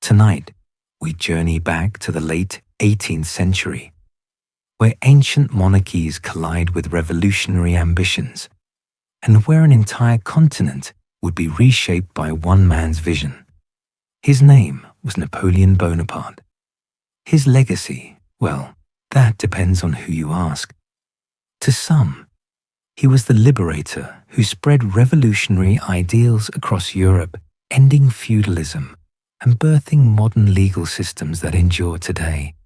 Tonight, we journey back to the late 18th century, where ancient monarchies collide with revolutionary ambitions, and where an entire continent would be reshaped by one man's vision. His name was Napoleon Bonaparte. His legacy, well, that depends on who you ask. To some, he was the liberator who spread revolutionary ideals across Europe, ending feudalism and birthing modern legal systems that endure today.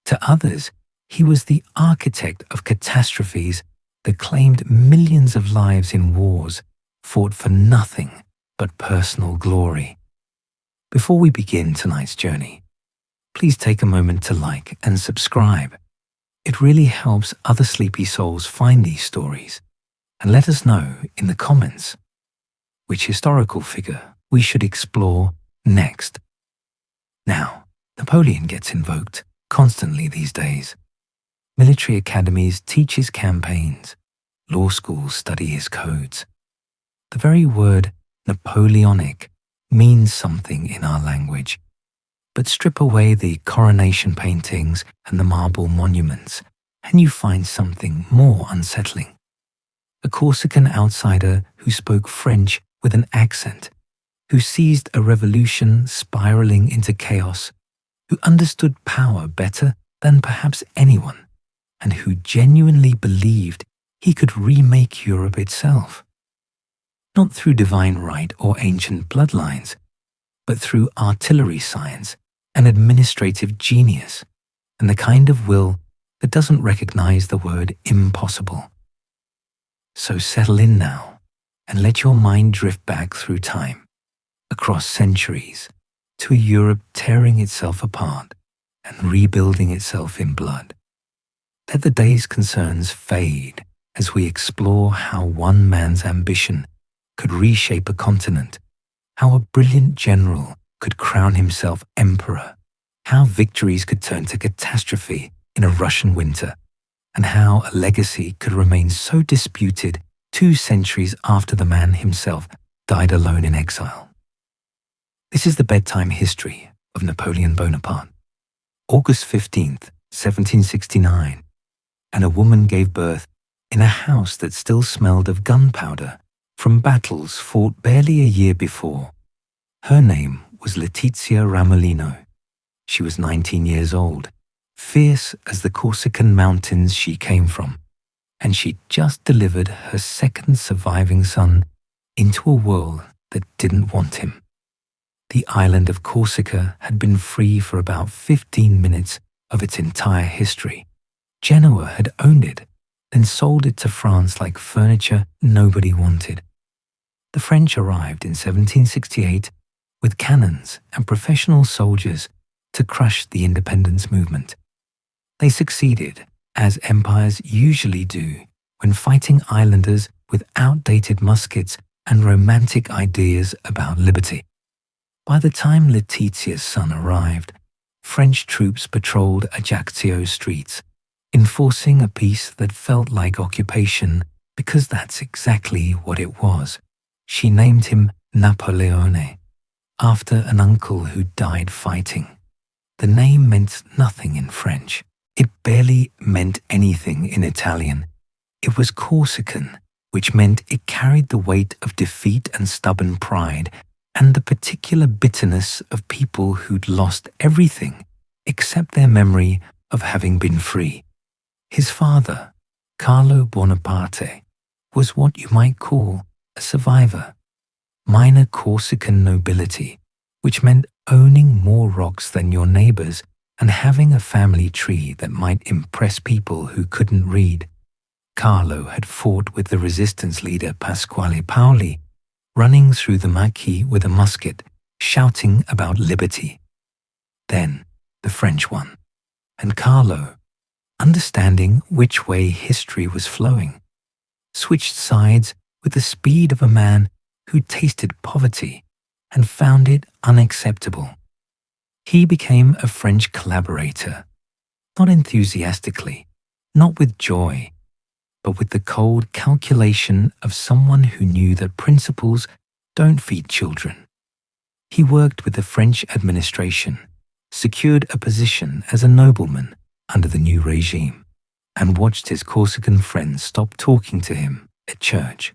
To others, he was the architect of catastrophes that claimed millions of lives in wars fought for nothing but personal glory. Before we begin tonight's journey, please take a moment to like and subscribe. It really helps other sleepy souls find these stories. And let us know in the comments which historical figure we should explore next. Now, Napoleon gets invoked constantly these days. Military academies teach his campaigns. Law schools study his codes. The very word Napoleonic means something in our language. But strip away the coronation paintings and the marble monuments, and you find something more unsettling. A Corsican outsider who spoke French with an accent, who seized a revolution spiraling into chaos, who understood power better than perhaps anyone, and who genuinely believed he could remake Europe itself. Not through divine right or ancient bloodlines, but through artillery science and administrative genius, and the kind of will that doesn't recognize the word impossible. So settle in now and let your mind drift back through time, across centuries, to a Europe tearing itself apart and rebuilding itself in blood. Let the day's concerns fade as we explore how one man's ambition could reshape a continent, how a brilliant general could crown himself emperor, how victories could turn to catastrophe in a Russian winter, and how a legacy could remain so disputed 2 centuries after the man himself died alone in exile. This is the bedtime history of Napoleon Bonaparte. August 15th, 1769, and a woman gave birth in a house that still smelled of gunpowder from battles fought barely a year before. Her name was Letizia Ramolino. She was 19 years old, fierce as the Corsican mountains she came from, and she'd just delivered her second surviving son into a world that didn't want him. The island of Corsica had been free for about 15 minutes of its entire history. Genoa had owned it, then sold it to France like furniture nobody wanted. The French arrived in 1768 with cannons and professional soldiers to crush the independence movement. They succeeded, as empires usually do, when fighting islanders with outdated muskets and romantic ideas about liberty. By the time Letizia's son arrived, French troops patrolled Ajaccio streets, enforcing a peace that felt like occupation because that's exactly what it was. She named him Napoleone, after an uncle who died fighting. The name meant nothing in French. It barely meant anything in Italian. It was Corsican, which meant it carried the weight of defeat and stubborn pride, and the particular bitterness of people who'd lost everything except their memory of having been free. His father, Carlo Bonaparte, was what you might call a survivor. Minor Corsican nobility, which meant owning more rocks than your neighbors and having a family tree that might impress people who couldn't read. Carlo had fought with the resistance leader Pasquale Paoli, running through the Maquis with a musket, shouting about liberty. Then the French won, and Carlo, understanding which way history was flowing, switched sides with the speed of a man who tasted poverty and found it unacceptable. He became a French collaborator, not enthusiastically, not with joy, but with the cold calculation of someone who knew that principles don't feed children. He worked with the French administration, secured a position as a nobleman under the new regime, and watched his Corsican friends stop talking to him at church.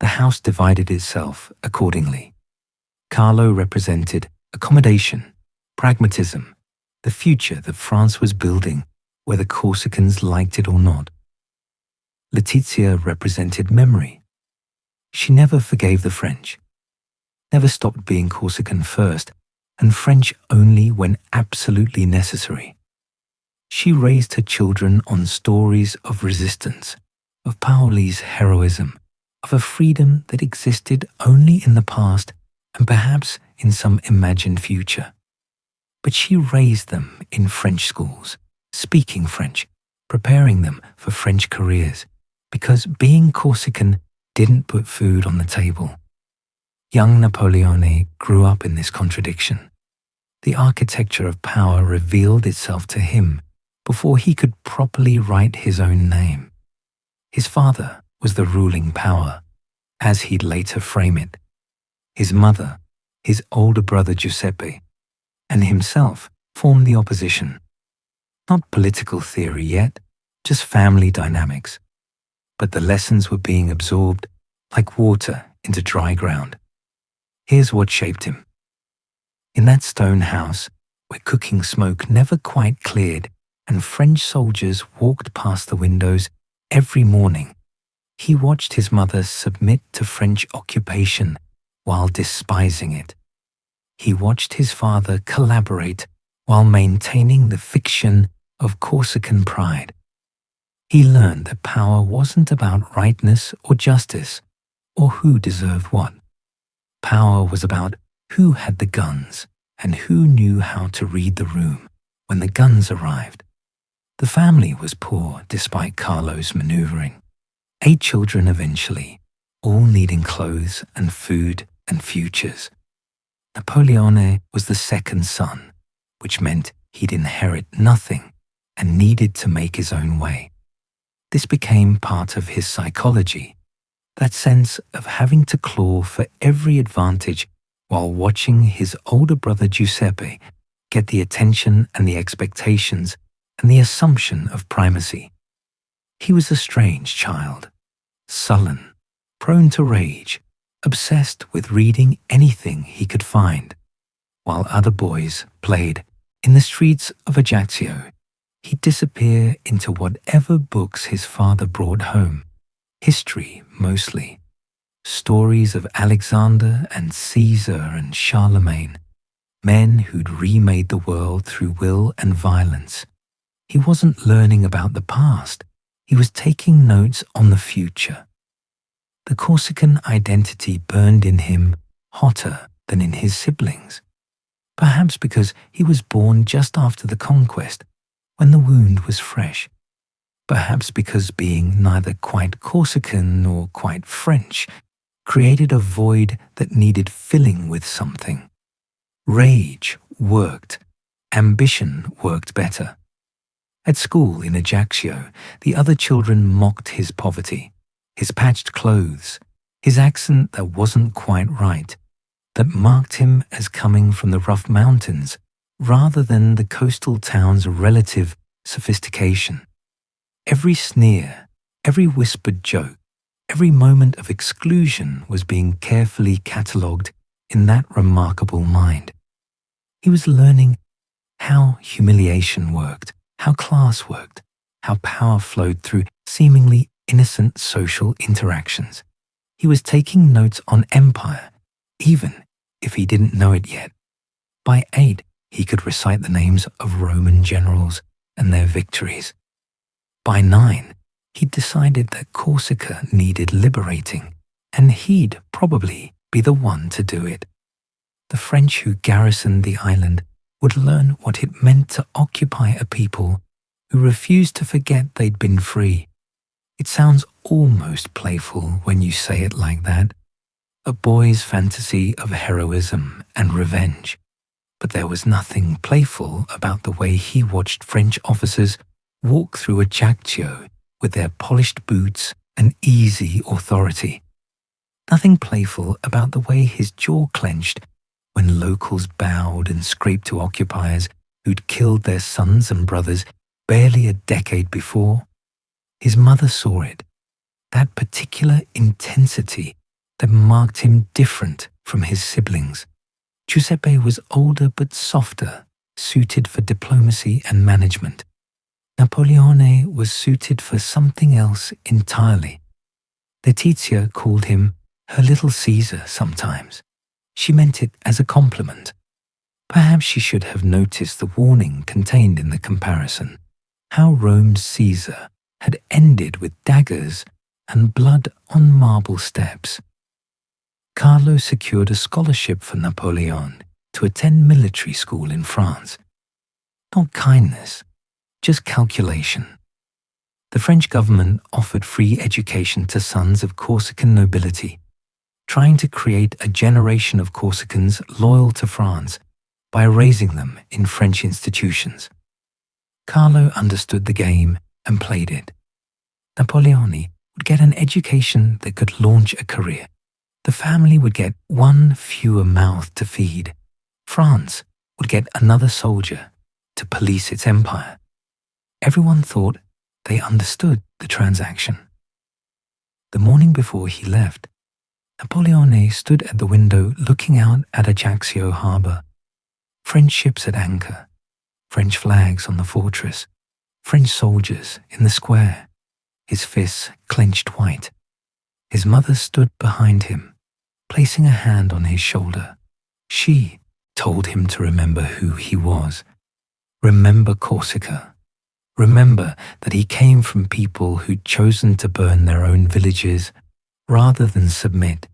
The house divided itself accordingly. Carlo represented accommodation, pragmatism, the future that France was building, whether Corsicans liked it or not. Letizia represented memory. She never forgave the French, never stopped being Corsican first, and French only when absolutely necessary. She raised her children on stories of resistance, of Paoli's heroism, of a freedom that existed only in the past and perhaps in some imagined future. But she raised them in French schools, speaking French, preparing them for French careers, because being Corsican didn't put food on the table. Young Napoleon grew up in this contradiction. The architecture of power revealed itself to him before he could properly write his own name. His father was the ruling power, as he'd later frame it. His mother, his older brother Giuseppe, and himself formed the opposition. Not political theory yet, just family dynamics. But the lessons were being absorbed like water into dry ground. Here's what shaped him. In that stone house, where cooking smoke never quite cleared and French soldiers walked past the windows every morning, he watched his mother submit to French occupation while despising it. He watched his father collaborate while maintaining the fiction of Corsican pride. He learned that power wasn't about rightness or justice, or who deserved what. Power was about who had the guns and who knew how to read the room when the guns arrived. The family was poor despite Carlo's maneuvering. 8 children eventually, all needing clothes and food and futures. Napoleon was the second son, which meant he'd inherit nothing and needed to make his own way. This became part of his psychology, that sense of having to claw for every advantage while watching his older brother Giuseppe get the attention and the expectations and the assumption of primacy. He was a strange child, sullen, prone to rage, obsessed with reading anything he could find. While other boys played in the streets of Ajaccio, he'd disappear into whatever books his father brought home. History, mostly. Stories of Alexander and Caesar and Charlemagne, men who'd remade the world through will and violence. He wasn't learning about the past. He was taking notes on the future. The Corsican identity burned in him hotter than in his siblings. Perhaps because he was born just after the conquest, when the wound was fresh. Perhaps because being neither quite Corsican nor quite French created a void that needed filling with something. Rage worked. Ambition worked better. At school in Ajaccio, the other children mocked his poverty, his patched clothes, his accent that wasn't quite right, that marked him as coming from the rough mountains rather than the coastal town's relative sophistication. Every sneer, every whispered joke, every moment of exclusion was being carefully catalogued in that remarkable mind. He was learning how humiliation worked, how class worked, how power flowed through seemingly innocent social interactions. He was taking notes on empire, even if he didn't know it yet. By 8, he could recite the names of Roman generals and their victories. By 9, he'd decided that Corsica needed liberating, and he'd probably be the one to do it. The French who garrisoned the island would learn what it meant to occupy a people who refused to forget they'd been free. It sounds almost playful when you say it like that, a boy's fantasy of heroism and revenge. But there was nothing playful about the way he watched French officers walk through Ajaccio with their polished boots and easy authority. Nothing playful about the way his jaw clenched when locals bowed and scraped to occupiers who'd killed their sons and brothers barely a decade before, his mother saw it, that particular intensity that marked him different from his siblings. Giuseppe was older but softer, suited for diplomacy and management. Napoleone was suited for something else entirely. Letizia called him her little Caesar sometimes. She meant it as a compliment. Perhaps she should have noticed the warning contained in the comparison, how Rome's Caesar had ended with daggers and blood on marble steps. Carlo secured a scholarship for Napoleon to attend military school in France. Not kindness, just calculation. The French government offered free education to sons of Corsican nobility, trying to create a generation of Corsicans loyal to France by raising them in French institutions. Carlo understood the game and played it. Napoleone would get an education that could launch a career. The family would get one fewer mouth to feed. France would get another soldier to police its empire. Everyone thought they understood the transaction. The morning before he left, Napoleone stood at the window looking out at Ajaccio harbor. French ships at anchor, French flags on the fortress, French soldiers in the square, his fists clenched white. His mother stood behind him, placing a hand on his shoulder. She told him to remember who he was. Remember Corsica. Remember that he came from people who'd chosen to burn their own villages rather than submit.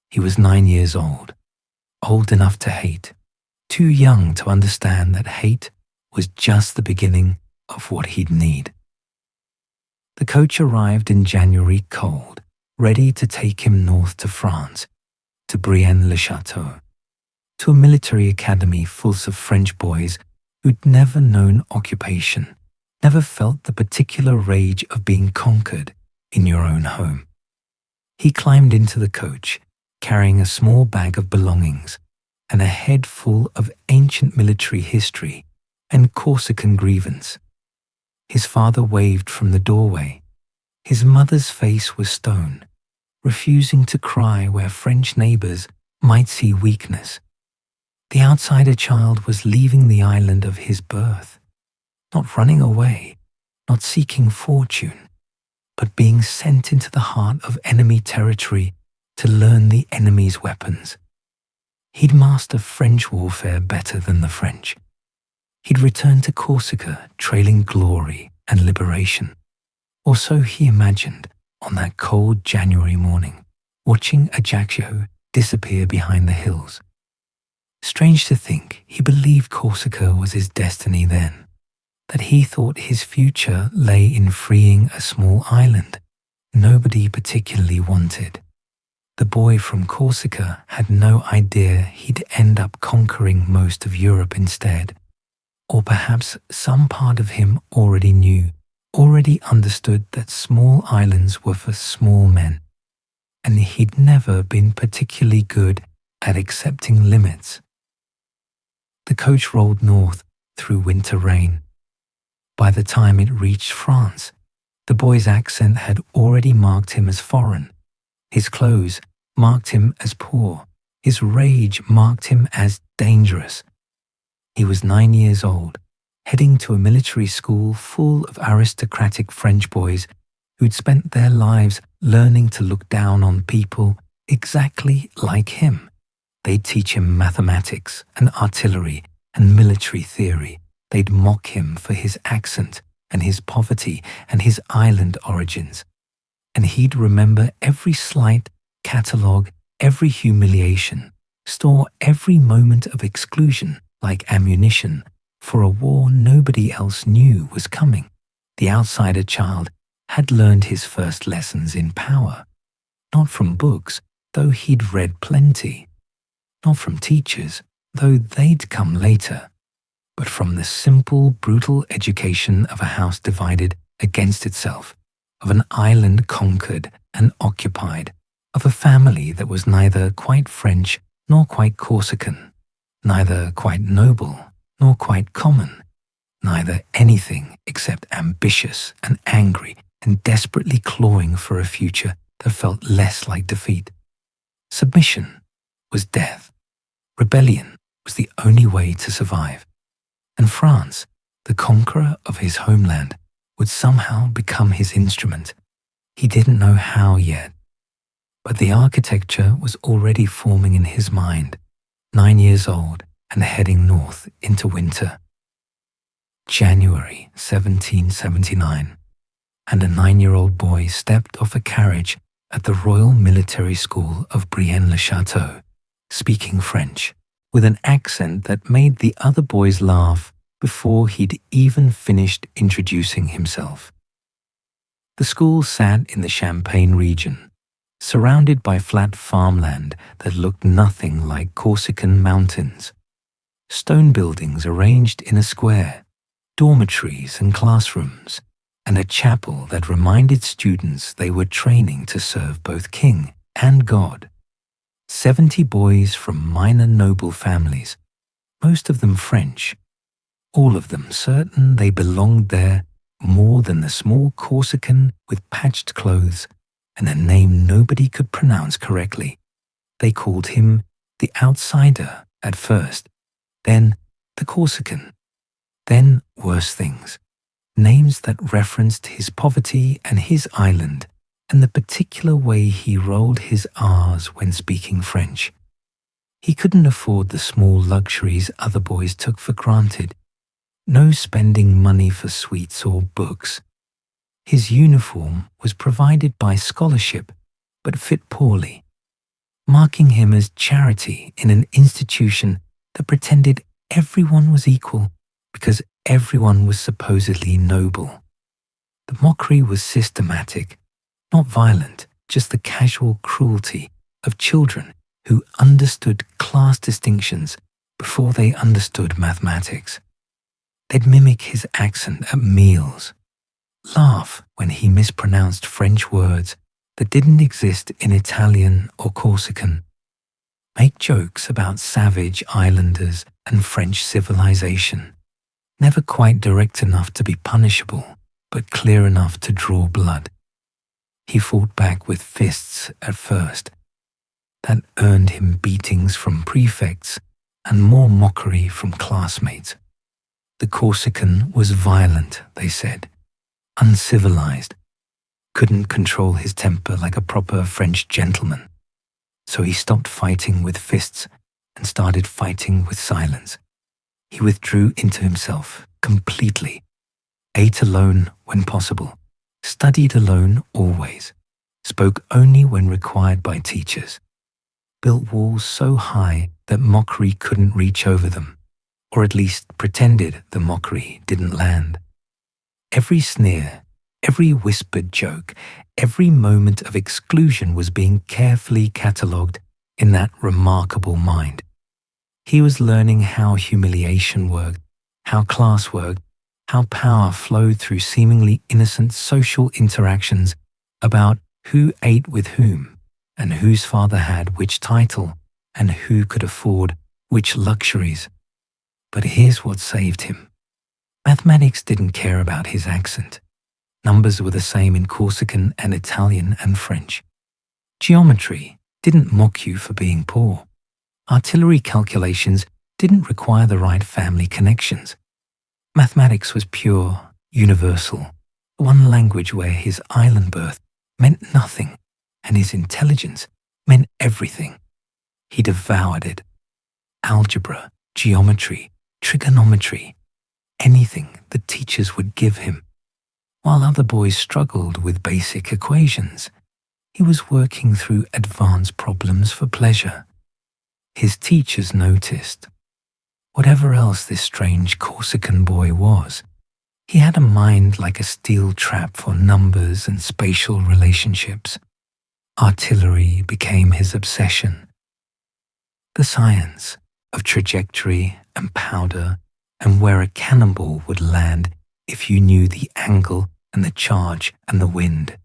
He was 9 years old enough to hate, too young to understand that hate was just the beginning of what he'd need. The coach arrived in January cold, ready to take him north to France, to Brienne-le-Château, to a military academy full of French boys who'd never known occupation, never felt the particular rage of being conquered in your own home. He climbed into the coach, carrying a small bag of belongings and a head full of ancient military history and Corsican grievance. His father waved from the doorway. His mother's face was stone, refusing to cry where French neighbors might see weakness. The outsider child was leaving the island of his birth, not running away, not seeking fortune, but being sent into the heart of enemy territory to learn the enemy's weapons. He'd master French warfare better than the French. He'd return to Corsica trailing glory and liberation, or so he imagined on that cold January morning, watching Ajaccio disappear behind the hills. Strange to think he believed Corsica was his destiny then, that he thought his future lay in freeing a small island nobody particularly wanted. The boy from Corsica had no idea he'd end up conquering most of Europe instead. Or perhaps some part of him already knew, already understood that small islands were for small men, and he'd never been particularly good at accepting limits. The coach rolled north through winter rain. By the time it reached France, the boy's accent had already marked him as foreign. His clothes marked him as poor. His rage marked him as dangerous. He was 9 years old, heading to a military school full of aristocratic French boys who'd spent their lives learning to look down on people exactly like him. They'd teach him mathematics and artillery and military theory. They'd mock him for his accent and his poverty and his island origins. And he'd remember every slight, catalogue every humiliation, store every moment of exclusion like ammunition for a war nobody else knew was coming. The outsider child had learned his first lessons in power, not from books, though he'd read plenty, not from teachers, though they'd come later, but from the simple, brutal education of a house divided against itself, of an island conquered and occupied, of a family that was neither quite French nor quite Corsican, neither quite noble, nor quite common, neither anything except ambitious and angry and desperately clawing for a future that felt less like defeat. Submission was death. Rebellion was the only way to survive. And France, the conqueror of his homeland, would somehow become his instrument. He didn't know how yet, but the architecture was already forming in his mind, 9 years old and heading north into winter. January 1779, and a 9-year-old boy stepped off a carriage at the Royal Military School of Brienne-le-Château, speaking French, with an accent that made the other boys laugh before he'd even finished introducing himself. The school sat in the Champagne region, surrounded by flat farmland that looked nothing like Corsican mountains. Stone buildings arranged in a square, dormitories and classrooms, and a chapel that reminded students they were training to serve both king and God. 70 boys from minor noble families, most of them French, all of them certain they belonged there more than the small Corsican with patched clothes and a name nobody could pronounce correctly. They called him the outsider at first, then the Corsican, then worse things, names that referenced his poverty and his island and the particular way he rolled his R's when speaking French. He couldn't afford the small luxuries other boys took for granted. No spending money for sweets or books. His uniform was provided by scholarship, but fit poorly, marking him as charity in an institution that pretended everyone was equal because everyone was supposedly noble. The mockery was systematic, not violent, just the casual cruelty of children who understood class distinctions before they understood mathematics. They'd mimic his accent at meals, laugh when he mispronounced French words that didn't exist in Italian or Corsican, make jokes about savage islanders and French civilization, never quite direct enough to be punishable, but clear enough to draw blood. He fought back with fists at first. That earned him beatings from prefects and more mockery from classmates. The Corsican was violent, they said, uncivilized, couldn't control his temper like a proper French gentleman. So he stopped fighting with fists and started fighting with silence. He withdrew into himself completely, ate alone when possible, studied alone always, spoke only when required by teachers, built walls so high that mockery couldn't reach over them, or at least pretended the mockery didn't land. Every sneer, every whispered joke, every moment of exclusion was being carefully catalogued in that remarkable mind. He was learning how humiliation worked, how class worked, how power flowed through seemingly innocent social interactions about who ate with whom, and whose father had which title, and who could afford which luxuries. But here's what saved him. Mathematics didn't care about his accent. Numbers were the same in Corsican and Italian and French. Geometry didn't mock you for being poor. Artillery calculations didn't require the right family connections. Mathematics was pure, universal, one language where his island birth meant nothing and his intelligence meant everything. He devoured it. Algebra, geometry, trigonometry, anything the teachers would give him. While other boys struggled with basic equations, he was working through advanced problems for pleasure. His teachers noticed. Whatever else this strange Corsican boy was, he had a mind like a steel trap for numbers and spatial relationships. Artillery became his obsession. The science of trajectory and powder and where a cannonball would land if you knew the angle and the charge and the wind.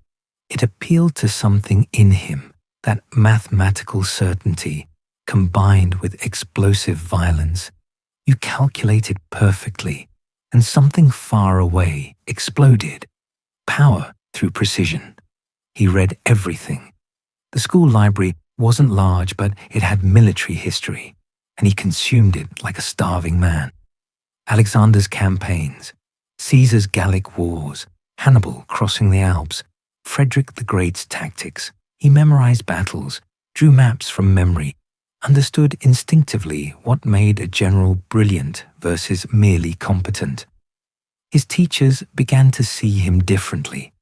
It appealed to something in him, that mathematical certainty combined with explosive violence. You calculated perfectly, and something far away exploded. Power through precision. He read everything. The school library wasn't large, but it had military history, and he consumed it like a starving man. Alexander's campaigns, Caesar's Gallic wars, Hannibal crossing the Alps, Frederick the Great's tactics. He memorized battles, drew maps from memory, understood instinctively what made a general brilliant versus merely competent. His teachers began to see him differently,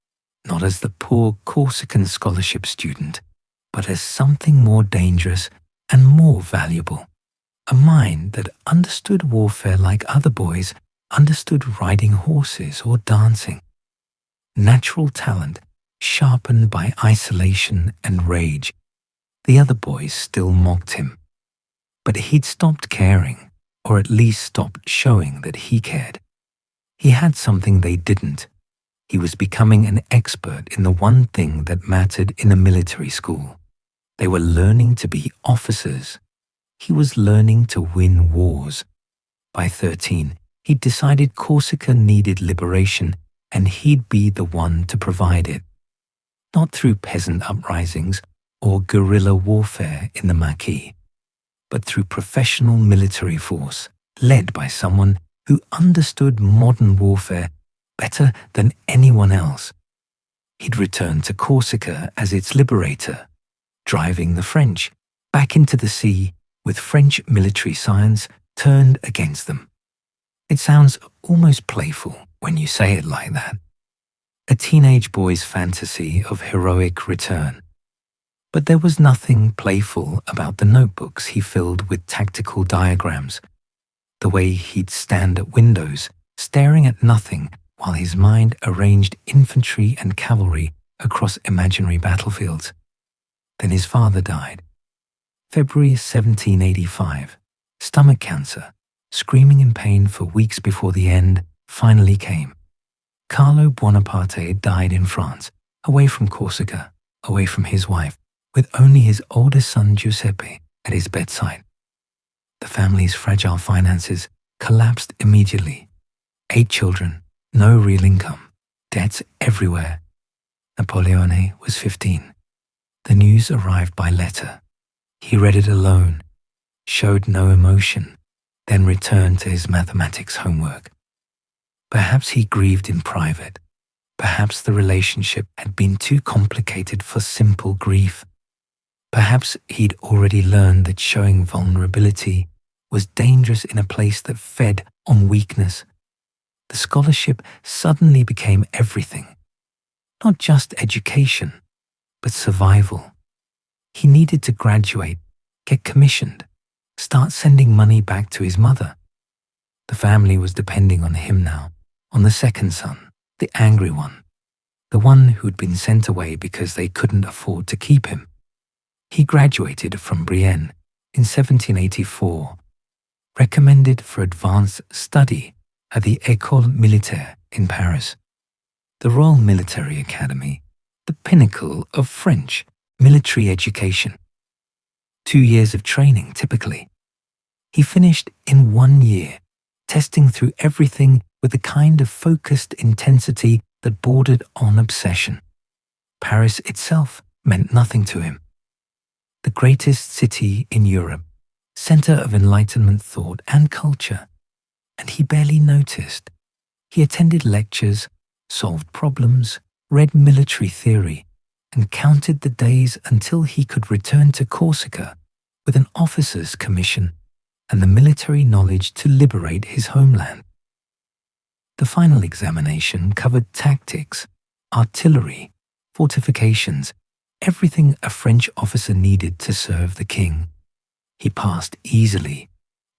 not as the poor Corsican scholarship student, but as something more dangerous and more valuable. A mind that understood warfare like other boys understood riding horses or dancing. Natural talent sharpened by isolation and rage. The other boys still mocked him. But he'd stopped caring, or at least stopped showing that he cared. He had something they didn't. He was becoming an expert in the one thing that mattered in a military school. They were learning to be officers. He was learning to win wars. By 13, he'd decided Corsica needed liberation, and he'd be the one to provide it. Not through peasant uprisings or guerrilla warfare in the Maquis, but through professional military force led by someone who understood modern warfare better than anyone else. He'd returned to Corsica as its liberator, driving the French back into the sea with French military science turned against them. It sounds almost playful when you say it like that. A teenage boy's fantasy of heroic return. But there was nothing playful about the notebooks he filled with tactical diagrams, the way he'd stand at windows, staring at nothing while his mind arranged infantry and cavalry across imaginary battlefields. Then his father died. February 1785. Stomach cancer, screaming in pain for weeks before the end, finally came. Carlo Buonaparte died in France, away from Corsica, away from his wife, with only his oldest son Giuseppe at his bedside. The family's fragile finances collapsed immediately. 8 children, no real income, debts everywhere. Napoleon was 15. The news arrived by letter. He read it alone, showed no emotion, then returned to his mathematics homework. Perhaps he grieved in private. Perhaps the relationship had been too complicated for simple grief. Perhaps he'd already learned that showing vulnerability was dangerous in a place that fed on weakness. The scholarship suddenly became everything. Not just education, but survival. He needed to graduate, get commissioned, start sending money back to his mother. The family was depending on him now, on the second son, the angry one, the one who'd been sent away because they couldn't afford to keep him. He graduated from Brienne in 1784, recommended for advanced study at the École Militaire in Paris, the Royal Military Academy, the pinnacle of French military education. 2 years of training, typically. He finished in 1 year, testing through everything with a kind of focused intensity that bordered on obsession. Paris itself meant nothing to him. The greatest city in Europe, center of Enlightenment thought and culture, and he barely noticed. He attended lectures, solved problems, read military theory, and counted the days until he could return to Corsica with an officer's commission and the military knowledge to liberate his homeland. The final examination covered tactics, artillery, fortifications, everything a French officer needed to serve the king. He passed easily,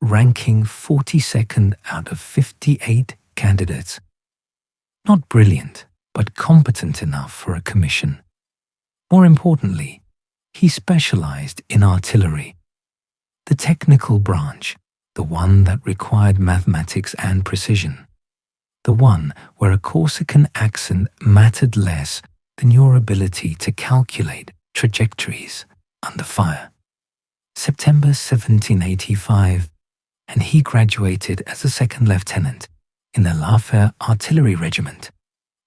ranking 42nd out of 58 candidates. Not brilliant, but competent enough for a commission. More importantly, he specialized in artillery, the technical branch, the one that required mathematics and precision, the one where a Corsican accent mattered less than your ability to calculate trajectories under fire. September 1785, and he graduated as a second lieutenant in the Lafayette Artillery Regiment,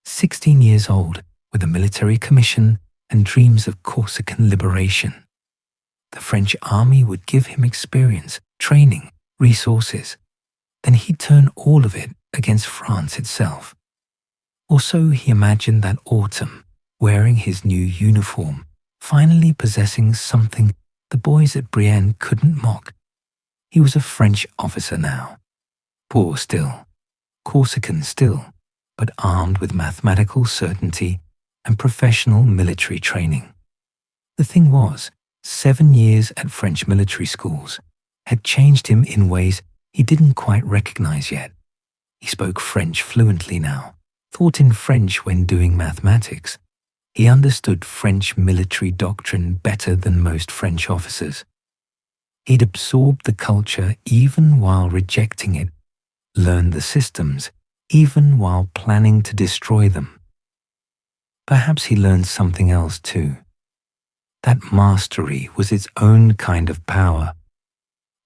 16 years old, with a military commission and dreams of Corsican liberation. The French army would give him experience, training, resources. Then he'd turn all of it against France itself. Or so he imagined that autumn, wearing his new uniform, finally possessing something the boys at Brienne couldn't mock. He was a French officer now. Poor still, Corsican still, but armed with mathematical certainty and professional military training. The thing was, 7 years at French military schools had changed him in ways he didn't quite recognize yet. He spoke French fluently now, thought in French when doing mathematics. He understood French military doctrine better than most French officers. He'd absorbed the culture even while rejecting it, learned the systems even while planning to destroy them. Perhaps he learned something else too. That mastery was its own kind of power.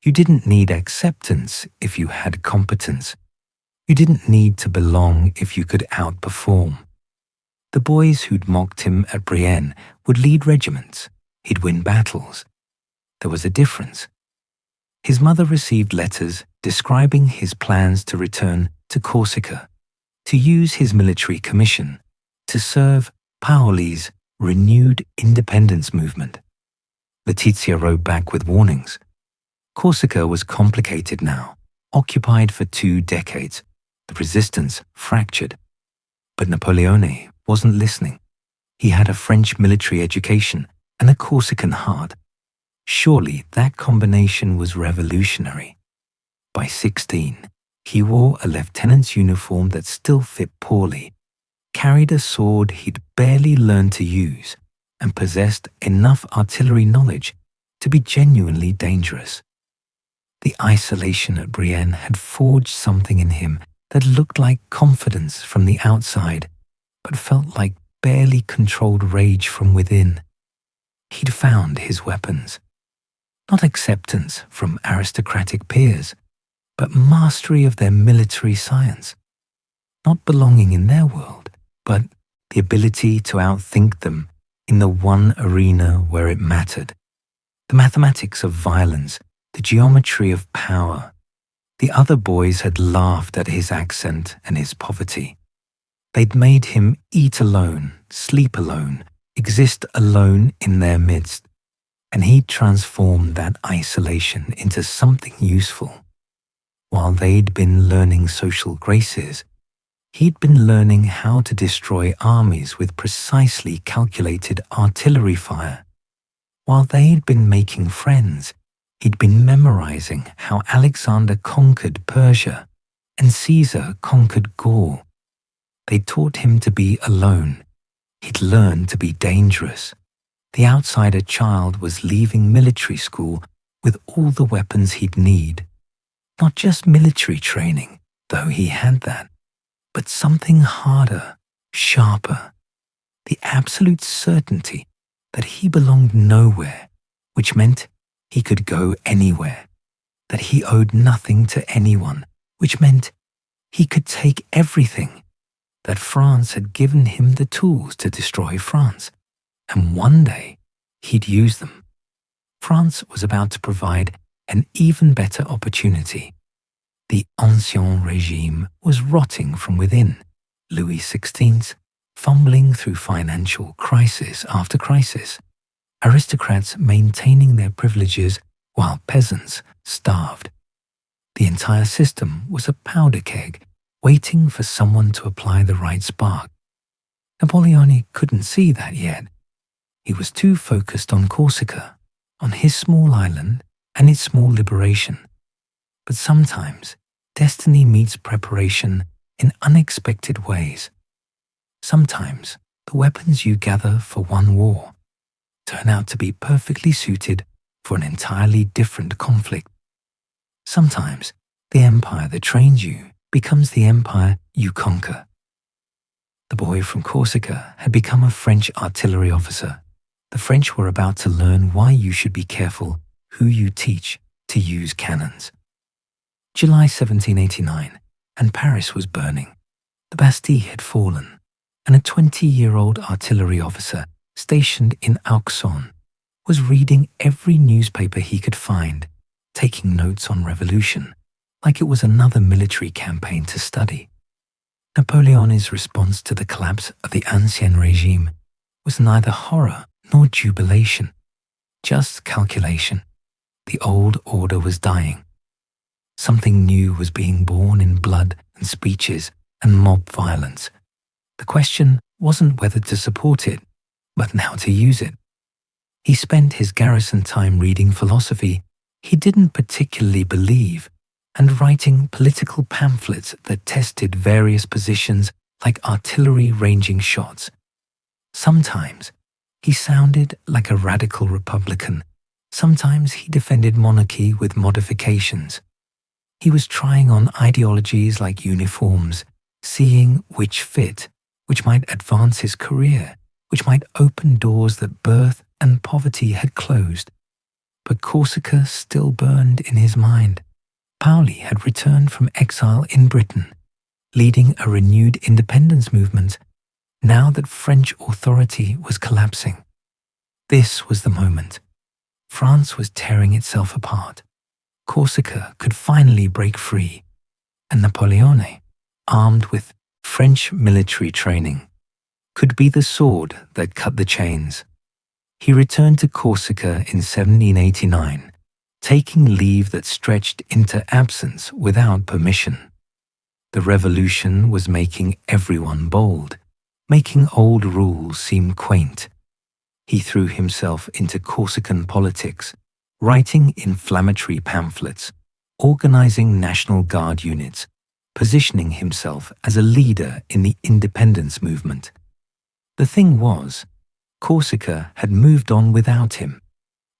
You didn't need acceptance if you had competence. You didn't need to belong if you could outperform. The boys who'd mocked him at Brienne would lead regiments. He'd win battles. There was a difference. His mother received letters describing his plans to return to Corsica, to use his military commission, to serve Paoli's renewed independence movement. Letizia wrote back with warnings. Corsica was complicated now, occupied for 2 decades, the resistance fractured. But Napoleon wasn't listening. He had a French military education and a Corsican heart. Surely that combination was revolutionary. By 16, he wore a lieutenant's uniform that still fit poorly, carried a sword he'd barely learned to use, and possessed enough artillery knowledge to be genuinely dangerous. The isolation at Brienne had forged something in him that looked like confidence from the outside, but felt like barely controlled rage from within. He'd found his weapons. Not acceptance from aristocratic peers, but mastery of their military science. Not belonging in their world, but the ability to outthink them in the one arena where it mattered. The mathematics of violence, the geometry of power. The other boys had laughed at his accent and his poverty. They'd made him eat alone, sleep alone, exist alone in their midst, and he transformed that isolation into something useful. While they'd been learning social graces, he'd been learning how to destroy armies with precisely calculated artillery fire. While they'd been making friends, he'd been memorizing how Alexander conquered Persia and Caesar conquered Gaul. They taught him to be alone. He'd learned to be dangerous. The outsider child was leaving military school with all the weapons he'd need. Not just military training, though he had that, but something harder, sharper. The absolute certainty that he belonged nowhere, which meant he could go anywhere, that he owed nothing to anyone, which meant he could take everything, that France had given him the tools to destroy France, and one day he'd use them. France was about to provide an even better opportunity. The Ancien Regime was rotting from within. Louis XVI, fumbling through financial crisis after crisis. Aristocrats maintaining their privileges while peasants starved. The entire system was a powder keg, waiting for someone to apply the right spark. Napoleon couldn't see that yet. He was too focused on Corsica, on his small island and its small liberation. But sometimes, destiny meets preparation in unexpected ways. Sometimes, the weapons you gather for one war turn out to be perfectly suited for an entirely different conflict. Sometimes, the empire that trains you becomes the empire you conquer. The boy from Corsica had become a French artillery officer. The French were about to learn why you should be careful who you teach to use cannons. July 1789, and Paris was burning. The Bastille had fallen, and a 20-year-old artillery officer stationed in Auxonne was reading every newspaper he could find, taking notes on revolution, like it was another military campaign to study. Napoleon's response to the collapse of the Ancien Regime was neither horror nor jubilation, just calculation. The old order was dying. Something new was being born in blood and speeches and mob violence. The question wasn't whether to support it, but how to use it. He spent his garrison time reading philosophy he didn't particularly believe and writing political pamphlets that tested various positions like artillery ranging shots. Sometimes he sounded like a radical Republican. Sometimes he defended monarchy with modifications. He was trying on ideologies like uniforms, seeing which fit, which might advance his career, which might open doors that birth and poverty had closed. But Corsica still burned in his mind. Paoli had returned from exile in Britain, leading a renewed independence movement, now that French authority was collapsing. This was the moment. France was tearing itself apart. Corsica could finally break free, and Napoleon, armed with French military training, could be the sword that cut the chains. He returned to Corsica in 1789, taking leave that stretched into absence without permission. The revolution was making everyone bold, making old rules seem quaint. He threw himself into Corsican politics, writing inflammatory pamphlets, organizing National Guard units, positioning himself as a leader in the independence movement. The thing was, Corsica had moved on without him.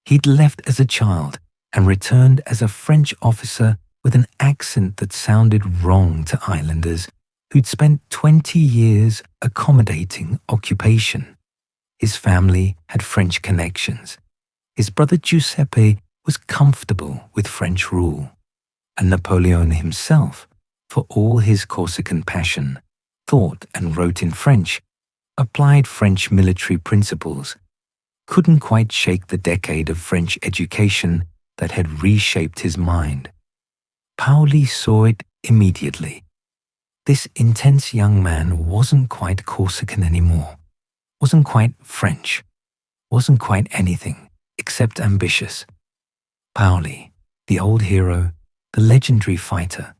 He'd left as a child and returned as a French officer with an accent that sounded wrong to islanders who'd spent 20 years accommodating occupation. His family had French connections. His brother Giuseppe was comfortable with French rule, and Napoleon himself, for all his Corsican passion, thought and wrote in French, applied French military principles, couldn't quite shake the decade of French education that had reshaped his mind. Paoli saw it immediately. This intense young man wasn't quite Corsican anymore, wasn't quite French, wasn't quite anything except ambitious. Paoli, the old hero, the legendary fighter,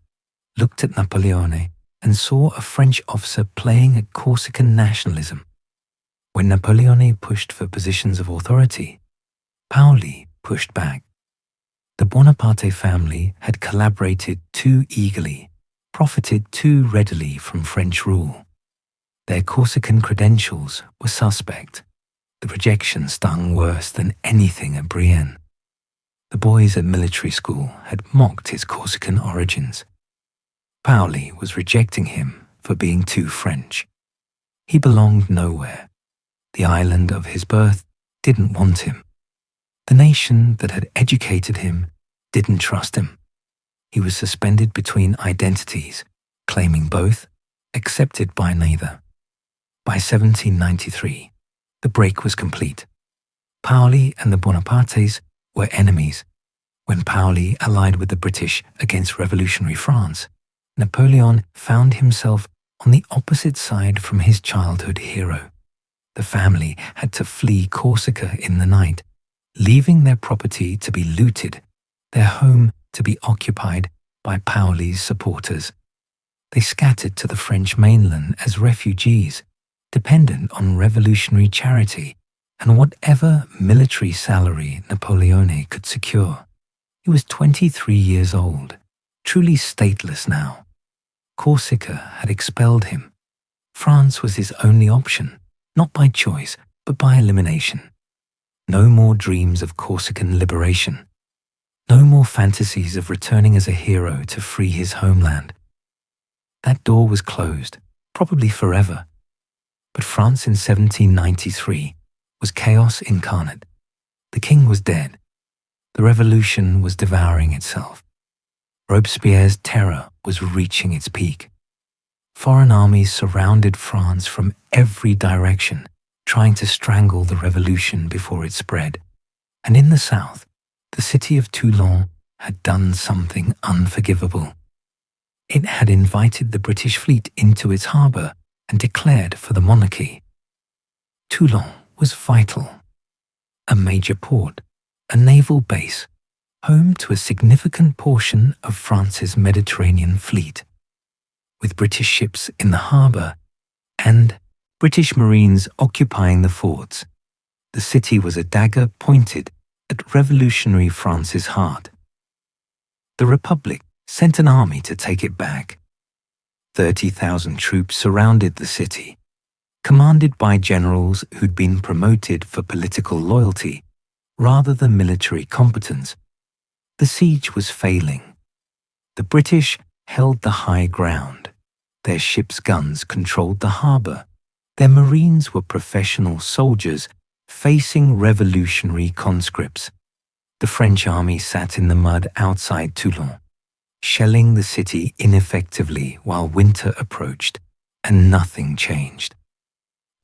looked at Napoleon and saw a French officer playing at Corsican nationalism. When Napoleon pushed for positions of authority, Paoli pushed back. The Bonaparte family had collaborated too eagerly, profited too readily from French rule. Their Corsican credentials were suspect. The rejection stung worse than anything at Brienne. The boys at military school had mocked his Corsican origins. Paoli was rejecting him for being too French. He belonged nowhere. The island of his birth didn't want him. The nation that had educated him didn't trust him. He was suspended between identities, claiming both, accepted by neither. By 1793, the break was complete. Paoli and the Bonapartes were enemies. When Paoli allied with the British against revolutionary France, Napoleon found himself on the opposite side from his childhood hero. The family had to flee Corsica in the night, leaving their property to be looted, their home to be occupied by Paoli's supporters. They scattered to the French mainland as refugees, dependent on revolutionary charity and whatever military salary Napoleon could secure. He was 23 years old, truly stateless now. Corsica had expelled him. France was his only option, not by choice, but by elimination. No more dreams of Corsican liberation. No more fantasies of returning as a hero to free his homeland. That door was closed, probably forever. But France in 1793 was chaos incarnate. The king was dead. The revolution was devouring itself. Robespierre's terror was reaching its peak. Foreign armies surrounded France from every direction, trying to strangle the revolution before it spread. And in the south, the city of Toulon had done something unforgivable. It had invited the British fleet into its harbour and declared for the monarchy. Toulon was vital. A major port, a naval base, home to a significant portion of France's Mediterranean fleet. With British ships in the harbour and British Marines occupying the forts, the city was a dagger pointed at revolutionary France's heart. The Republic sent an army to take it back. 30,000 troops surrounded the city, commanded by generals who'd been promoted for political loyalty rather than military competence. The siege was failing. The British held the high ground. Their ships' guns controlled the harbour. Their Marines were professional soldiers facing revolutionary conscripts. The French army sat in the mud outside Toulon, shelling the city ineffectively while winter approached, and nothing changed.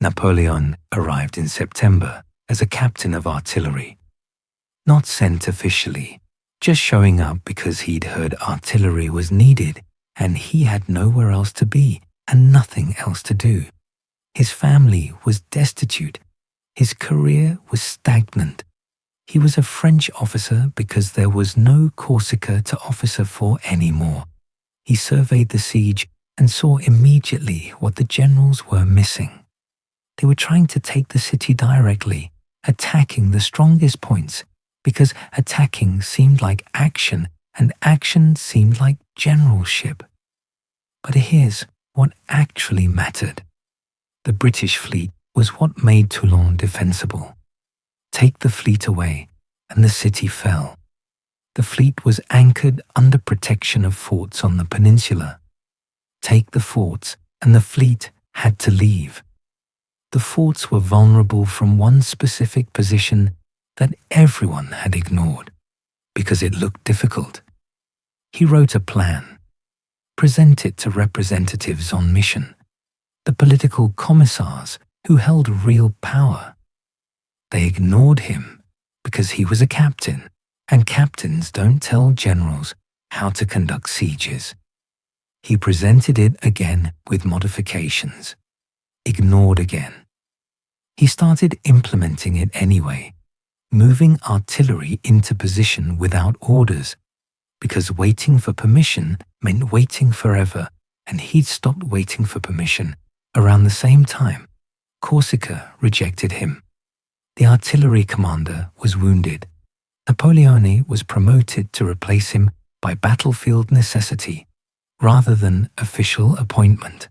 Napoleon arrived in September as a captain of artillery. Not sent officially, just showing up because he'd heard artillery was needed and he had nowhere else to be and nothing else to do. His family was destitute. His career was stagnant. He was a French officer because there was no Corsica to officer for anymore. He surveyed the siege and saw immediately what the generals were missing. They were trying to take the city directly, attacking the strongest points, because attacking seemed like action and action seemed like generalship. But here's what actually mattered. The British fleet was what made Toulon defensible. Take the fleet away, and the city fell. The fleet was anchored under protection of forts on the peninsula. Take the forts, and the fleet had to leave. The forts were vulnerable from one specific position that everyone had ignored, because it looked difficult. He wrote a plan, present it to representatives on mission, the political commissars who held real power. They ignored him because he was a captain, and captains don't tell generals how to conduct sieges. He presented it again with modifications, ignored again. He started implementing it anyway, moving artillery into position without orders, because waiting for permission meant waiting forever, and he'd stopped waiting for permission. Around the same time, Corsica rejected him. The artillery commander was wounded. Napoleon was promoted to replace him by battlefield necessity rather than official appointment.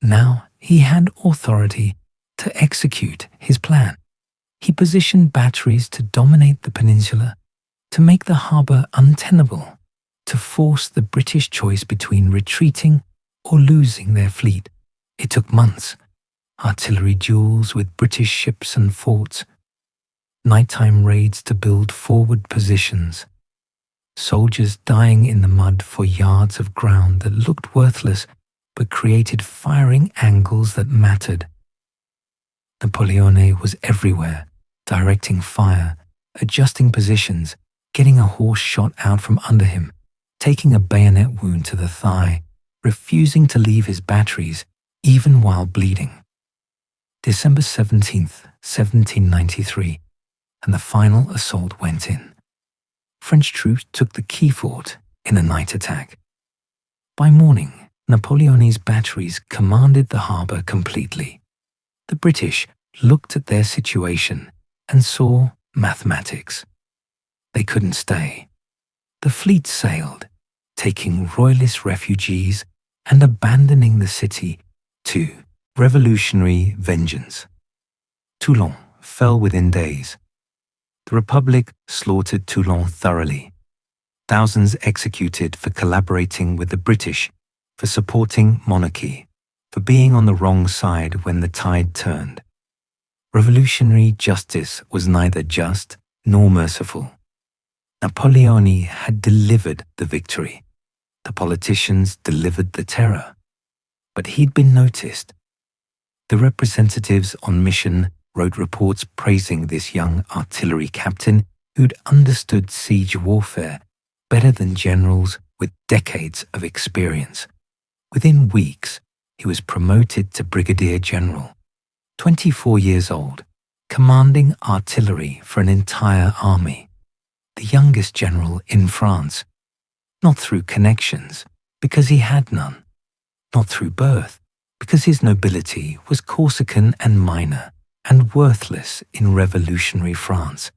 Now he had authority to execute his plan. He positioned batteries to dominate the peninsula, to make the harbour untenable, to force the British choice between retreating or losing their fleet. It took months. Artillery duels with British ships and forts, nighttime raids to build forward positions, soldiers dying in the mud for yards of ground that looked worthless but created firing angles that mattered. Napoleon was everywhere, directing fire, adjusting positions, getting a horse shot out from under him, taking a bayonet wound to the thigh, refusing to leave his batteries even while bleeding. December 17th, 1793, and the final assault went in. French troops took the key fort in a night attack. By morning, Napoleon's batteries commanded the harbour completely. The British looked at their situation and saw mathematics. They couldn't stay. The fleet sailed, taking royalist refugees and abandoning the city to revolutionary vengeance. Toulon fell within days. The Republic slaughtered Toulon thoroughly. Thousands executed for collaborating with the British, for supporting monarchy, for being on the wrong side when the tide turned. Revolutionary justice was neither just nor merciful. Napoleon had delivered the victory. The politicians delivered the terror. But he'd been noticed. The representatives on mission wrote reports praising this young artillery captain who'd understood siege warfare better than generals with decades of experience. Within weeks, he was promoted to brigadier general, 24 years old, commanding artillery for an entire army, the youngest general in France, not through connections, because he had none, not through birth, because his nobility was Corsican and minor and worthless in revolutionary France,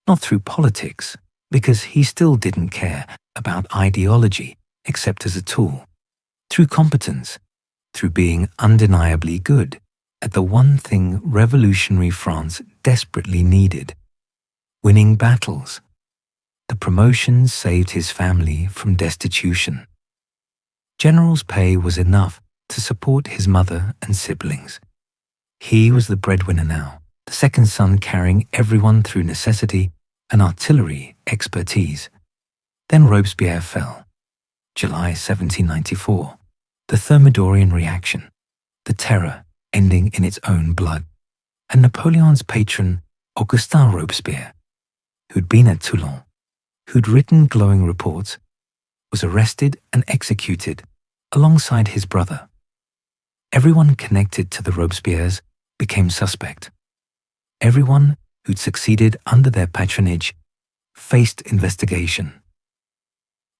not through politics, because he still didn't care about ideology except as a tool, through competence, through being undeniably good at the one thing revolutionary France desperately needed: winning battles. The promotion saved his family from destitution. General's pay was enough to support his mother and siblings. He was the breadwinner now, the second son carrying everyone through necessity and artillery expertise. Then Robespierre fell. July 1794. The Thermidorian reaction, the terror ending in its own blood. And Napoleon's patron, Augustin Robespierre, who'd been at Toulon, who'd written glowing reports, was arrested and executed alongside his brother. Everyone connected to the Robespierres became suspect. Everyone who'd succeeded under their patronage faced investigation.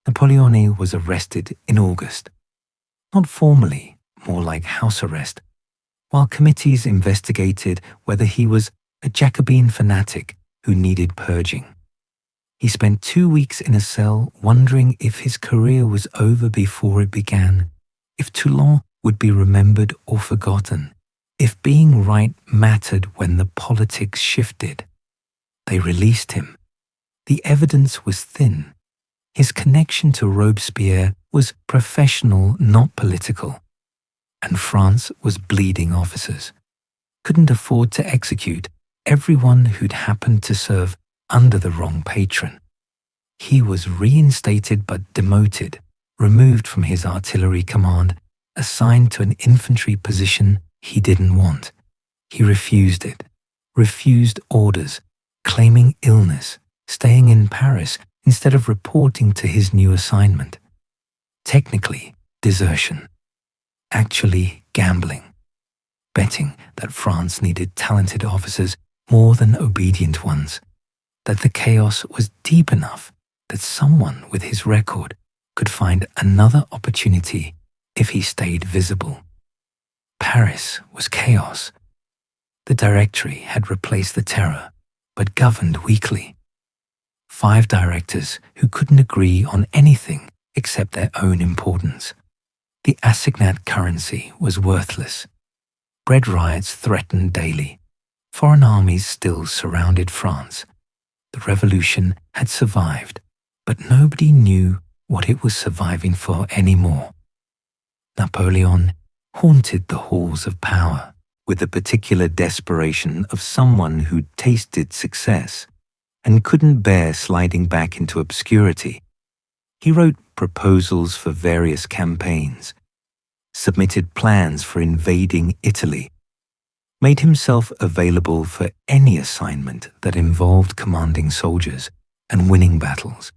Napoleon was arrested in August, not formally, more like house arrest, while committees investigated whether he was a Jacobin fanatic who needed purging. He spent 2 weeks in a cell wondering if his career was over before it began, if Toulon would be remembered or forgotten, if being right mattered when the politics shifted. They released him. The evidence was thin. His connection to Robespierre was professional, not political. And France was bleeding officers, couldn't afford to execute everyone who'd happened to serve under the wrong patron. He was reinstated but demoted, removed from his artillery command, assigned to an infantry position he didn't want. He refused it, refused orders, claiming illness, staying in Paris instead of reporting to his new assignment. Technically, desertion. Actually, gambling. Betting that France needed talented officers more than obedient ones. That the chaos was deep enough that someone with his record could find another opportunity if he stayed visible. Paris was chaos. The Directory had replaced the terror, but governed weakly. 5 directors who couldn't agree on anything except their own importance. The assignat currency was worthless. Bread riots threatened daily. Foreign armies still surrounded France. The revolution had survived, but nobody knew what it was surviving for anymore. Napoleon haunted the halls of power with the particular desperation of someone who'd tasted success and couldn't bear sliding back into obscurity. He wrote proposals for various campaigns, submitted plans for invading Italy, made himself available for any assignment that involved commanding soldiers and winning battles.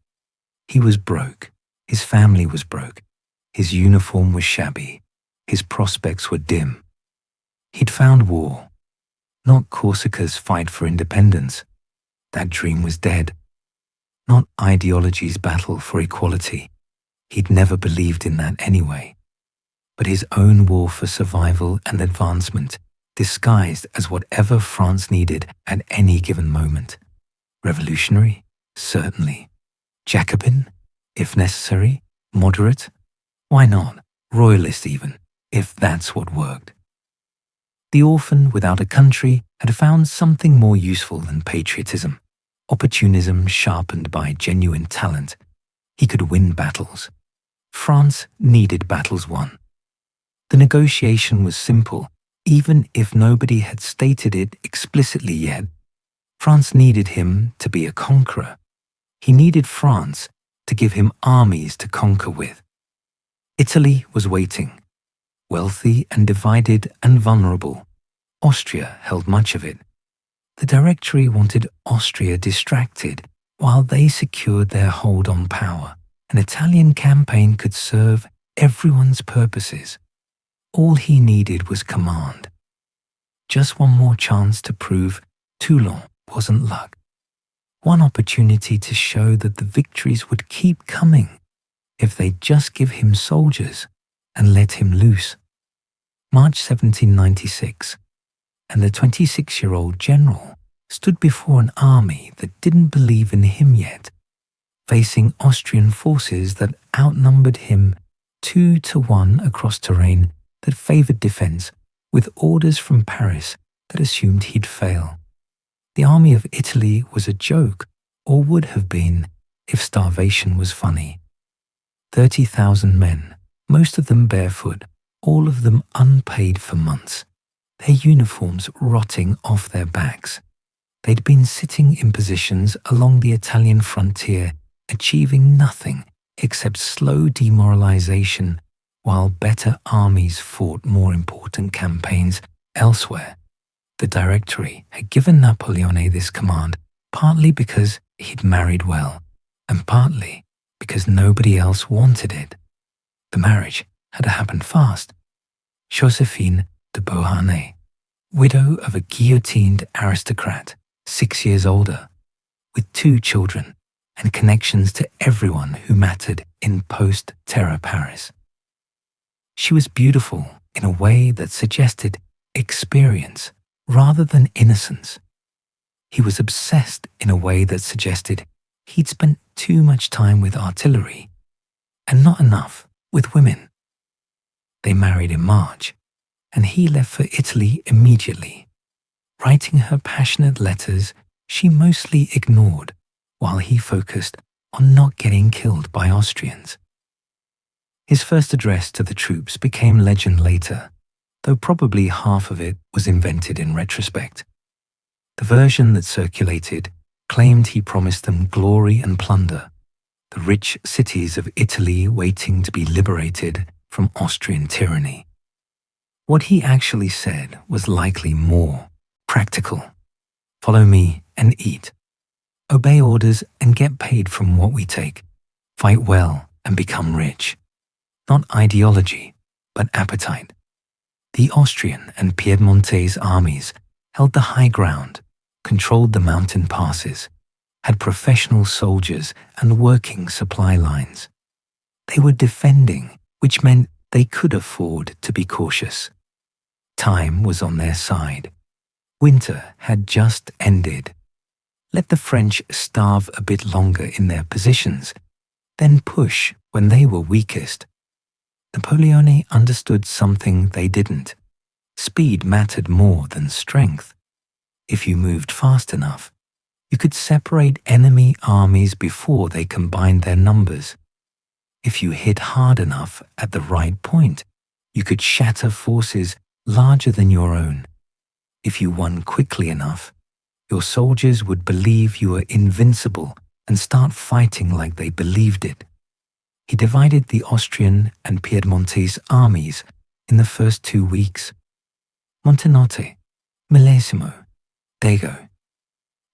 He was broke, his family was broke, his uniform was shabby, his prospects were dim. He'd found war, not Corsica's fight for independence. That dream was dead. Not ideology's battle for equality. He'd never believed in that anyway. But his own war for survival and advancement, disguised as whatever France needed at any given moment. Revolutionary? Certainly. Jacobin? If necessary. Moderate? Why not? Royalist even, if that's what worked. The orphan without a country had found something more useful than patriotism, opportunism sharpened by genuine talent. He could win battles. France needed battles won. The negotiation was simple, even if nobody had stated it explicitly yet. France needed him to be a conqueror. He needed France to give him armies to conquer with. Italy was waiting, wealthy and divided and vulnerable. Austria held much of it. The Directory wanted Austria distracted while they secured their hold on power. An Italian campaign could serve everyone's purposes. All he needed was command. Just one more chance to prove Toulon wasn't luck. One opportunity to show that the victories would keep coming if they'd just give him soldiers and let him loose. March 1796, and the 26-year-old general stood before an army that didn't believe in him yet, facing Austrian forces that outnumbered him 2-1 across terrain that favored defense, with orders from Paris that assumed he'd fail. The army of Italy was a joke, or would have been if starvation was funny. 30,000 men, most of them barefoot, all of them unpaid for months, their uniforms rotting off their backs. They'd been sitting in positions along the Italian frontier, achieving nothing except slow demoralization, while better armies fought more important campaigns elsewhere. The Directory had given Napoleon this command partly because he'd married well, and partly because nobody else wanted it. The marriage had happened fast. Josephine de Beauharnais, widow of a guillotined aristocrat, 6 years older, with 2 children and connections to everyone who mattered in post-terror Paris. She was beautiful in a way that suggested experience rather than innocence. He was obsessed in a way that suggested he'd spent too much time with artillery and not enough with women. They married in March, and he left for Italy immediately. Writing her passionate letters, she mostly ignored, while he focused on not getting killed by Austrians. His first address to the troops became legend later, though probably half of it was invented in retrospect. The version that circulated claimed he promised them glory and plunder, the rich cities of Italy waiting to be liberated from Austrian tyranny. What he actually said was likely more practical. Follow me and eat. Obey orders and get paid from what we take. Fight well and become rich. Not ideology, but appetite. The Austrian and Piedmontese armies held the high ground, controlled the mountain passes, had professional soldiers and working supply lines. They were defending, which meant they could afford to be cautious. Time was on their side. Winter had just ended. Let the French starve a bit longer in their positions, then push when they were weakest. Napoleon understood something they didn't. Speed mattered more than strength. If you moved fast enough, you could separate enemy armies before they combined their numbers. If you hit hard enough at the right point, you could shatter forces larger than your own. If you won quickly enough, your soldiers would believe you were invincible and start fighting like they believed it. He divided the Austrian and Piedmontese armies in the first 2 weeks. Montenotte, Millesimo, Dego.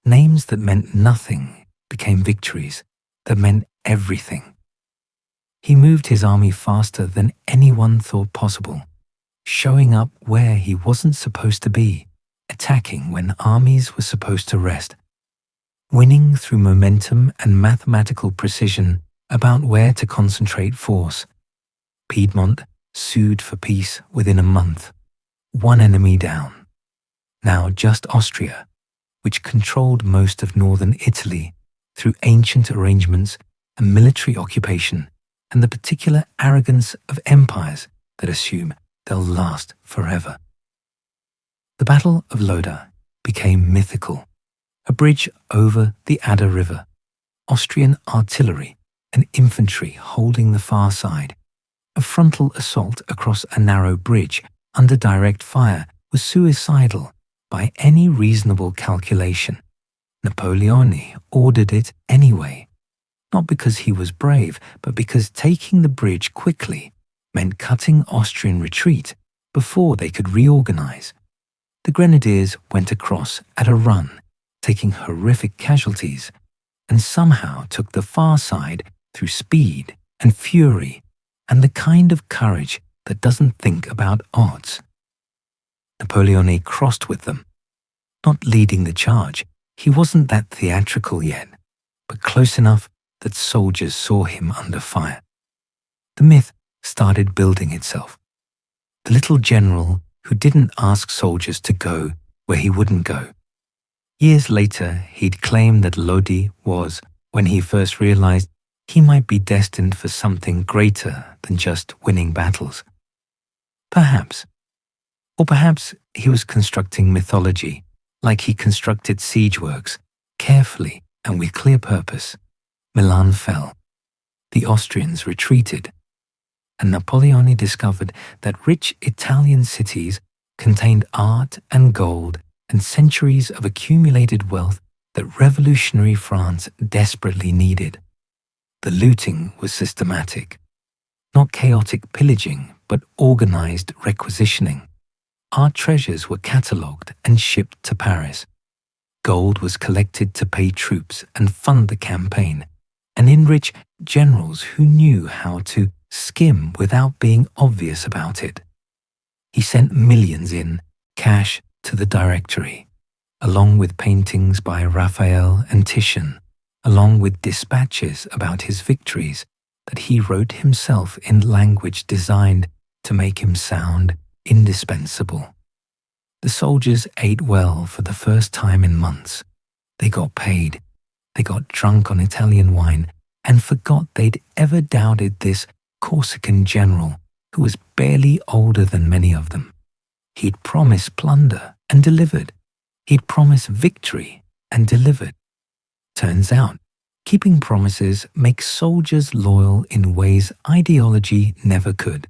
Names that meant nothing became victories that meant everything. He moved his army faster than anyone thought possible, showing up where he wasn't supposed to be, attacking when armies were supposed to rest, winning through momentum and mathematical precision about where to concentrate force. Piedmont sued for peace within a month, 1 enemy down. Now just Austria, which controlled most of northern Italy through ancient arrangements and military occupation and the particular arrogance of empires that assume they'll last forever. The Battle of Loda became mythical, a bridge over the Adda River, Austrian artillery and infantry holding the far side. A frontal assault across a narrow bridge under direct fire was suicidal by any reasonable calculation. Napoleon ordered it anyway. not because he was brave, but because taking the bridge quickly meant cutting Austrian retreat before they could reorganize. The grenadiers went across at a run, taking horrific casualties, and somehow took the far side through speed and fury and the kind of courage that doesn't think about odds. Napoleon crossed with them, not leading the charge. He wasn't that theatrical yet, but close enough that soldiers saw him under fire. The myth started building itself. The little general who didn't ask soldiers to go where he wouldn't go. Years later, he'd claim that Lodi was when he first realized he might be destined for something greater than just winning battles. Perhaps. Or perhaps he was constructing mythology like he constructed siege works, carefully and with clear purpose. Milan fell. The Austrians retreated. And Napoleon discovered that rich Italian cities contained art and gold and centuries of accumulated wealth that revolutionary France desperately needed. The looting was systematic, not chaotic pillaging, but organized requisitioning. Art treasures were catalogued and shipped to Paris. Gold was collected to pay troops and fund the campaign, and enrich generals who knew how to skim without being obvious about it. He sent millions in cash to the Directory, along with paintings by Raphael and Titian, along with dispatches about his victories that he wrote himself in language designed to make him sound indispensable. The soldiers ate well for the first time in months. They got paid, they got drunk on Italian wine, and forgot they'd ever doubted this Corsican general who was barely older than many of them. He'd promised plunder and delivered. He'd promised victory and delivered. Turns out, keeping promises makes soldiers loyal in ways ideology never could.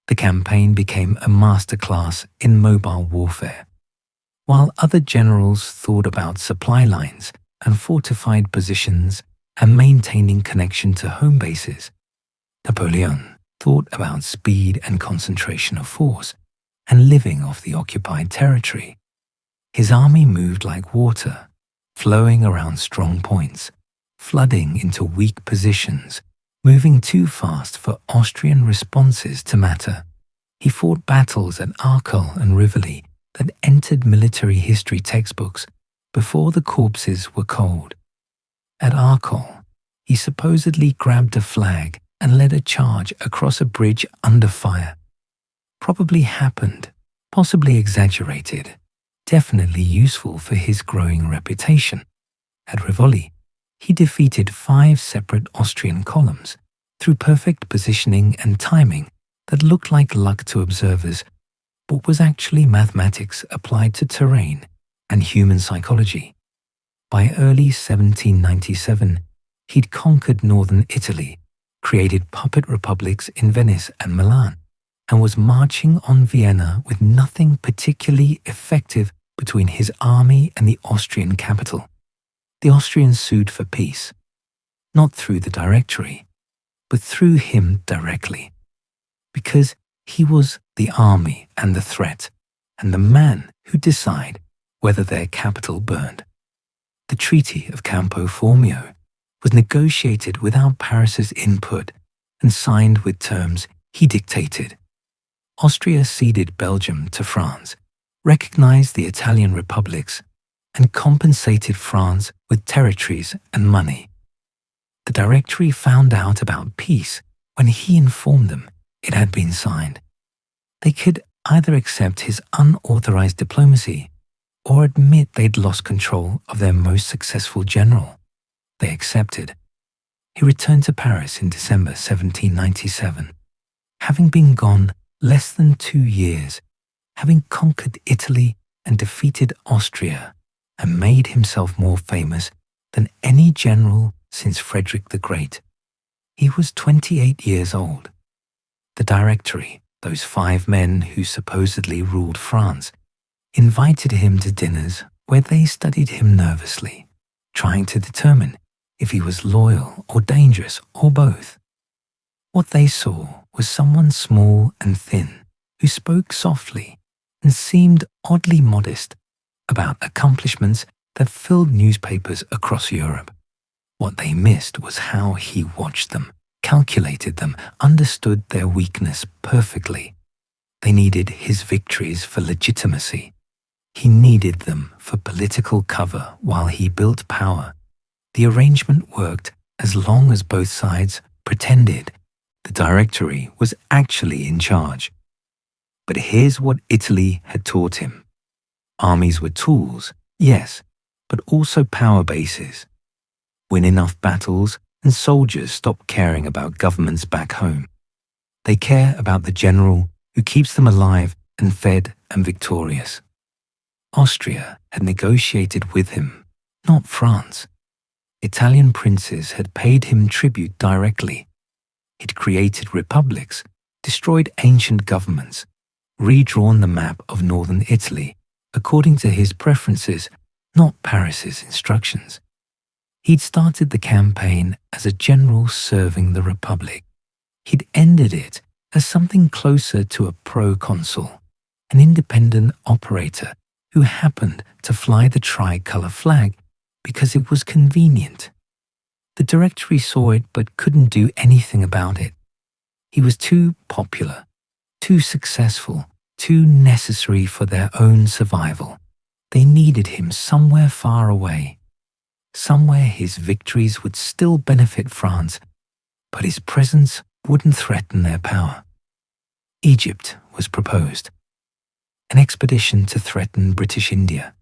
The campaign became a masterclass in mobile warfare. While other generals thought about supply lines and fortified positions and maintaining connection to home bases, Napoleon thought about speed and concentration of force and living off the occupied territory. His army moved like water, flowing around strong points, flooding into weak positions, moving too fast for Austrian responses to matter. He fought battles at Arcole and Rivoli that entered military history textbooks before the corpses were cold. At Arcole, he supposedly grabbed a flag and led a charge across a bridge under fire. Probably happened, possibly exaggerated, definitely useful for his growing reputation. At Rivoli, he defeated 5 separate Austrian columns through perfect positioning and timing that looked like luck to observers, but was actually mathematics applied to terrain and human psychology. By early 1797, he'd conquered northern Italy, created puppet republics in Venice and Milan, and was marching on Vienna with nothing particularly effective between his army and the Austrian capital. The Austrians sued for peace, not through the Directory, but through him directly, because he was the army and the threat, and the man who'd decide whether their capital burned. The Treaty of Campo Formio was negotiated without Paris's input and signed with terms he dictated. Austria ceded Belgium to France, recognized the Italian republics, and compensated France with territories and money. The Directory found out about peace when he informed them it had been signed. They could either accept his unauthorized diplomacy or admit they'd lost control of their most successful general. They accepted. He returned to Paris in December 1797, having been gone less than 2 years, having conquered Italy and defeated Austria, and made himself more famous than any general since Frederick the Great. He was 28 years old. The Directory, those 5 men who supposedly ruled France, invited him to dinners where they studied him nervously, trying to determine if he was loyal or dangerous or both. What they saw was someone small and thin who spoke softly and seemed oddly modest about accomplishments that filled newspapers across Europe. What they missed was how he watched them, calculated them, understood their weakness perfectly. They needed his victories for legitimacy. He needed them for political cover while he built power. The arrangement worked as long as both sides pretended the Directory was actually in charge. But here's what Italy had taught him. Armies were tools, yes, but also power bases. Win enough battles and soldiers stop caring about governments back home. They care about the general who keeps them alive and fed and victorious. Austria had negotiated with him, not France. Italian princes had paid him tribute directly. He'd created republics, destroyed ancient governments, redrawn the map of northern Italy according to his preferences, not Paris's instructions. He'd started the campaign as a general serving the Republic. He'd ended it as something closer to a proconsul, an independent operator who happened to fly the tricolour flag because it was convenient. The Directory saw it but couldn't do anything about it. He was too popular, too successful, too necessary for their own survival. They needed him somewhere far away, somewhere his victories would still benefit France, but his presence wouldn't threaten their power. Egypt was proposed. An expedition to threaten British India,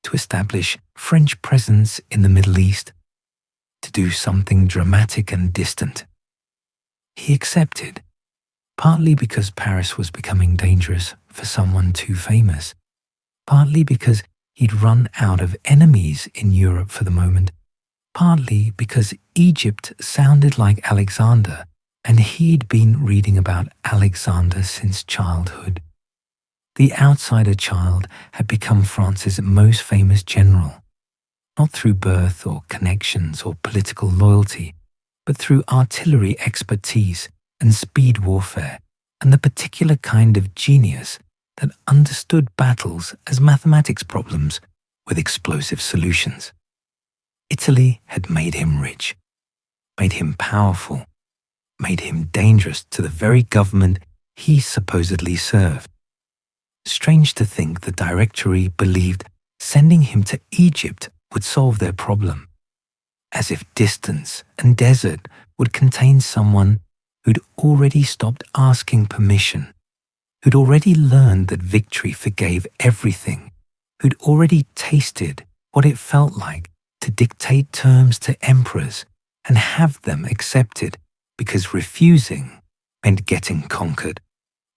to establish French presence in the Middle East, to do something dramatic and distant. He accepted, partly because Paris was becoming dangerous for someone too famous, partly because he'd run out of enemies in Europe for the moment, partly because Egypt sounded like Alexander and he'd been reading about Alexander since childhood. The outsider child had become France's most famous general, not through birth or connections or political loyalty, but through artillery expertise and speed warfare and the particular kind of genius that understood battles as mathematics problems with explosive solutions. Italy had made him rich, made him powerful, made him dangerous to the very government he supposedly served. Strange to think the Directory believed sending him to Egypt would solve their problem, as if distance and desert would contain someone who'd already stopped asking permission, who'd already learned that victory forgave everything, who'd already tasted what it felt like to dictate terms to emperors and have them accepted because refusing meant getting conquered.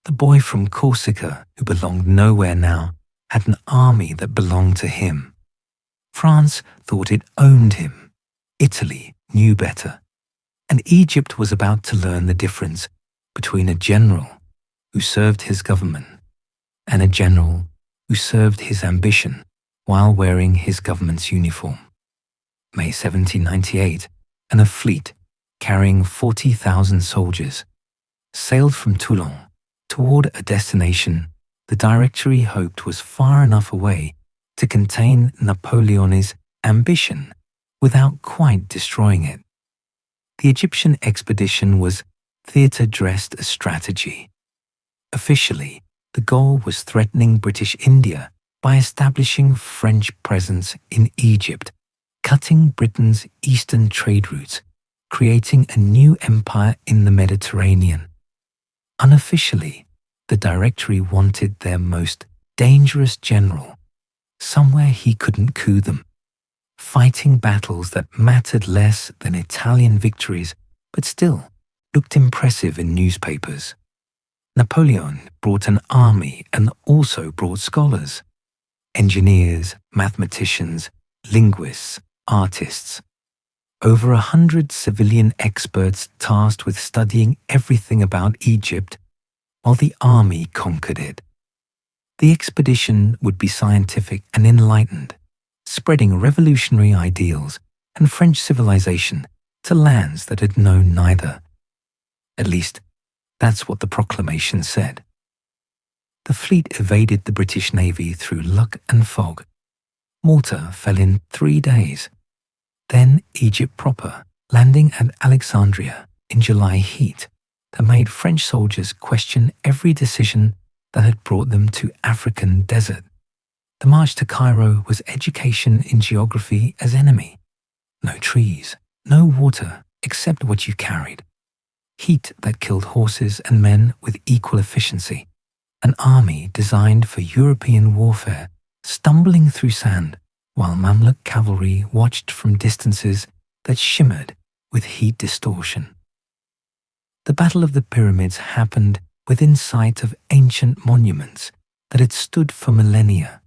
The boy from Corsica, who belonged nowhere now, had an army that belonged to him. France thought it owned him. Italy knew better. And Egypt was about to learn the difference between a general who served his government and a general who served his ambition while wearing his government's uniform. May 1798, and a fleet carrying 40,000 soldiers sailed from Toulon toward a destination the Directory hoped was far enough away to contain Napoleon's ambition without quite destroying it. The Egyptian expedition was theatre-dressed as strategy. Officially, the goal was threatening British India by establishing French presence in Egypt, cutting Britain's eastern trade routes, creating a new empire in the Mediterranean. Unofficially, the Directory wanted their most dangerous general, somewhere he couldn't coup them, fighting battles that mattered less than Italian victories, but still looked impressive in newspapers. Napoleon brought an army and also brought scholars, engineers, mathematicians, linguists, artists. Over 100 civilian experts tasked with studying everything about Egypt while the army conquered it. The expedition would be scientific and enlightened, spreading revolutionary ideals and French civilization to lands that had known neither. At least, that's what the proclamation said. The fleet evaded the British Navy through luck and fog. Malta fell in 3 days. Then Egypt proper, landing at Alexandria in July heat that made French soldiers question every decision that had brought them to African desert. The march to Cairo was education in geography as enemy. No trees, no water except what you carried. Heat that killed horses and men with equal efficiency. An army designed for European warfare, stumbling through sand, while Mamluk cavalry watched from distances that shimmered with heat distortion. The Battle of the Pyramids happened within sight of ancient monuments that had stood for millennia.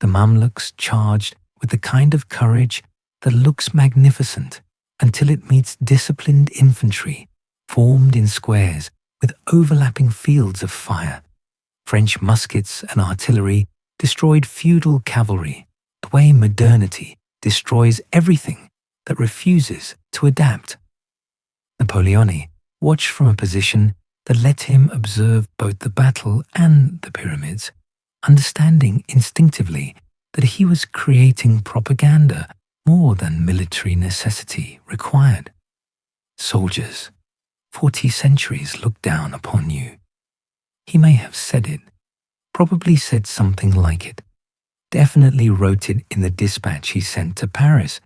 The Mamluks charged with the kind of courage that looks magnificent until it meets disciplined infantry formed in squares with overlapping fields of fire. French muskets and artillery destroyed feudal cavalry, the way modernity destroys everything that refuses to adapt. Napoleon watched from a position that let him observe both the battle and the pyramids, understanding instinctively that he was creating propaganda more than military necessity required. Soldiers, 40 centuries look down upon you. He may have said it, probably said something like it, definitely wrote it in the dispatch he sent to Paris,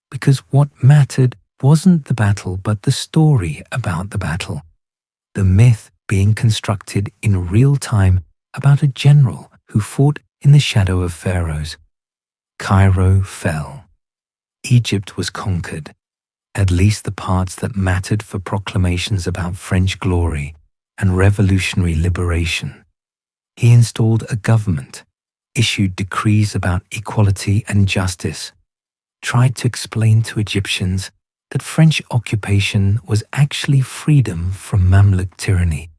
because what mattered wasn't the battle but the story about the battle, the myth being constructed in real time about a general who fought in the shadow of pharaohs. Cairo fell. Egypt was conquered, at least the parts that mattered for proclamations about French glory and revolutionary liberation. He installed a government, issued decrees about equality and justice, tried to explain to Egyptians that French occupation was actually freedom from Mamluk tyranny.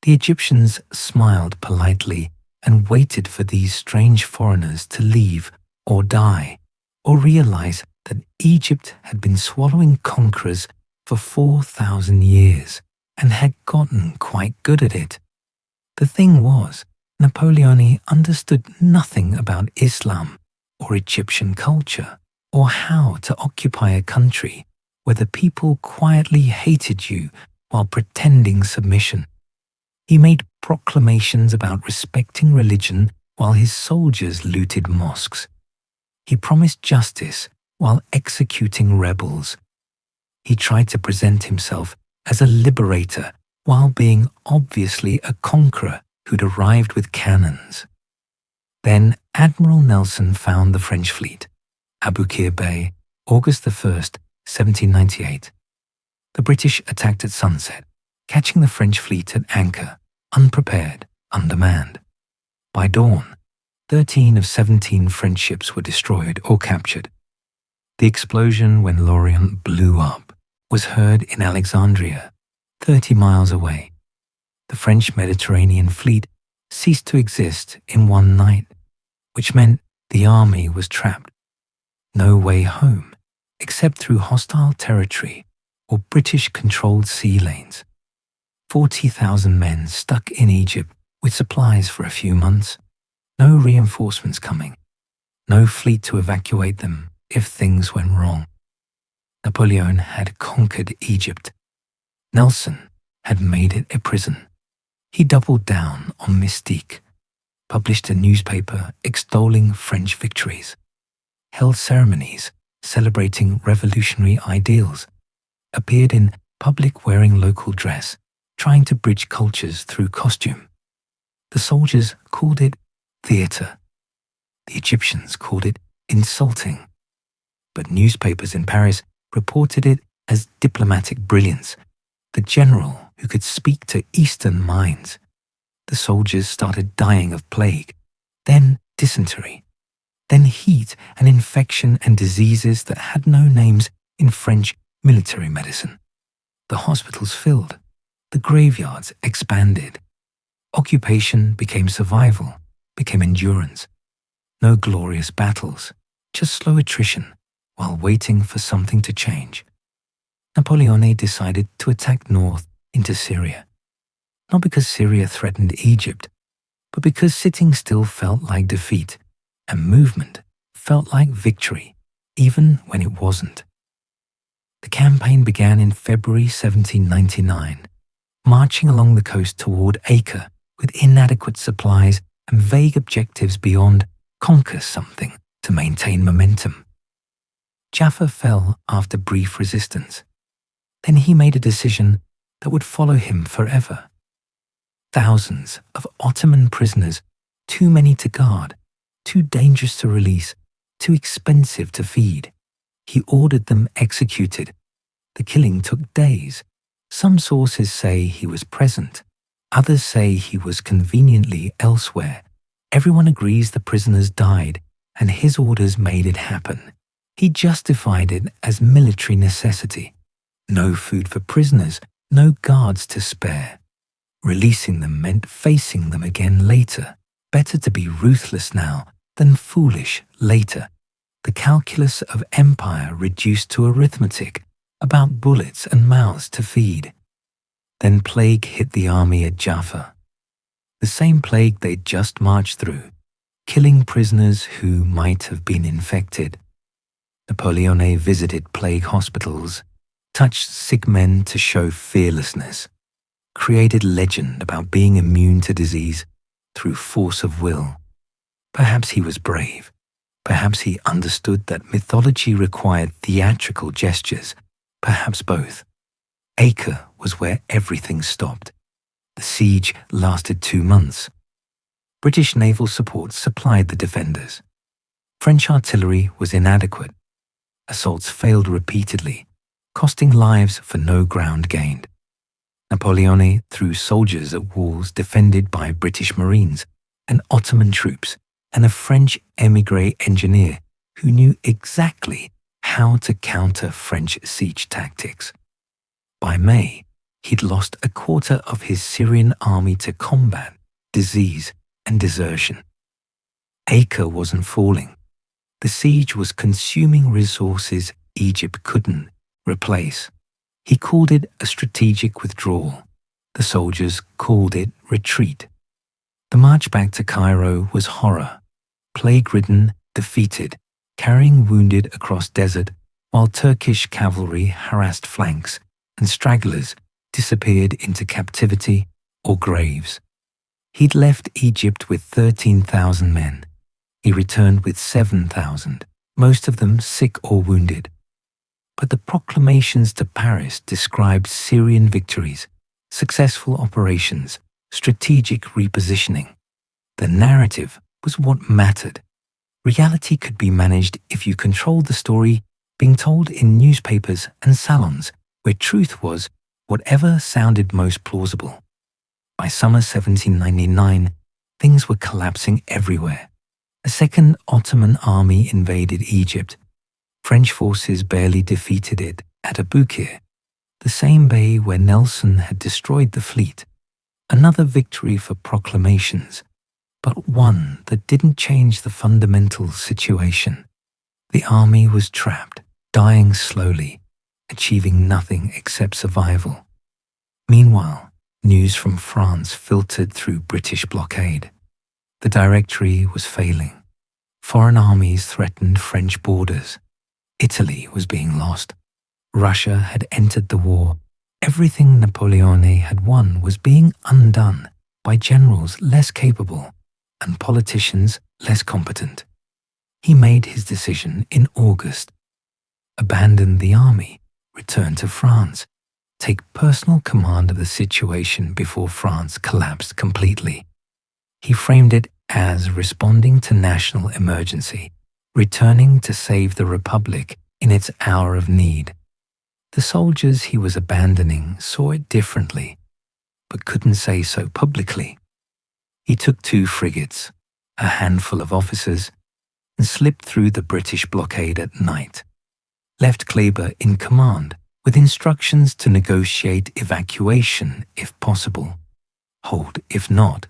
The Egyptians smiled politely and waited for these strange foreigners to leave or die, or realize that Egypt had been swallowing conquerors for 4,000 years and had gotten quite good at it. The thing was, Napoleon understood nothing about Islam or Egyptian culture or how to occupy a country where the people quietly hated you while pretending submission. He made proclamations about respecting religion while his soldiers looted mosques. He promised justice while executing rebels. He tried to present himself as a liberator while being obviously a conqueror who'd arrived with cannons. Then Admiral Nelson found the French fleet, Aboukir Bay, August 1st, 1798. The British attacked at sunset, catching the French fleet at anchor, unprepared, undermanned. By dawn, 13 of 17 French ships were destroyed or captured. The explosion when Lorient blew up was heard in Alexandria, 30 miles away. The French Mediterranean fleet ceased to exist in one night, which meant the army was trapped. No way home, except through hostile territory or British-controlled sea lanes. 40,000 men stuck in Egypt with supplies for a few months. No reinforcements coming. No fleet to evacuate them if things went wrong. Napoleon had conquered Egypt. Nelson had made it a prison. He doubled down on mystique, published a newspaper extolling French victories, held ceremonies celebrating revolutionary ideals, appeared in public wearing local dress, trying to bridge cultures through costume. The soldiers called it theater. The Egyptians called it insulting. But newspapers in Paris reported it as diplomatic brilliance, the general who could speak to Eastern minds. The soldiers started dying of plague, then dysentery, then heat and infection and diseases that had no names in French military medicine. The hospitals filled, the graveyards expanded. Occupation became survival, became endurance. No glorious battles, just slow attrition, while waiting for something to change, Napoleon decided to attack north into Syria. Not because Syria threatened Egypt, but because sitting still felt like defeat and movement felt like victory, even when it wasn't. The campaign began in February 1799, marching along the coast toward Acre with inadequate supplies and vague objectives beyond conquer something to maintain momentum. Jaffa fell after brief resistance. Then he made a decision that would follow him forever. Thousands of Ottoman prisoners, too many to guard, too dangerous to release, too expensive to feed. He ordered them executed. The killing took days. Some sources say he was present. Others say he was conveniently elsewhere. Everyone agrees the prisoners died, and his orders made it happen. He justified it as military necessity. No food for prisoners, no guards to spare. Releasing them meant facing them again later. Better to be ruthless now than foolish later. The calculus of empire reduced to arithmetic, about bullets and mouths to feed. Then plague hit the army at Jaffa. The same plague they'd just marched through, killing prisoners who might have been infected. Napoleon visited plague hospitals, touched sick men to show fearlessness, created legend about being immune to disease through force of will. Perhaps he was brave. Perhaps he understood that mythology required theatrical gestures. Perhaps both. Acre was where everything stopped. The siege lasted 2 months. British naval support supplied the defenders. French artillery was inadequate. Assaults failed repeatedly, costing lives for no ground gained. Napoleon threw soldiers at walls defended by British Marines and Ottoman troops and a French émigré engineer who knew exactly how to counter French siege tactics. By May, he'd lost a quarter of his Syrian army to combat, disease, and desertion. Acre wasn't falling. The siege was consuming resources Egypt couldn't replace. He called it a strategic withdrawal. The soldiers called it retreat. The march back to Cairo was horror. Plague-ridden, defeated, carrying wounded across desert, while Turkish cavalry harassed flanks and stragglers disappeared into captivity or graves. He'd left Egypt with 13,000 men. He returned with 7,000, most of them sick or wounded. But the proclamations to Paris described Syrian victories, successful operations, strategic repositioning. The narrative was what mattered. Reality could be managed if you controlled the story being told in newspapers and salons, where truth was whatever sounded most plausible. By summer 1799, things were collapsing everywhere. A second Ottoman army invaded Egypt. French forces barely defeated it at Aboukir, the same bay where Nelson had destroyed the fleet. Another victory for proclamations, but one that didn't change the fundamental situation. The army was trapped, dying slowly, achieving nothing except survival. Meanwhile, news from France filtered through British blockade. The Directory was failing. Foreign armies threatened French borders. Italy was being lost. Russia had entered the war. Everything Napoleon had won was being undone by generals less capable and politicians less competent. He made his decision in August. Abandon the army, return to France, take personal command of the situation before France collapsed completely. He framed it as responding to national emergency, returning to save the Republic in its hour of need. The soldiers he was abandoning saw it differently, but couldn't say so publicly. He took 2 frigates, a handful of officers, and slipped through the British blockade at night. Left Kleber in command, with instructions to negotiate evacuation if possible, hold if not,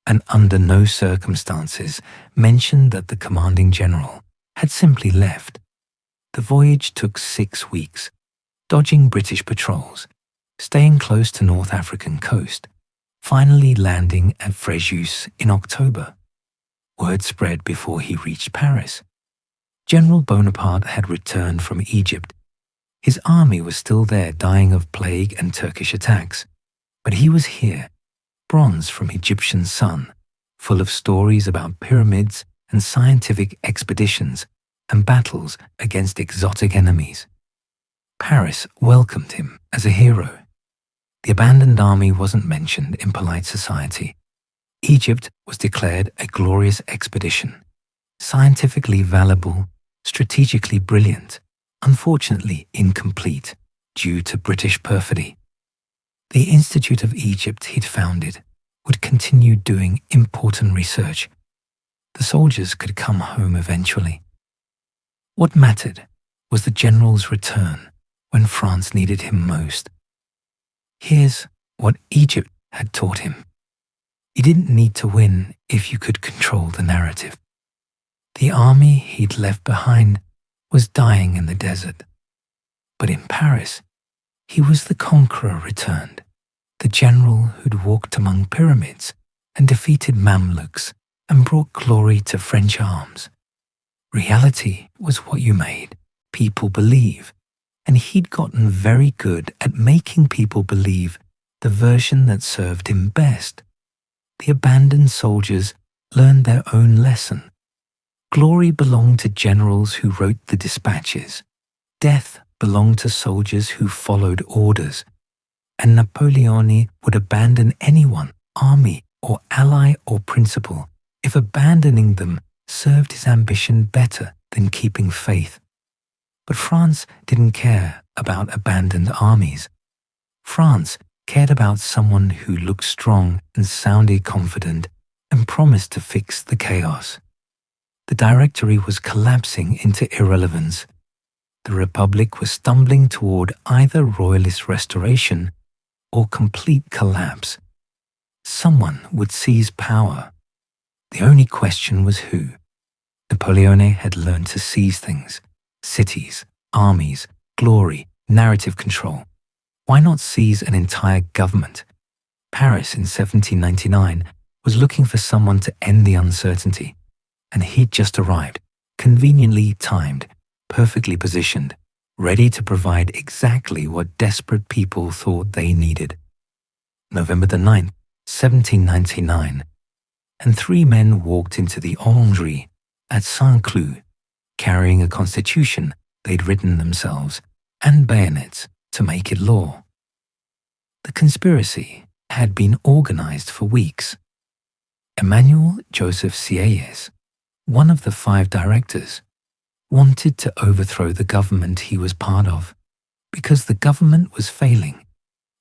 and under no circumstances mentioned that the commanding general had simply left. The voyage took 6 weeks, dodging British patrols, staying close to North African coast, finally landing at Fréjus in October. Word spread before he reached Paris. General Bonaparte had returned from Egypt. His army was still there, dying of plague and Turkish attacks. But he was here, bronze from Egyptian sun, full of stories about pyramids and scientific expeditions and battles against exotic enemies. Paris welcomed him as a hero. The abandoned army wasn't mentioned in polite society. Egypt was declared a glorious expedition, scientifically valuable, strategically brilliant, unfortunately incomplete due to British perfidy. The Institute of Egypt he'd founded would continue doing important research. The soldiers could come home eventually. What mattered was the general's return when France needed him most. Here's what Egypt had taught him. You didn't need to win if you could control the narrative. The army he'd left behind was dying in the desert. But in Paris, he was the conqueror returned, the general who'd walked among pyramids and defeated Mamluks and brought glory to French arms. Reality was what you made people believe, and he'd gotten very good at making people believe the version that served him best. The abandoned soldiers learned their own lesson. Glory belonged to generals who wrote the dispatches. Death belonged to soldiers who followed orders. And Napoleon would abandon anyone, army or ally or principal, if abandoning them served his ambition better than keeping faith. But France didn't care about abandoned armies. France cared about someone who looked strong and sounded confident and promised to fix the chaos. The Directory was collapsing into irrelevance. The Republic was stumbling toward either royalist restoration or complete collapse. Someone would seize power. The only question was who. Napoleon had learned to seize things: cities, armies, glory, narrative control. Why not seize an entire government? Paris in 1799 was looking for someone to end the uncertainty, and he'd just arrived, conveniently timed, perfectly positioned, ready to provide exactly what desperate people thought they needed. November the 9th, 1799, and 3 men walked into the Orangerie at Saint-Cloud, carrying a constitution they'd written themselves and bayonets to make it law. The conspiracy had been organized for weeks. Emmanuel Joseph Sieyès, one of the 5 directors, wanted to overthrow the government he was part of because the government was failing,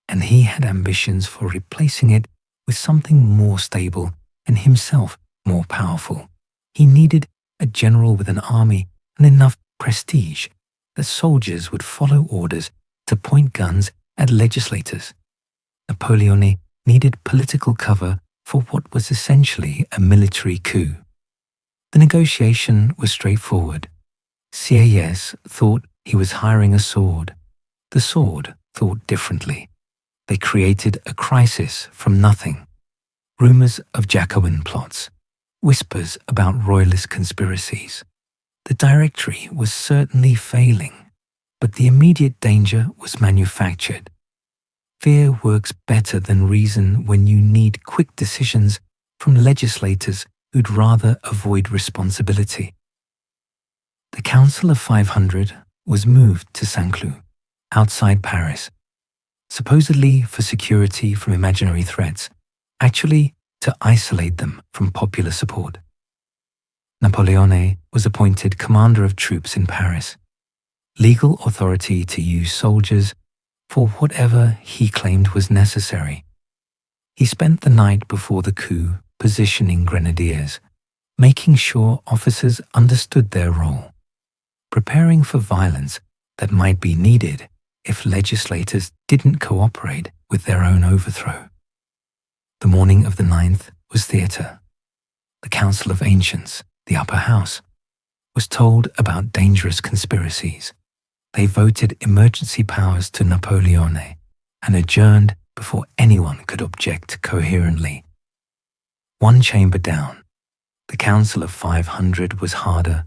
and he had ambitions for replacing it with something more stable and himself more powerful. He needed a general with an army and enough prestige that soldiers would follow orders to point guns at legislators. Napoleon needed political cover for what was essentially a military coup. The negotiation was straightforward. Sieyès thought he was hiring a sword. The sword thought differently. They created a crisis from nothing. Rumors of Jacobin plots, whispers about royalist conspiracies. The Directory was certainly failing, but the immediate danger was manufactured. Fear works better than reason when you need quick decisions from legislators who'd rather avoid responsibility. The Council of 500 was moved to Saint-Cloud, outside Paris, supposedly for security from imaginary threats, actually to isolate them from popular support. Napoleon was appointed commander of troops in Paris, legal authority to use soldiers for whatever he claimed was necessary. He spent the night before the coup positioning grenadiers, making sure officers understood their role, preparing for violence that might be needed if legislators didn't cooperate with their own overthrow. The morning of the 9th was theatre, the Council of Ancients, the upper house. was told about dangerous conspiracies. They voted emergency powers to Napoleon and adjourned before anyone could object coherently. One chamber down, the Council of 500 was harder,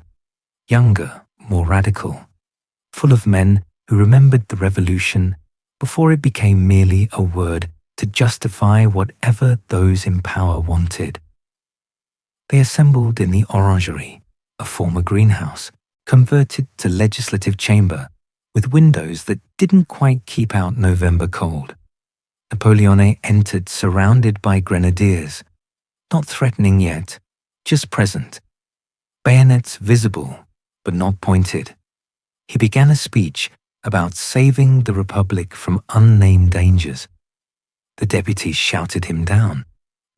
younger, more radical, full of men who remembered the revolution before it became merely a word to justify whatever those in power wanted. They assembled in the Orangerie, a former greenhouse, converted to legislative chamber, with windows that didn't quite keep out November cold. Napoleon entered surrounded by grenadiers, not threatening yet, just present, bayonets visible but not pointed. He began a speech about saving the Republic from unnamed dangers. The deputies shouted him down.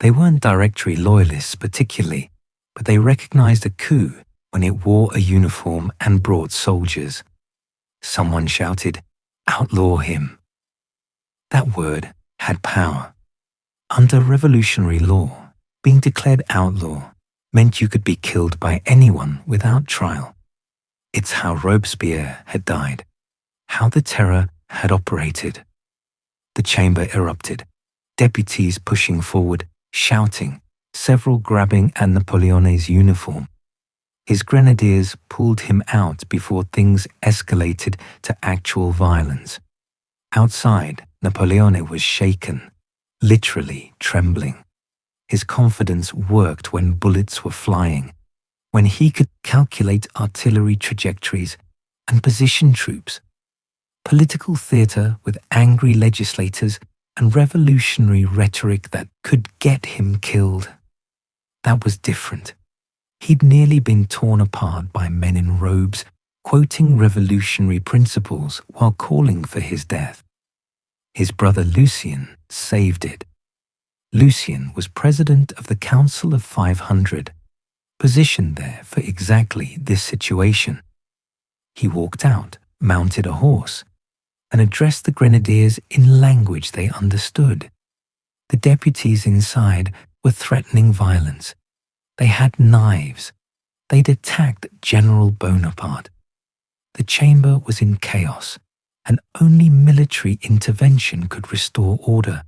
They weren't Directory loyalists particularly, but they recognized a coup when it wore a uniform and brought soldiers. Someone shouted, "Outlaw him." That word had power. Under revolutionary law, being declared outlaw meant you could be killed by anyone without trial. It's how Robespierre had died, how the terror had operated. The chamber erupted, deputies pushing forward, shouting, several grabbing at Napoleon's uniform. His grenadiers pulled him out before things escalated to actual violence. Outside, Napoleon was shaken, literally trembling. His confidence worked when bullets were flying, when he could calculate artillery trajectories and position troops. Political theatre with angry legislators and revolutionary rhetoric that could get him killed. That was different. He'd nearly been torn apart by men in robes, quoting revolutionary principles while calling for his death. His brother Lucien saved it. Lucien was president of the Council of 500, positioned there for exactly this situation. He walked out, mounted a horse, and addressed the grenadiers in language they understood. The deputies inside were threatening violence. They had knives. They'd attacked General Bonaparte. The chamber was in chaos, and only military intervention could restore order.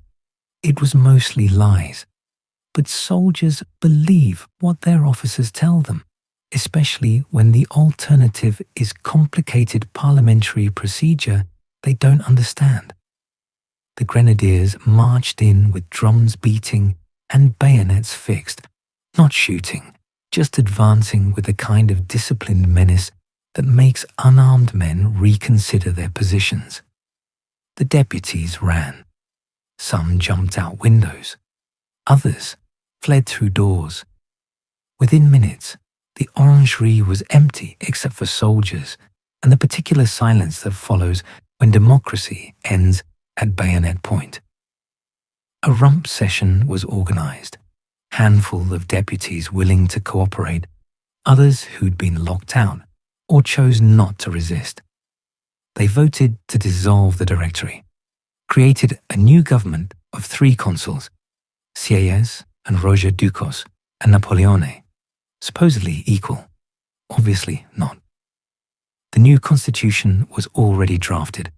It was mostly lies. But soldiers believe what their officers tell them, especially when the alternative is complicated parliamentary procedure they don't understand. The grenadiers marched in with drums beating and bayonets fixed, not shooting, just advancing with the kind of disciplined menace that makes unarmed men reconsider their positions. The deputies ran. Some jumped out windows. Others fled through doors. Within minutes, the Orangerie was empty except for soldiers and the particular silence that follows when democracy ends at bayonet point. A rump session was organized. Handful of deputies willing to cooperate, others who'd been locked out or chose not to resist. They voted to dissolve the Directory, created a new government of 3 consuls, Sieyès and Roger Ducos and Napoleon, supposedly equal, obviously not. The new constitution was already drafted.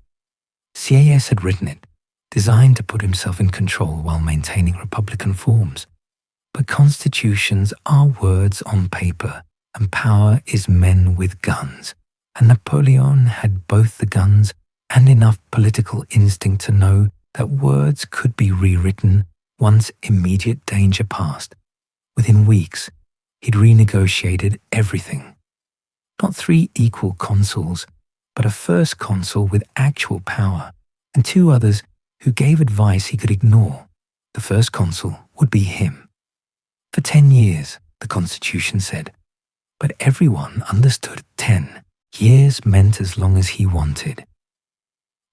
Sieyès had written it, designed to put himself in control while maintaining republican forms. But constitutions are words on paper, and power is men with guns, and Napoleon had both the guns and enough political instinct to know that words could be rewritten once immediate danger passed. Within weeks, he'd renegotiated everything. Not 3 equal consuls, but a first consul with actual power, and 2 others who gave advice he could ignore. The first consul would be him. For 10 years, the Constitution said, but everyone understood 10 years meant as long as he wanted.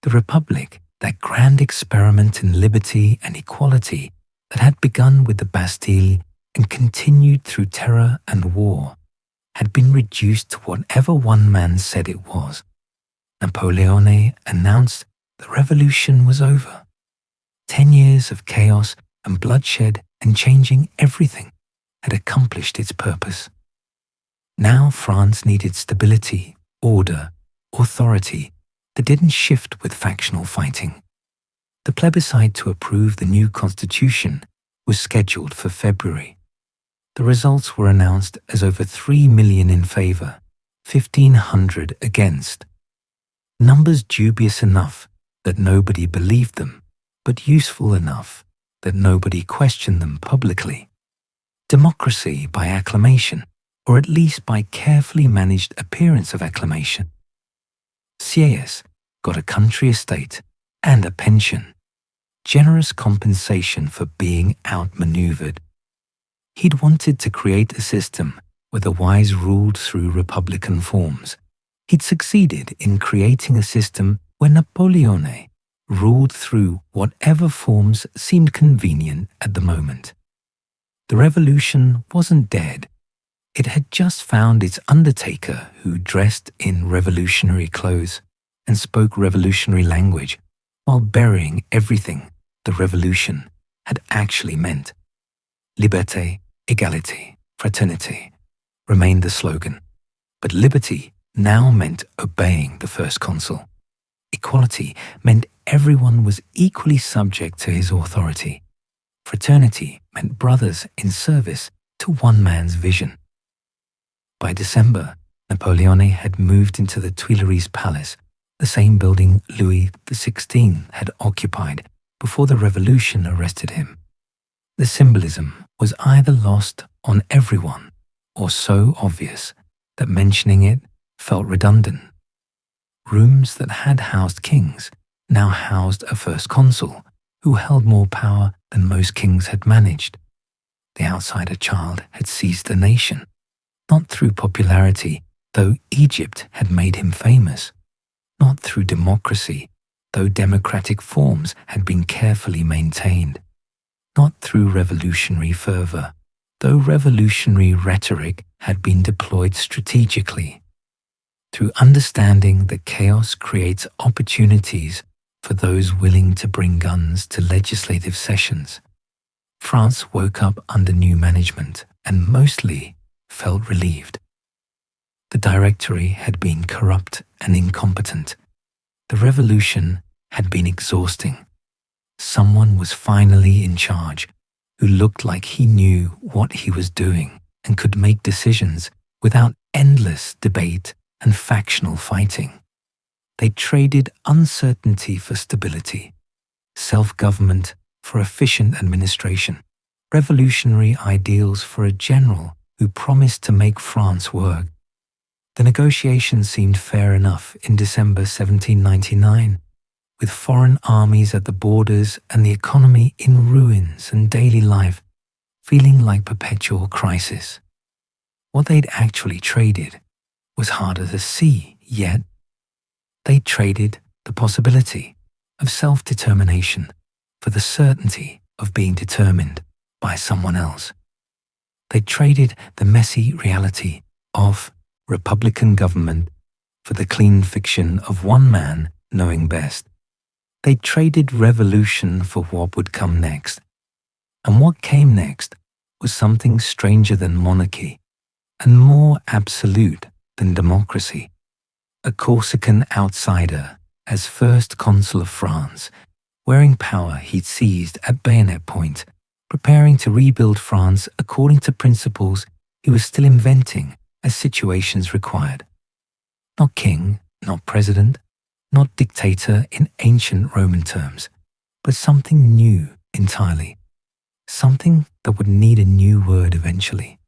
The Republic, that grand experiment in liberty and equality that had begun with the Bastille and continued through terror and war, had been reduced to whatever one man said it was. Napoleon announced the revolution was over. 10 years of chaos and bloodshed and changing everything had accomplished its purpose. Now France needed stability, order, authority that didn't shift with factional fighting. The plebiscite to approve the new constitution was scheduled for February. The results were announced as over 3 million in favor, 1,500 against. Numbers dubious enough that nobody believed them, but useful enough that nobody questioned them publicly. Democracy by acclamation, or at least by carefully managed appearance of acclamation. Sieyès got a country estate and a pension, generous compensation for being outmaneuvered. He'd wanted to create a system where the wise ruled through republican forms. He'd succeeded in creating a system where Napoleon ruled through whatever forms seemed convenient at the moment. The revolution wasn't dead. It had just found its undertaker who dressed in revolutionary clothes and spoke revolutionary language while burying everything the revolution had actually meant. Liberté, égalité, fraternité remained the slogan, but liberty now meant obeying the first consul. Equality meant everyone was equally subject to his authority. Fraternity meant brothers in service to one man's vision. By December, Napoleon had moved into the Tuileries Palace, the same building Louis XVI had occupied before the revolution arrested him. The symbolism was either lost on everyone or so obvious that mentioning it felt redundant. Rooms that had housed kings now housed a first consul who held more power than most kings had managed. The outsider child had seized the nation, not through popularity, though Egypt had made him famous, not through democracy, though democratic forms had been carefully maintained, not through revolutionary fervor, though revolutionary rhetoric had been deployed strategically, through understanding that chaos creates opportunities for those willing to bring guns to legislative sessions. France woke up under new management and mostly felt relieved. The Directory had been corrupt and incompetent. The revolution had been exhausting. Someone was finally in charge who looked like he knew what he was doing and could make decisions without endless debate and factional fighting. They traded uncertainty for stability, self-government for efficient administration, revolutionary ideals for a general who promised to make France work. The negotiations seemed fair enough in December 1799, with foreign armies at the borders and the economy in ruins and daily life feeling like perpetual crisis. What they'd actually traded was harder to see, yet they traded the possibility of self-determination for the certainty of being determined by someone else. They traded the messy reality of Republican government for the clean fiction of one man knowing best. They traded revolution for what would come next. And what came next was something stranger than monarchy and more absolute than democracy. A Corsican outsider as first consul of France, wearing power he'd seized at bayonet point, preparing to rebuild France according to principles he was still inventing as situations required. Not king, not president, not dictator in ancient Roman terms, but something new entirely. Something that would need a new word eventually.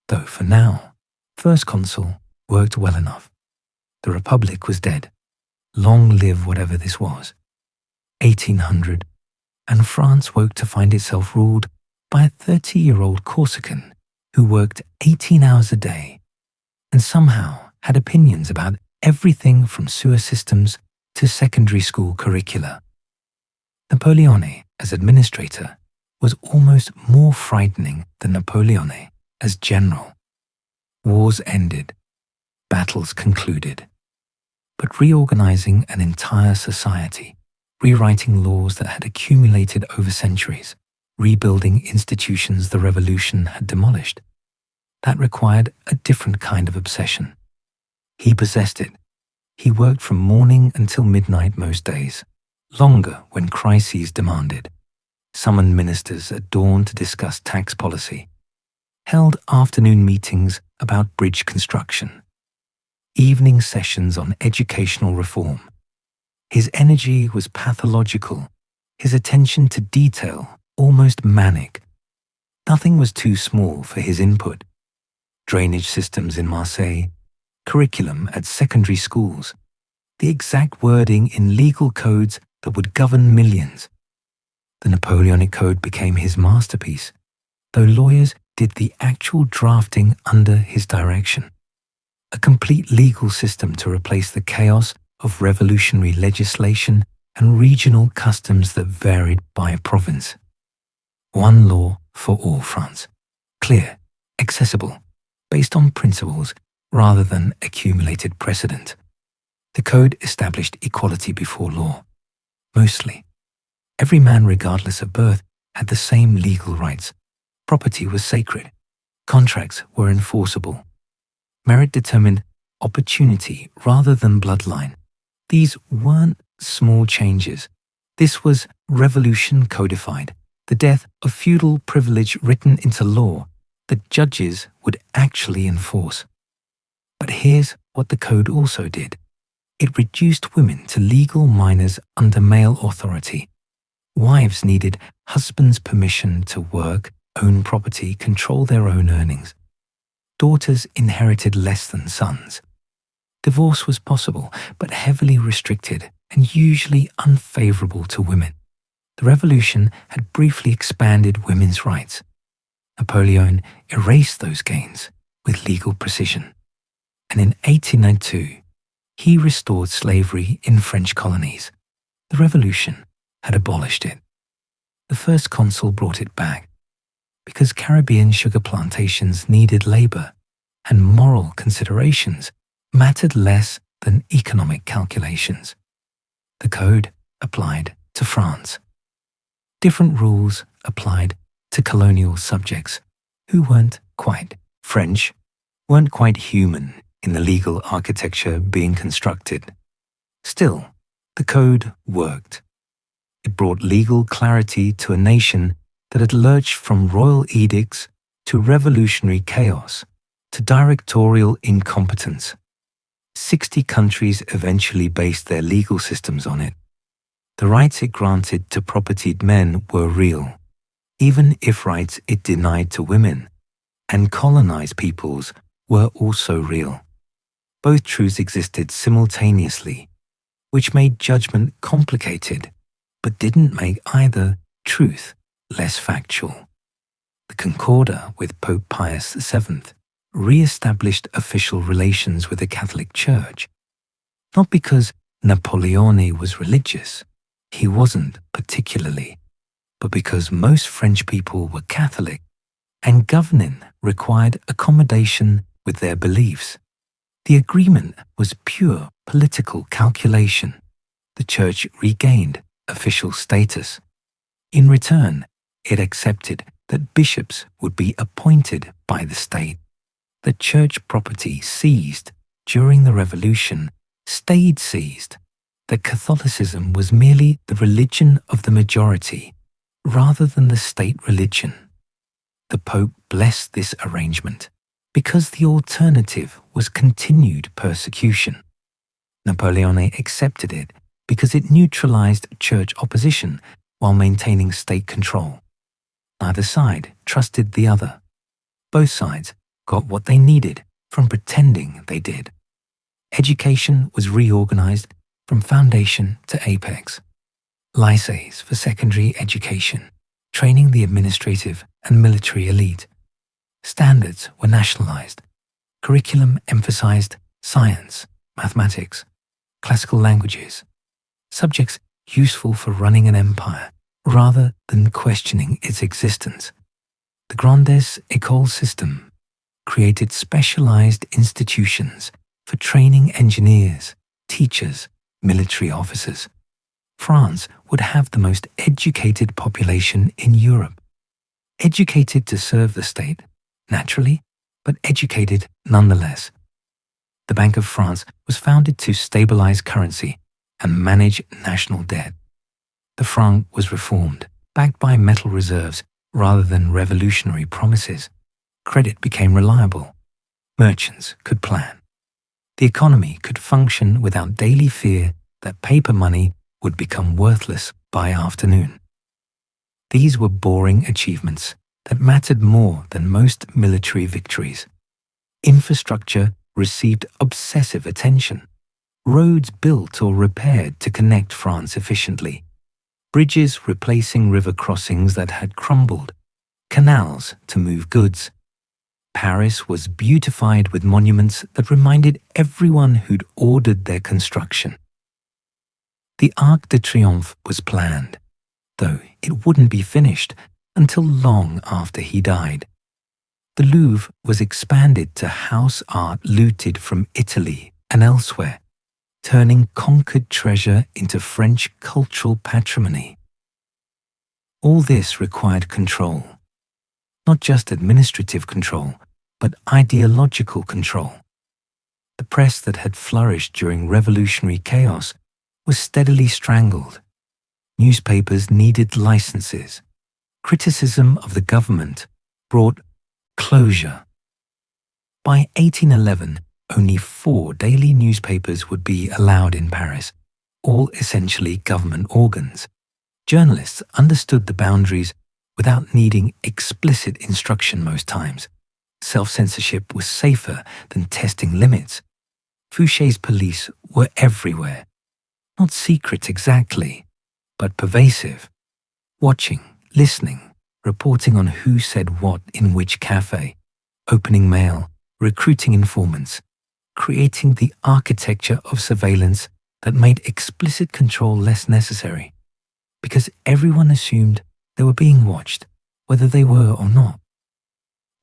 Though for now, first consul worked well enough. The Republic was dead. Long live whatever this was. 1800, and France woke to find itself ruled by a 30-year-old Corsican who worked 18 hours a day and somehow had opinions about everything from sewer systems to secondary school curricula. Napoleon, as administrator, was almost more frightening than Napoleon as general. Wars ended, battles concluded. But reorganizing an entire society, rewriting laws that had accumulated over centuries, rebuilding institutions the revolution had demolished, That required a different kind of obsession. He possessed it. He worked from morning until midnight most days, longer when crises demanded, summoned ministers at dawn to discuss tax policy, held afternoon meetings about bridge construction, evening sessions on educational reform. His energy was pathological, his attention to detail almost manic. Nothing was too small for his input. Drainage systems in Marseille, curriculum at secondary schools, the exact wording in legal codes that would govern millions. The Napoleonic Code became his masterpiece, though lawyers did the actual drafting under his direction. A complete legal system to replace the chaos of revolutionary legislation and regional customs that varied by province. One law for all France, clear, accessible, based on principles rather than accumulated precedent. The code established equality before law. Mostly, every man regardless of birth had the same legal rights. Property was sacred. Contracts were enforceable. Merit determined opportunity rather than bloodline. These weren't small changes. This was revolution codified, the death of feudal privilege written into law that judges would actually enforce. But here's what the code also did. It reduced women to legal minors under male authority. Wives needed husbands' permission to work, own property, control their own earnings. Daughters inherited less than sons. Divorce was possible, but heavily restricted and usually unfavorable to women. The revolution had briefly expanded women's rights. Napoleon erased those gains with legal precision. And in 1892, he restored slavery in French colonies. The revolution had abolished it. The first consul brought it back because Caribbean sugar plantations needed labor, and moral considerations mattered less than economic calculations. The code applied to France. Different rules applied to colonial subjects who weren't quite French, weren't quite human in the legal architecture being constructed. Still, the code worked. It brought legal clarity to a nation that had lurched from royal edicts to revolutionary chaos to directorial incompetence. 60 countries eventually based their legal systems on it. The rights it granted to propertied men were real, even if rights it denied to women and colonized peoples were also real. Both truths existed simultaneously, which made judgment complicated, but didn't make either truth less factual. The Concordat with Pope Pius VII re-established official relations with the Catholic Church, not because Napoleon was religious, he wasn't particularly, but because most French people were Catholic, and governing required accommodation with their beliefs. The agreement was pure political calculation. The Church regained official status. In return, it accepted that bishops would be appointed by the state. The church property seized during the Revolution stayed seized. That Catholicism was merely the religion of the majority, rather than the state religion. The Pope blessed this arrangement because the alternative was continued persecution. Napoleon accepted it because it neutralized church opposition while maintaining state control. Neither side trusted the other. Both sides got what they needed from pretending they did. Education was reorganized from foundation to apex. Lycées for secondary education, training the administrative and military elite. Standards were nationalized. Curriculum emphasized science, mathematics, classical languages, subjects useful for running an empire rather than questioning its existence. The Grandes Écoles system created specialized institutions for training engineers, teachers, military officers. France would have the most educated population in Europe. Educated to serve the state, naturally, but educated nonetheless. The Bank of France was founded to stabilize currency and manage national debt. The franc was reformed, backed by metal reserves rather than revolutionary promises. Credit became reliable. Merchants could plan. The economy could function without daily fear that paper money would become worthless by afternoon. These were boring achievements that mattered more than most military victories. Infrastructure received obsessive attention. Roads built or repaired to connect France efficiently. Bridges replacing river crossings that had crumbled. Canals to move goods. Paris was beautified with monuments that reminded everyone who'd ordered their construction. The Arc de Triomphe was planned, though it wouldn't be finished until long after he died. The Louvre was expanded to house art looted from Italy and elsewhere, turning conquered treasure into French cultural patrimony. All this required control, not just administrative control, but ideological control. The press that had flourished during revolutionary chaos was steadily strangled. Newspapers needed licenses. Criticism of the government brought closure. By 1811, only 4 daily newspapers would be allowed in Paris, all essentially government organs. Journalists understood the boundaries without needing explicit instruction most times. Self-censorship was safer than testing limits. Fouché's police were everywhere. Not secret exactly, but pervasive. Watching, listening, reporting on who said what in which cafe, opening mail, recruiting informants, creating the architecture of surveillance that made explicit control less necessary, because everyone assumed they were being watched, whether they were or not.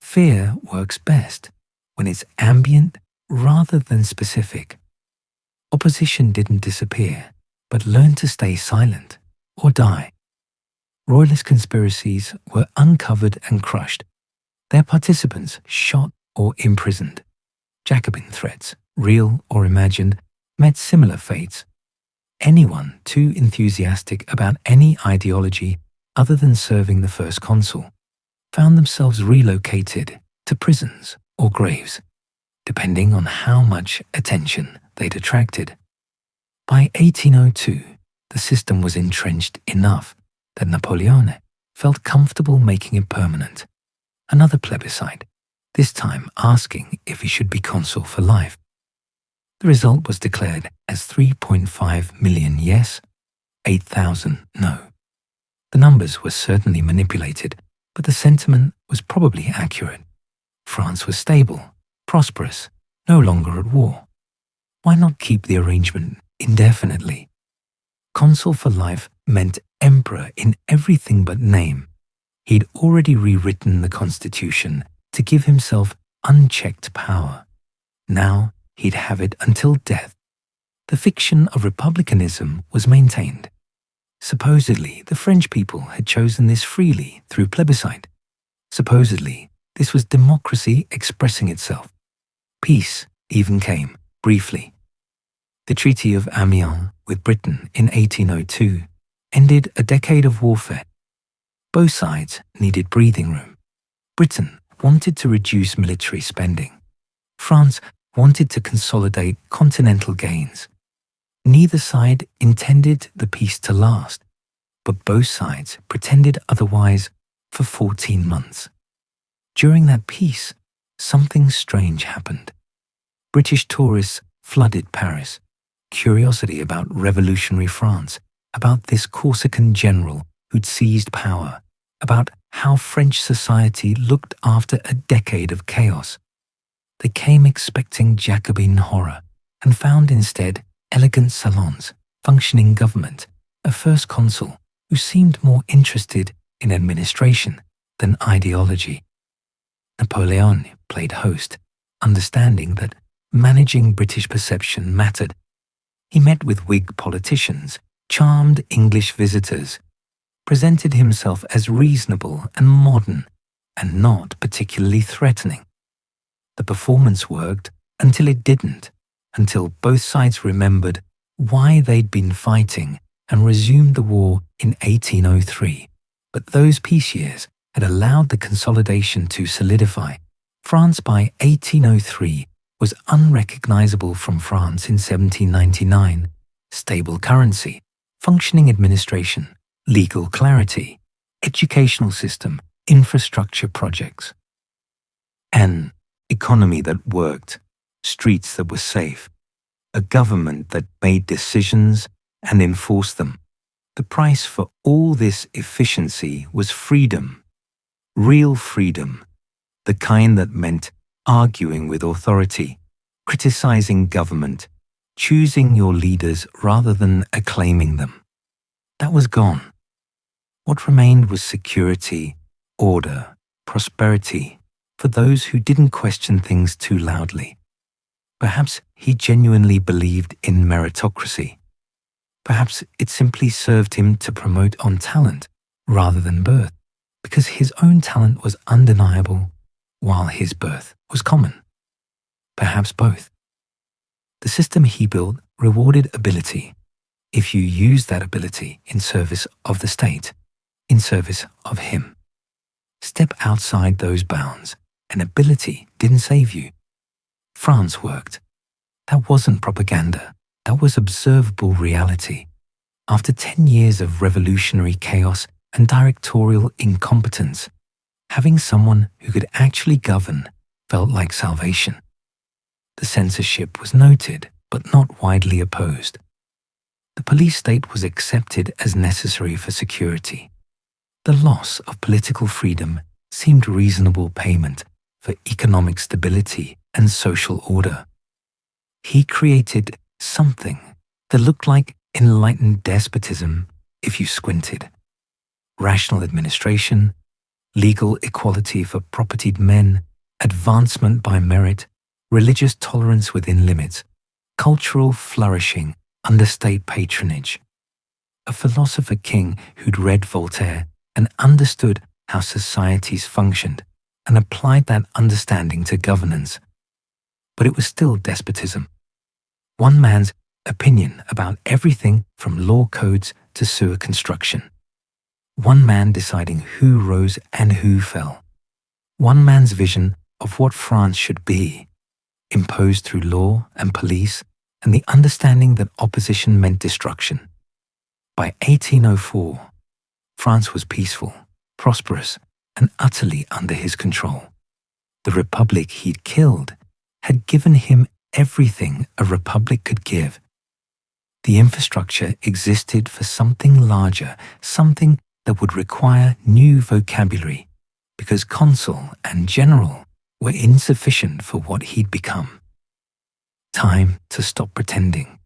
Fear works best when it's ambient rather than specific. Opposition didn't disappear, but learned to stay silent or die. Royalist conspiracies were uncovered and crushed, their participants shot or imprisoned. Jacobin threats, real or imagined, met similar fates. Anyone too enthusiastic about any ideology other than serving the first consul found themselves relocated to prisons or graves, depending on how much attention they'd attracted. By 1802, the system was entrenched enough that Napoleon felt comfortable making it permanent. Another plebiscite, this time asking if he should be consul for life. The result was declared as 3.5 million yes, 8,000 no. The numbers were certainly manipulated, but the sentiment was probably accurate. France was stable, prosperous, no longer at war. Why not keep the arrangement indefinitely? Consul for life meant emperor in everything but name. He'd already rewritten the constitution to give himself unchecked power. Now he'd have it until death. The fiction of republicanism was maintained. Supposedly, the French people had chosen this freely through plebiscite. Supposedly, this was democracy expressing itself. Peace even came, briefly. The Treaty of Amiens with Britain in 1802 ended a decade of warfare. Both sides needed breathing room. Britain wanted to reduce military spending. France wanted to consolidate continental gains. Neither side intended the peace to last, but both sides pretended otherwise for 14 months. During that peace, something strange happened. British tourists flooded Paris. Curiosity about revolutionary France, about this Corsican general who'd seized power, about how French society looked after a decade of chaos. They came expecting Jacobin horror and found instead elegant salons, functioning government, a first consul who seemed more interested in administration than ideology. Napoleon played host, understanding that managing British perception mattered. He met with Whig politicians, charmed English visitors, presented himself as reasonable and modern, and not particularly threatening. The performance worked until it didn't, until both sides remembered why they'd been fighting and resumed the war in 1803. But those peace years had allowed the consolidation to solidify. France by 1803 was unrecognizable from France in 1799. Stable currency, functioning administration, legal clarity, educational system, infrastructure projects. An economy that worked, streets that were safe, a government that made decisions and enforced them. The price for all this efficiency was freedom, real freedom, the kind that meant arguing with authority, criticizing government, choosing your leaders rather than acclaiming them. That was gone. What remained was security, order, prosperity for those who didn't question things too loudly. Perhaps he genuinely believed in meritocracy. Perhaps it simply served him to promote on talent rather than birth, because his own talent was undeniable while his birth was common. Perhaps both. The system he built rewarded ability if you used that ability in service of the state, in service of him. Step outside those bounds, and ability didn't save you. France worked. That wasn't propaganda. That was observable reality. After 10 years of revolutionary chaos and directorial incompetence, having someone who could actually govern felt like salvation. The censorship was noted, but not widely opposed. The police state was accepted as necessary for security. The loss of political freedom seemed reasonable payment for economic stability and social order. He created something that looked like enlightened despotism if you squinted. Rational administration, legal equality for propertied men, advancement by merit, religious tolerance within limits, cultural flourishing under state patronage. A philosopher king who'd read Voltaire and understood how societies functioned and applied that understanding to governance. But it was still despotism. One man's opinion about everything from law codes to sewer construction. One man deciding who rose and who fell. One man's vision of what France should be, imposed through law and police and the understanding that opposition meant destruction. By 1804, France was peaceful, prosperous, and utterly under his control. The republic he'd killed had given him everything a republic could give. The infrastructure existed for something larger, something that would require new vocabulary, because consul and general were insufficient for what he'd become. Time to stop pretending.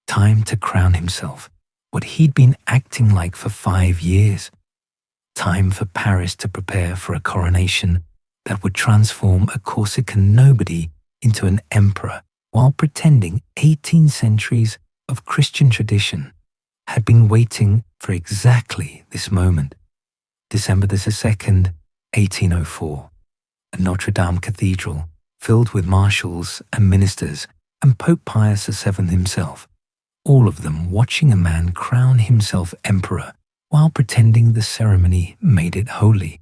Time to crown himself what he'd been acting like for 5 years. Time for Paris to prepare for a coronation that would transform a Corsican nobody into an emperor while pretending 18 centuries of Christian tradition had been waiting for exactly this moment. December the 2nd, 1804. A Notre Dame cathedral filled with marshals and ministers and Pope Pius VII himself, all of them watching a man crown himself emperor while pretending the ceremony made it holy.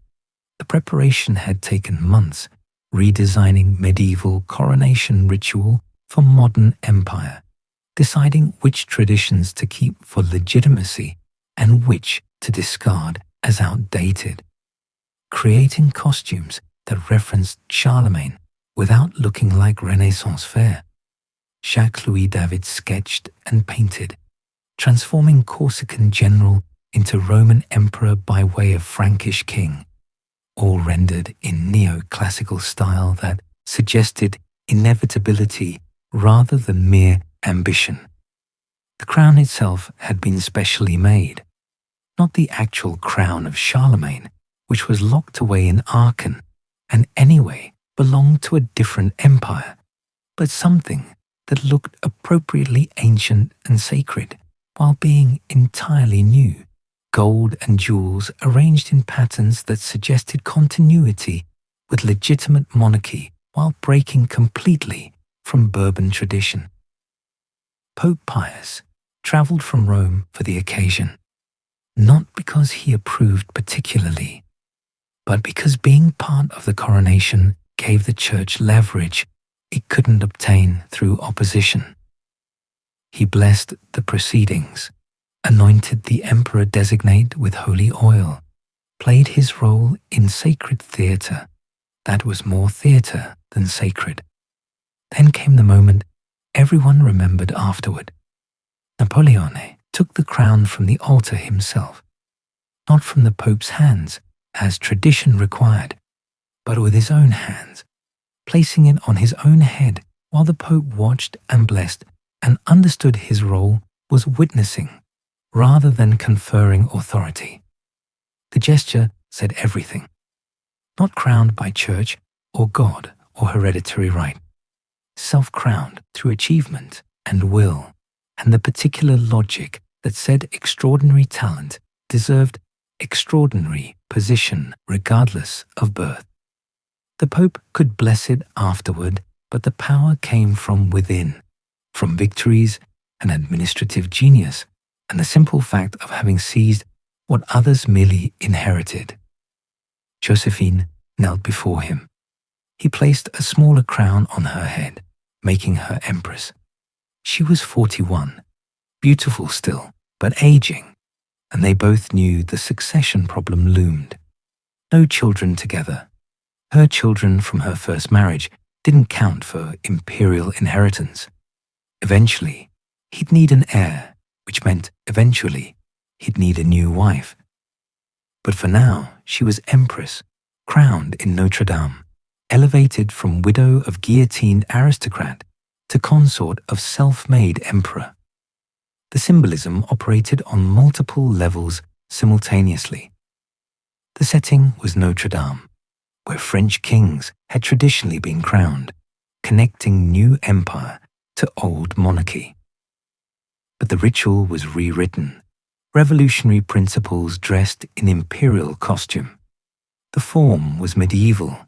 The preparation had taken months, redesigning medieval coronation ritual for modern empire, deciding which traditions to keep for legitimacy and which to discard as outdated, creating costumes that referenced Charlemagne without looking like Renaissance fair. Jacques-Louis David sketched and painted, transforming Corsican general into Roman emperor by way of Frankish king, all rendered in neoclassical style that suggested inevitability rather than mere ambition. The crown itself had been specially made, not the actual crown of Charlemagne, which was locked away in Aachen and anyway belonged to a different empire, but something that looked appropriately ancient and sacred while being entirely new. Gold and jewels arranged in patterns that suggested continuity with legitimate monarchy while breaking completely from Bourbon tradition. Pope Pius traveled from Rome for the occasion, not because he approved particularly, but because being part of the coronation gave the Church leverage it couldn't obtain through opposition. He blessed the proceedings, anointed the emperor-designate with holy oil, played his role in sacred theatre that was more theatre than sacred. Then came the moment everyone remembered afterward. Napoleon took the crown from the altar himself, not from the Pope's hands, as tradition required, but with his own hands, placing it on his own head while the Pope watched and blessed and understood his role was witnessing rather than conferring authority. The gesture said everything. Not crowned by church or God or hereditary right, self-crowned through achievement and will, and the particular logic that said extraordinary talent deserved extraordinary position regardless of birth. The Pope could bless it afterward, but the power came from within, from victories and administrative genius, and the simple fact of having seized what others merely inherited. Josephine knelt before him. He placed a smaller crown on her head, making her empress. She was 41, beautiful still, but aging, and they both knew the succession problem loomed. No children together. Her children from her first marriage didn't count for imperial inheritance. Eventually, he'd need an heir, which meant eventually he'd need a new wife. But for now, she was empress, crowned in Notre Dame, elevated from widow of guillotined aristocrat to consort of self-made emperor. The symbolism operated on multiple levels simultaneously. The setting was Notre Dame, where French kings had traditionally been crowned, connecting new empire to old monarchy. But the ritual was rewritten, revolutionary principles dressed in imperial costume. The form was medieval,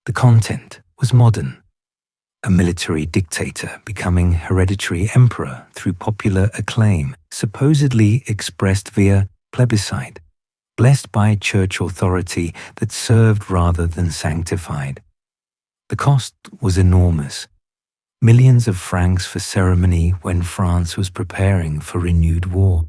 the content was modern. A military dictator becoming hereditary emperor through popular acclaim, supposedly expressed via plebiscite, blessed by church authority that served rather than sanctified. The cost was enormous. Millions of francs for ceremony when France was preparing for renewed war.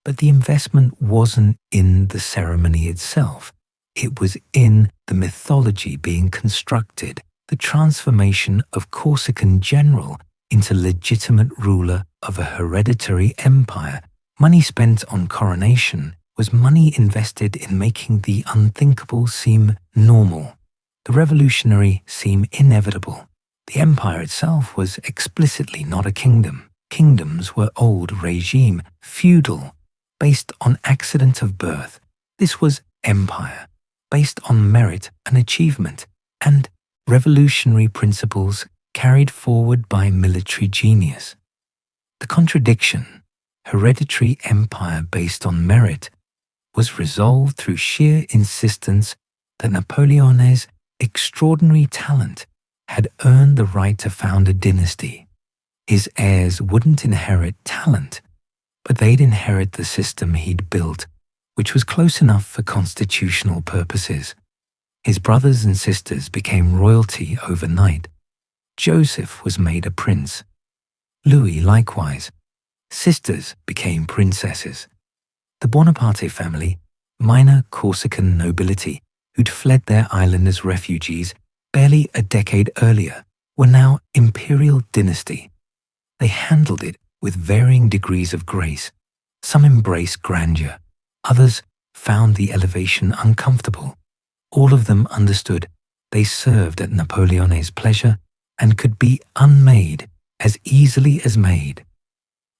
But the investment wasn't in the ceremony itself. It was in the mythology being constructed, the transformation of Corsican general into legitimate ruler of a hereditary empire. Money spent on coronation was money invested in making the unthinkable seem normal, the revolutionary seem inevitable. The empire itself was explicitly not a kingdom. Kingdoms were old regime, feudal, based on accident of birth. This was empire, based on merit and achievement, and revolutionary principles carried forward by military genius. The contradiction, hereditary empire based on merit, was resolved through sheer insistence that Napoleon's extraordinary talent had earned the right to found a dynasty. His heirs wouldn't inherit talent, but they'd inherit the system he'd built, which was close enough for constitutional purposes. His brothers and sisters became royalty overnight. Joseph was made a prince. Louis likewise. Sisters became princesses. The Bonaparte family, minor Corsican nobility, who'd fled their island as refugees barely a decade earlier, were now imperial dynasty. They handled it with varying degrees of grace. Some embraced grandeur. Others found the elevation uncomfortable. All of them understood they served at Napoleon's pleasure and could be unmade as easily as made.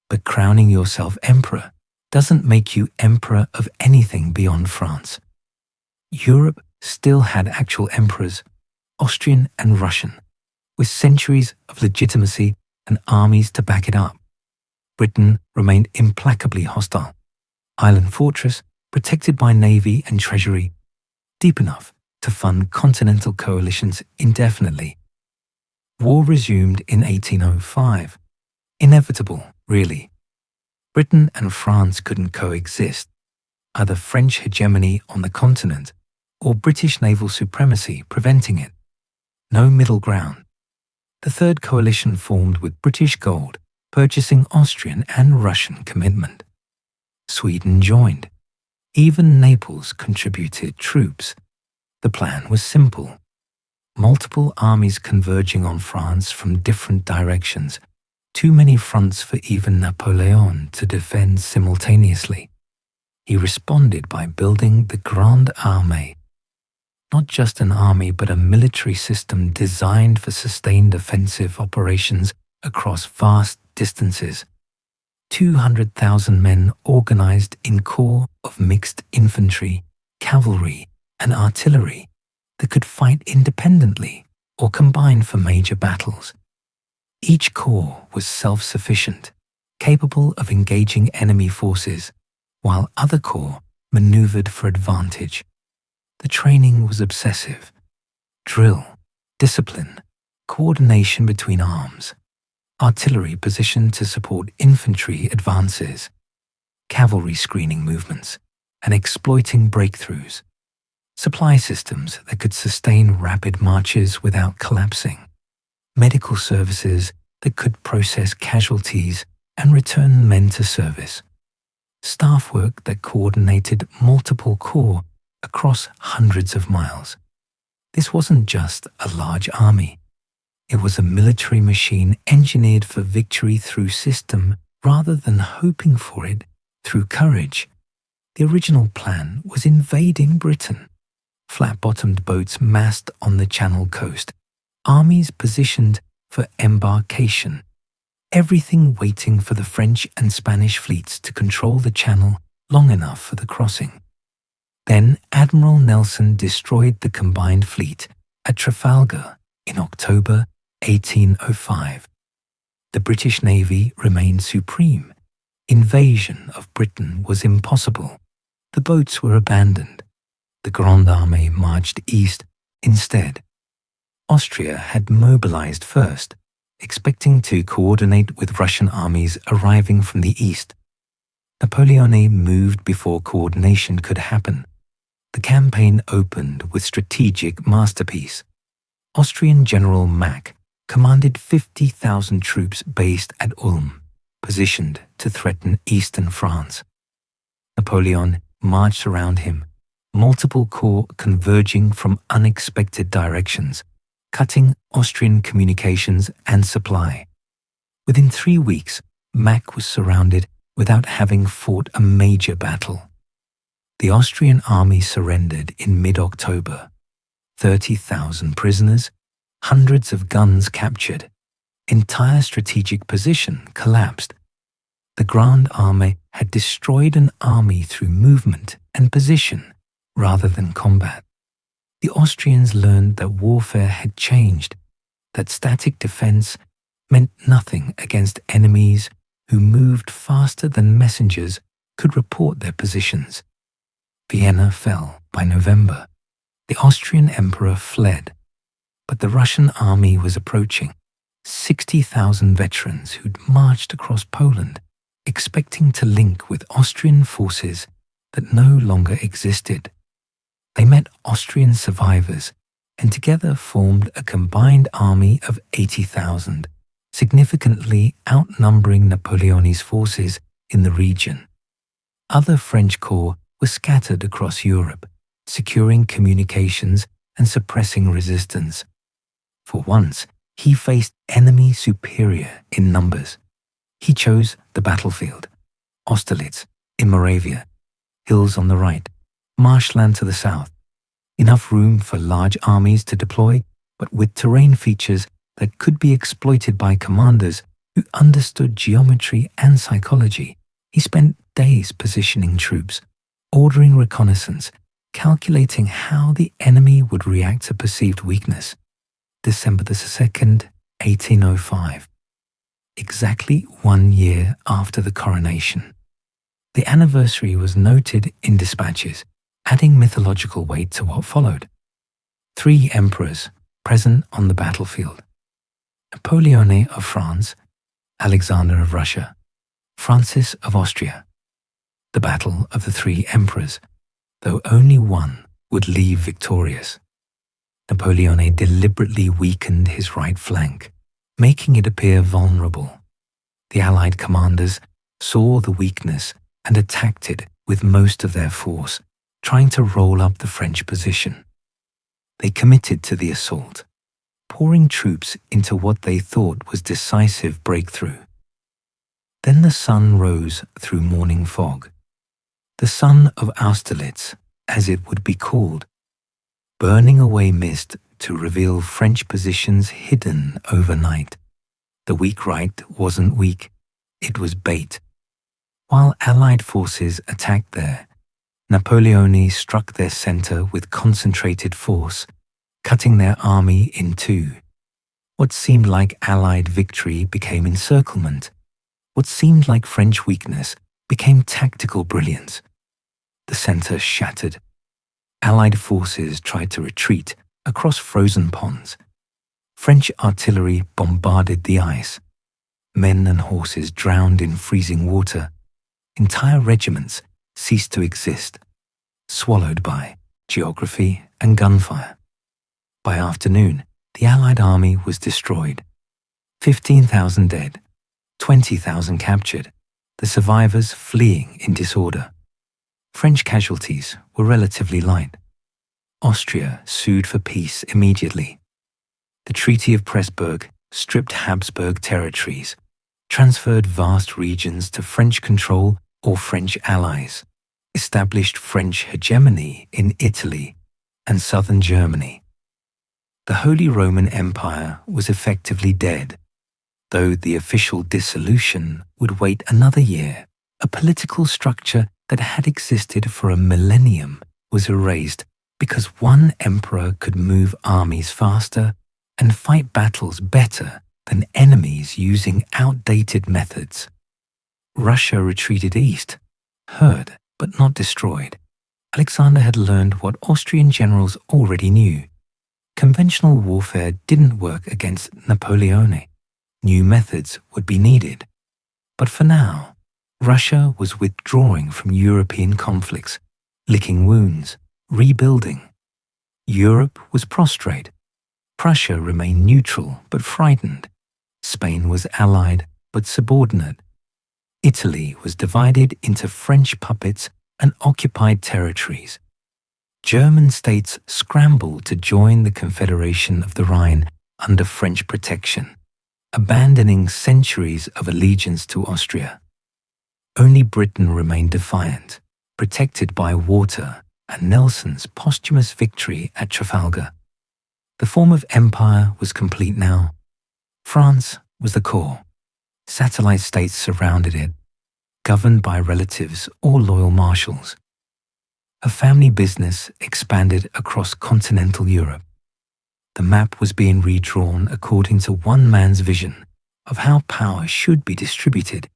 But crowning yourself emperor doesn't make you emperor of anything beyond France. Europe still had actual emperors, Austrian and Russian, with centuries of legitimacy and armies to back it up. Britain remained implacably hostile. Island fortress, protected by navy and treasury, deep enough to fund continental coalitions indefinitely. War resumed in 1805. Inevitable, really. Britain and France couldn't coexist. Either French hegemony on the continent or British naval supremacy preventing it. No middle ground. The Third Coalition formed with British gold, purchasing Austrian and Russian commitment. Sweden joined. Even Naples contributed troops. The plan was simple. Multiple armies converging on France from different directions. Too many fronts for even Napoleon to defend simultaneously. He responded by building the Grande Armée. Not just an army, but a military system designed for sustained offensive operations across vast distances. 200,000 men organized in corps of mixed infantry, cavalry, and artillery that could fight independently or combine for major battles. Each corps was self-sufficient, capable of engaging enemy forces, while other corps maneuvered for advantage. The training was obsessive. Drill, discipline, coordination between arms, artillery positioned to support infantry advances, cavalry screening movements, and exploiting breakthroughs, supply systems that could sustain rapid marches without collapsing, medical services that could process casualties and return men to service, staff work that coordinated multiple corps across hundreds of miles. This wasn't just a large army. It was a military machine engineered for victory through system rather than hoping for it through courage. The original plan was invading Britain. Flat-bottomed boats massed on the Channel coast, armies positioned for embarkation, everything waiting for the French and Spanish fleets to control the Channel long enough for the crossing. Then Admiral Nelson destroyed the combined fleet at Trafalgar in October 1805. The British Navy remained supreme. Invasion of Britain was impossible. The boats were abandoned. The Grande Armée marched east instead. Austria had mobilized first, expecting to coordinate with Russian armies arriving from the east. Napoleon moved before coordination could happen. The campaign opened with strategic masterpiece. Austrian General Mack commanded 50,000 troops based at Ulm, positioned to threaten eastern France. Napoleon marched around him, multiple corps converging from unexpected directions, cutting Austrian communications and supply. Within 3 weeks, Mack was surrounded without having fought a major battle. The Austrian army surrendered in mid-October. 30,000 prisoners, hundreds of guns captured. Entire strategic position collapsed. The Grande Armée had destroyed an army through movement and position rather than combat. The Austrians learned that warfare had changed, that static defense meant nothing against enemies who moved faster than messengers could report their positions. Vienna fell by November. The Austrian emperor fled, but the Russian army was approaching. 60,000 veterans who'd marched across Poland, expecting to link with Austrian forces that no longer existed. They met Austrian survivors and together formed a combined army of 80,000, significantly outnumbering Napoleon's forces in the region. Other French corps were scattered across Europe, securing communications and suppressing resistance. For once, he faced enemy superior in numbers. He chose the battlefield, Austerlitz in Moravia, hills on the right, marshland to the south. Enough room for large armies to deploy, but with terrain features that could be exploited by commanders who understood geometry and psychology. He spent days positioning troops, ordering reconnaissance, calculating how the enemy would react to perceived weakness. December 2nd, 1805. Exactly 1 year after the coronation. The anniversary was noted in dispatches, adding mythological weight to what followed. 3 emperors present on the battlefield. Napoleon of France, Alexander of Russia, Francis of Austria. The battle of the three emperors, though only one would leave victorious. Napoleon deliberately weakened his right flank, making it appear vulnerable. The Allied commanders saw the weakness and attacked it with most of their force, trying to roll up the French position. They committed to the assault, pouring troops into what they thought was decisive breakthrough. Then the sun rose through morning fog, the sun of Austerlitz, as it would be called, burning away mist to reveal French positions hidden overnight. The weak right wasn't weak, it was bait. While Allied forces attacked there, Napoleon struck their center with concentrated force, cutting their army in two. What seemed like Allied victory became encirclement. What seemed like French weakness became tactical brilliance. The center shattered. Allied forces tried to retreat across frozen ponds. French artillery bombarded the ice. Men and horses drowned in freezing water. Entire regiments ceased to exist, swallowed by geography and gunfire. By afternoon, the Allied army was destroyed. 15,000 dead, 20,000 captured, the survivors fleeing in disorder. French casualties were relatively light. Austria sued for peace immediately. The Treaty of Pressburg stripped Habsburg territories, transferred vast regions to French control or French allies, established French hegemony in Italy and southern Germany. The Holy Roman Empire was effectively dead, though the official dissolution would wait another year. A political structure that had existed for a millennium was erased because one emperor could move armies faster and fight battles better than enemies using outdated methods. Russia retreated east, hurt but not destroyed. Alexander had learned what Austrian generals already knew. Conventional warfare didn't work against Napoleon. New methods would be needed. But for now, Russia was withdrawing from European conflicts, licking wounds, rebuilding. Europe was prostrate. Prussia remained neutral but frightened. Spain was allied but subordinate. Italy was divided into French puppets and occupied territories. German states scrambled to join the Confederation of the Rhine under French protection, abandoning centuries of allegiance to Austria. Only Britain remained defiant, protected by water and Nelson's posthumous victory at Trafalgar. The form of empire was complete now. France was the core. Satellite states surrounded it, governed by relatives or loyal marshals. A family business expanded across continental Europe. The map was being redrawn according to one man's vision of how power should be distributed,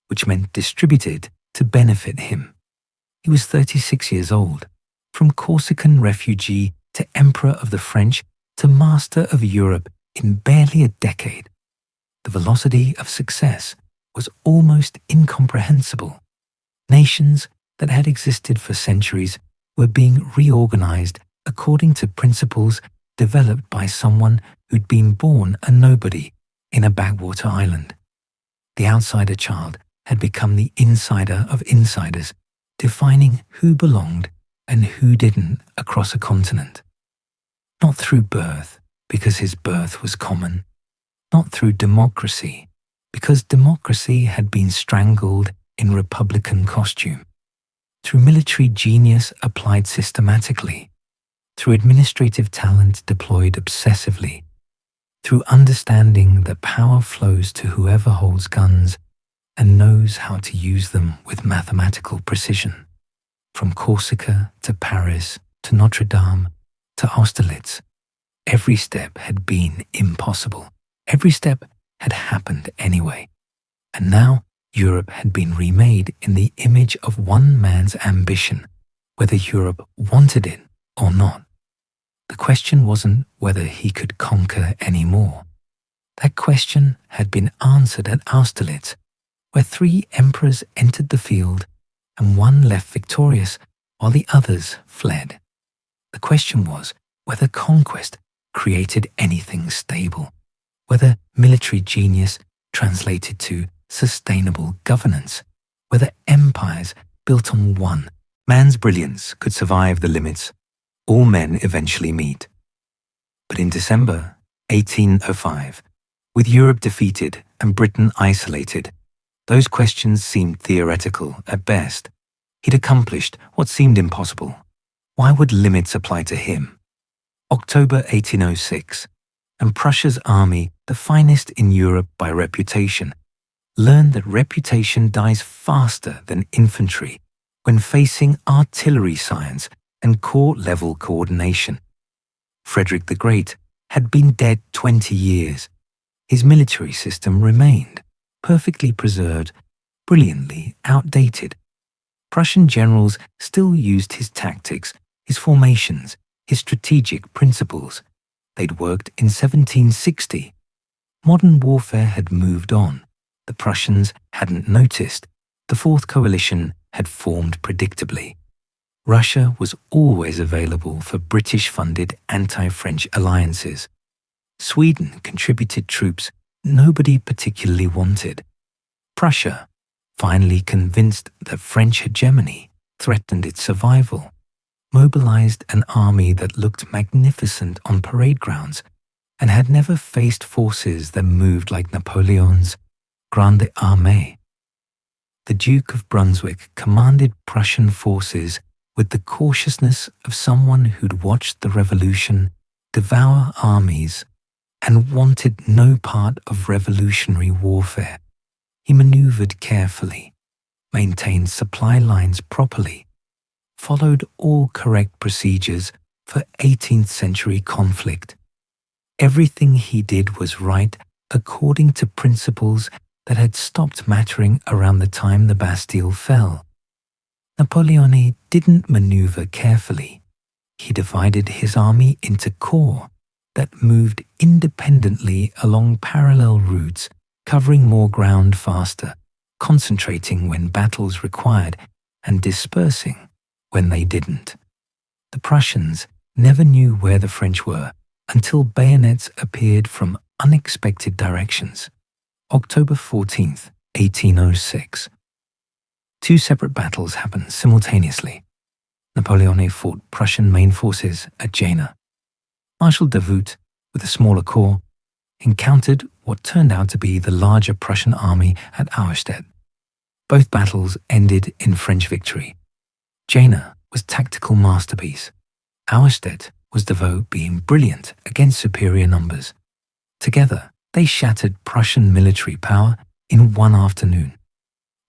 which meant distributed to benefit him. He was 36 years old, from Corsican refugee to Emperor of the French to Master of Europe in barely a decade. The velocity of success was almost incomprehensible. Nations that had existed for centuries were being reorganized according to principles developed by someone who'd been born a nobody in a backwater island. The outsider child had become the insider of insiders, defining who belonged and who didn't across a continent. Not through birth, because his birth was common. Not through democracy, because democracy had been strangled in republican costume. Through military genius applied systematically. Through administrative talent deployed obsessively. Through understanding that power flows to whoever holds guns and knows how to use them with mathematical precision. From Corsica to Paris to Notre Dame to Austerlitz, every step had been impossible. Every step had happened anyway. And now Europe had been remade in the image of one man's ambition, whether Europe wanted it or not. The question wasn't whether he could conquer any more. That question had been answered at Austerlitz, where 3 emperors entered the field and one left victorious while the others fled. The question was whether conquest created anything stable, whether military genius translated to sustainable governance, whether empires built on one man's brilliance could survive the limits all men eventually meet. But in December 1805, with Europe defeated and Britain isolated, those questions seemed theoretical at best. He'd accomplished what seemed impossible. Why would limits apply to him? October 1806, and Prussia's army, the finest in Europe by reputation, learned that reputation dies faster than infantry when facing artillery science and corps-level coordination. Frederick the Great had been dead 20 years. His military system remained, perfectly preserved, brilliantly outdated. Prussian generals still used his tactics, his formations, his strategic principles. They'd worked in 1760. Modern warfare had moved on. The Prussians hadn't noticed. The Fourth Coalition had formed predictably. Russia was always available for British-funded anti-French alliances. Sweden contributed troops nobody particularly wanted. Prussia, finally convinced that French hegemony threatened its survival, mobilized an army that looked magnificent on parade grounds and had never faced forces that moved like Napoleon's Grande Armée. The Duke of Brunswick commanded Prussian forces with the cautiousness of someone who'd watched the revolution devour armies and wanted no part of revolutionary warfare. He maneuvered carefully, maintained supply lines properly, followed all correct procedures for 18th century conflict. Everything he did was right according to principles that had stopped mattering around the time the Bastille fell. Napoleon didn't maneuver carefully. He divided his army into corps that moved independently along parallel routes, covering more ground faster, concentrating when battles required, and dispersing when they didn't. The Prussians never knew where the French were until bayonets appeared from unexpected directions. October 14th, 1806. 2 separate battles happened simultaneously. Napoleon fought Prussian main forces at Jena. Marshal Davout, with a smaller corps, encountered what turned out to be the larger Prussian army at Auerstedt. Both battles ended in French victory. Jena was tactical masterpiece. Auerstedt was Davout being brilliant against superior numbers. Together, they shattered Prussian military power in one afternoon.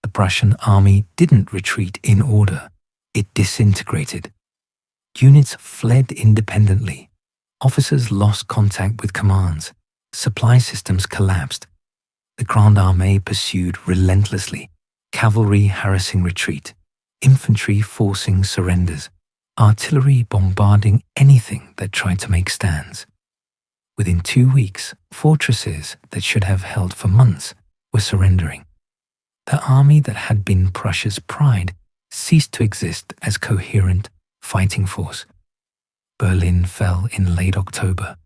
The Prussian army didn't retreat in order. It disintegrated. Units fled independently. Officers lost contact with commands. Supply systems collapsed. The Grande Armée pursued relentlessly, cavalry harassing retreat, infantry forcing surrenders, artillery bombarding anything that tried to make stands. Within 2 weeks, fortresses that should have held for months were surrendering. The army that had been Prussia's pride ceased to exist as coherent fighting force. Berlin fell in late October.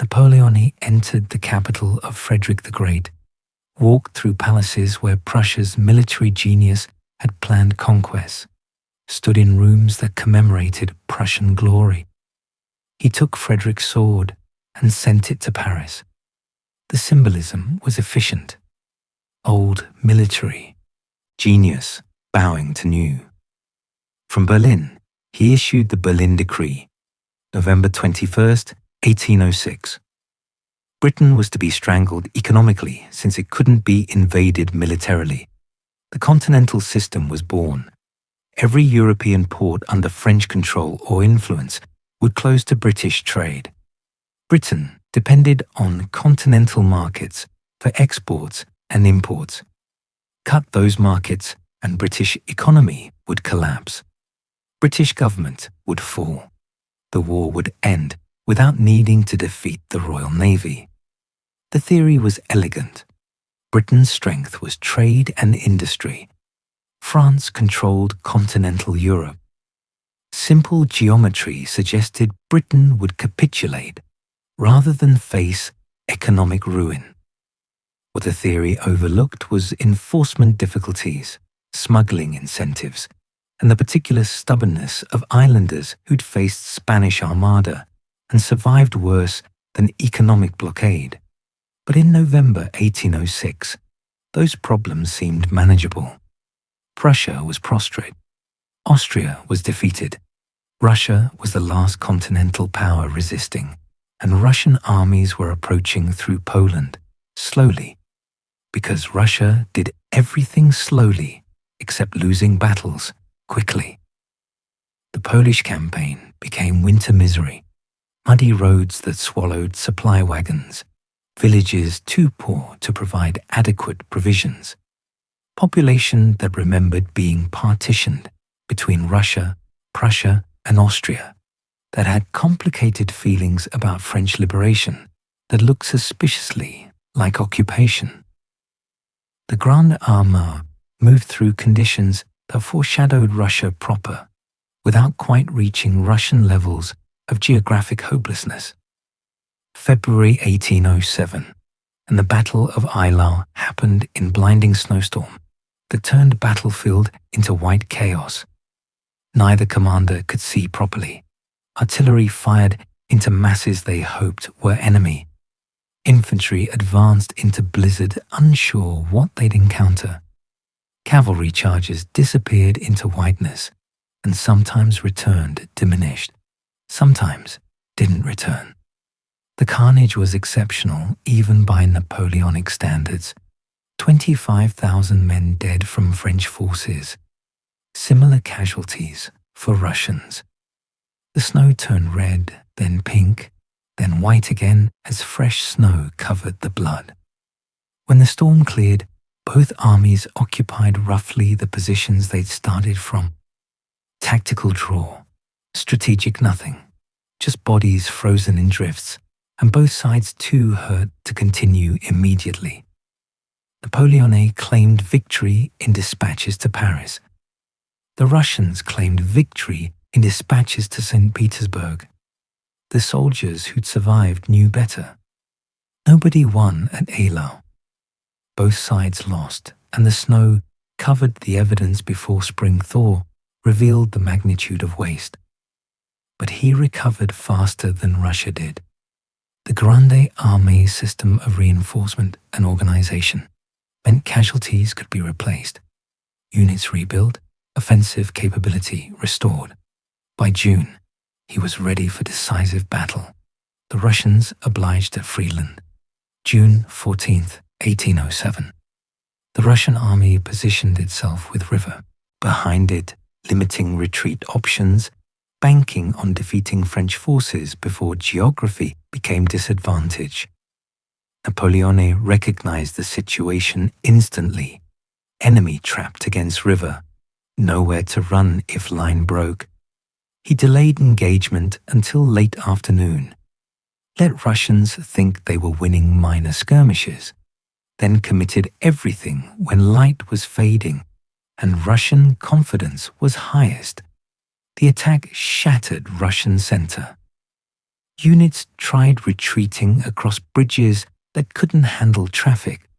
Napoleon entered the capital of Frederick the Great, walked through palaces where Prussia's military genius had planned conquests, stood in rooms that commemorated Prussian glory. He took Frederick's sword and sent it to Paris. The symbolism was efficient. Old military, genius bowing to new. From Berlin, he issued the Berlin Decree, November 21st, 1806. Britain was to be strangled economically since it couldn't be invaded militarily. The continental system was born. Every European port under French control or influence would close to British trade. Britain depended on continental markets for exports and imports. Cut those markets and British economy would collapse. British government would fall. The war would end without needing to defeat the Royal Navy. The theory was elegant. Britain's strength was trade and industry. France controlled continental Europe. Simple geometry suggested Britain would capitulate rather than face economic ruin. What the theory overlooked was enforcement difficulties, smuggling incentives, and the particular stubbornness of islanders who'd faced Spanish Armada and survived worse than economic blockade. But in November 1806, those problems seemed manageable. Prussia was prostrate. Austria was defeated. Russia was the last continental power resisting, and Russian armies were approaching through Poland, slowly, because Russia did everything slowly except losing battles quickly. The Polish campaign became winter misery, muddy roads that swallowed supply wagons, villages too poor to provide adequate provisions, population that remembered being partitioned between Russia, Prussia, and Austria, that had complicated feelings about French liberation that looked suspiciously like occupation. The Grande Armée moved through conditions that foreshadowed Russia proper, without quite reaching Russian levels of geographic hopelessness. February 1807, and the Battle of Eylau happened in blinding snowstorm that turned battlefield into white chaos. Neither commander could see properly. Artillery fired into masses they hoped were enemy. Infantry advanced into blizzard, unsure what they'd encounter. Cavalry charges disappeared into whiteness, and sometimes returned diminished, sometimes didn't return. The carnage was exceptional even by Napoleonic standards. 25,000 men dead from French forces. Similar casualties for Russians. The snow turned red, then pink, then white again as fresh snow covered the blood. When the storm cleared, both armies occupied roughly the positions they'd started from. Tactical draw, strategic nothing, just bodies frozen in drifts, and both sides too hurt to continue immediately. Napoleon claimed victory in dispatches to Paris. The Russians claimed victory in dispatches to St. Petersburg. The soldiers who'd survived knew better. Nobody won at Eylau. Both sides lost, and the snow covered the evidence before spring thaw revealed the magnitude of waste. But he recovered faster than Russia did. The Grande Armée's system of reinforcement and organization meant casualties could be replaced, units rebuilt, offensive capability restored. By June, he was ready for decisive battle. The Russians obliged at Friedland. June 14th, 1807. The Russian army positioned itself with river behind it, limiting retreat options, banking on defeating French forces before geography became disadvantage. Napoleon recognized the situation instantly. Enemy trapped against river, nowhere to run if line broke. He delayed engagement until late afternoon. Let Russians think they were winning minor skirmishes, then committed everything when light was fading and Russian confidence was highest. The attack shattered Russian center. Units tried retreating across bridges that couldn't handle traffic.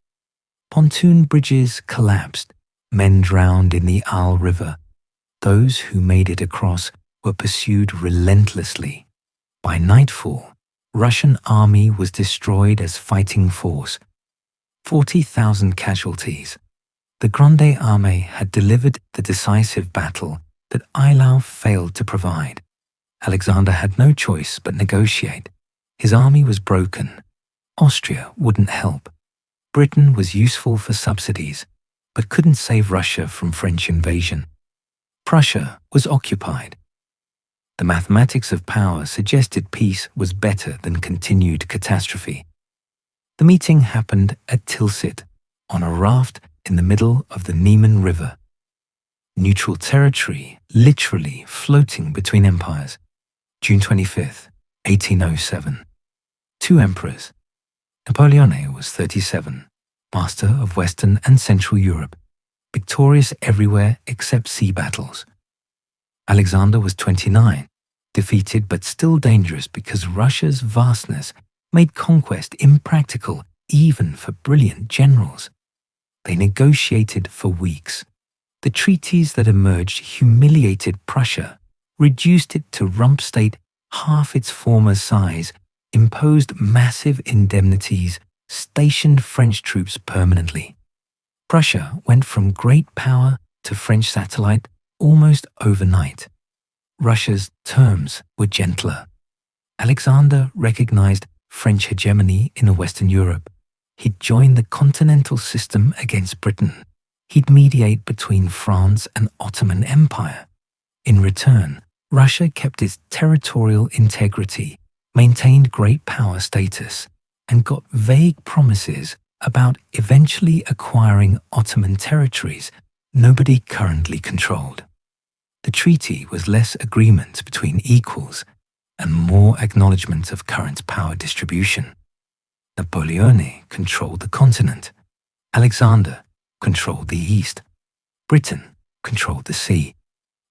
Pontoon bridges collapsed, men drowned in the Aal River. Those who made it across were pursued relentlessly. By nightfall, Russian army was destroyed as fighting force. 40,000 casualties. The Grande Armée had delivered the decisive battle that Eylau failed to provide. Alexander had no choice but negotiate. His army was broken. Austria wouldn't help. Britain was useful for subsidies, but couldn't save Russia from French invasion. Prussia was occupied. The mathematics of power suggested peace was better than continued catastrophe. The meeting happened at Tilsit, on a raft in the middle of the Niemen River. Neutral territory literally floating between empires. June 25th, 1807. Two emperors. Napoleon was 37, master of Western and Central Europe, victorious everywhere except sea battles. Alexander was 29, defeated but still dangerous because Russia's vastness made conquest impractical even for brilliant generals. They negotiated for weeks. The treaties that emerged humiliated Prussia, reduced it to rump state half its former size, imposed massive indemnities, stationed French troops permanently. Prussia went from great power to French satellite almost overnight. Russia's terms were gentler. Alexander recognized French hegemony in Western Europe. He'd join the continental system against Britain. He'd mediate between France and Ottoman Empire. In return, Russia kept its territorial integrity, maintained great power status, and got vague promises about eventually acquiring Ottoman territories nobody currently controlled. The treaty was less agreement between equals and more acknowledgement of current power distribution. Napoleon controlled the continent. Alexander controlled the east. Britain controlled the sea.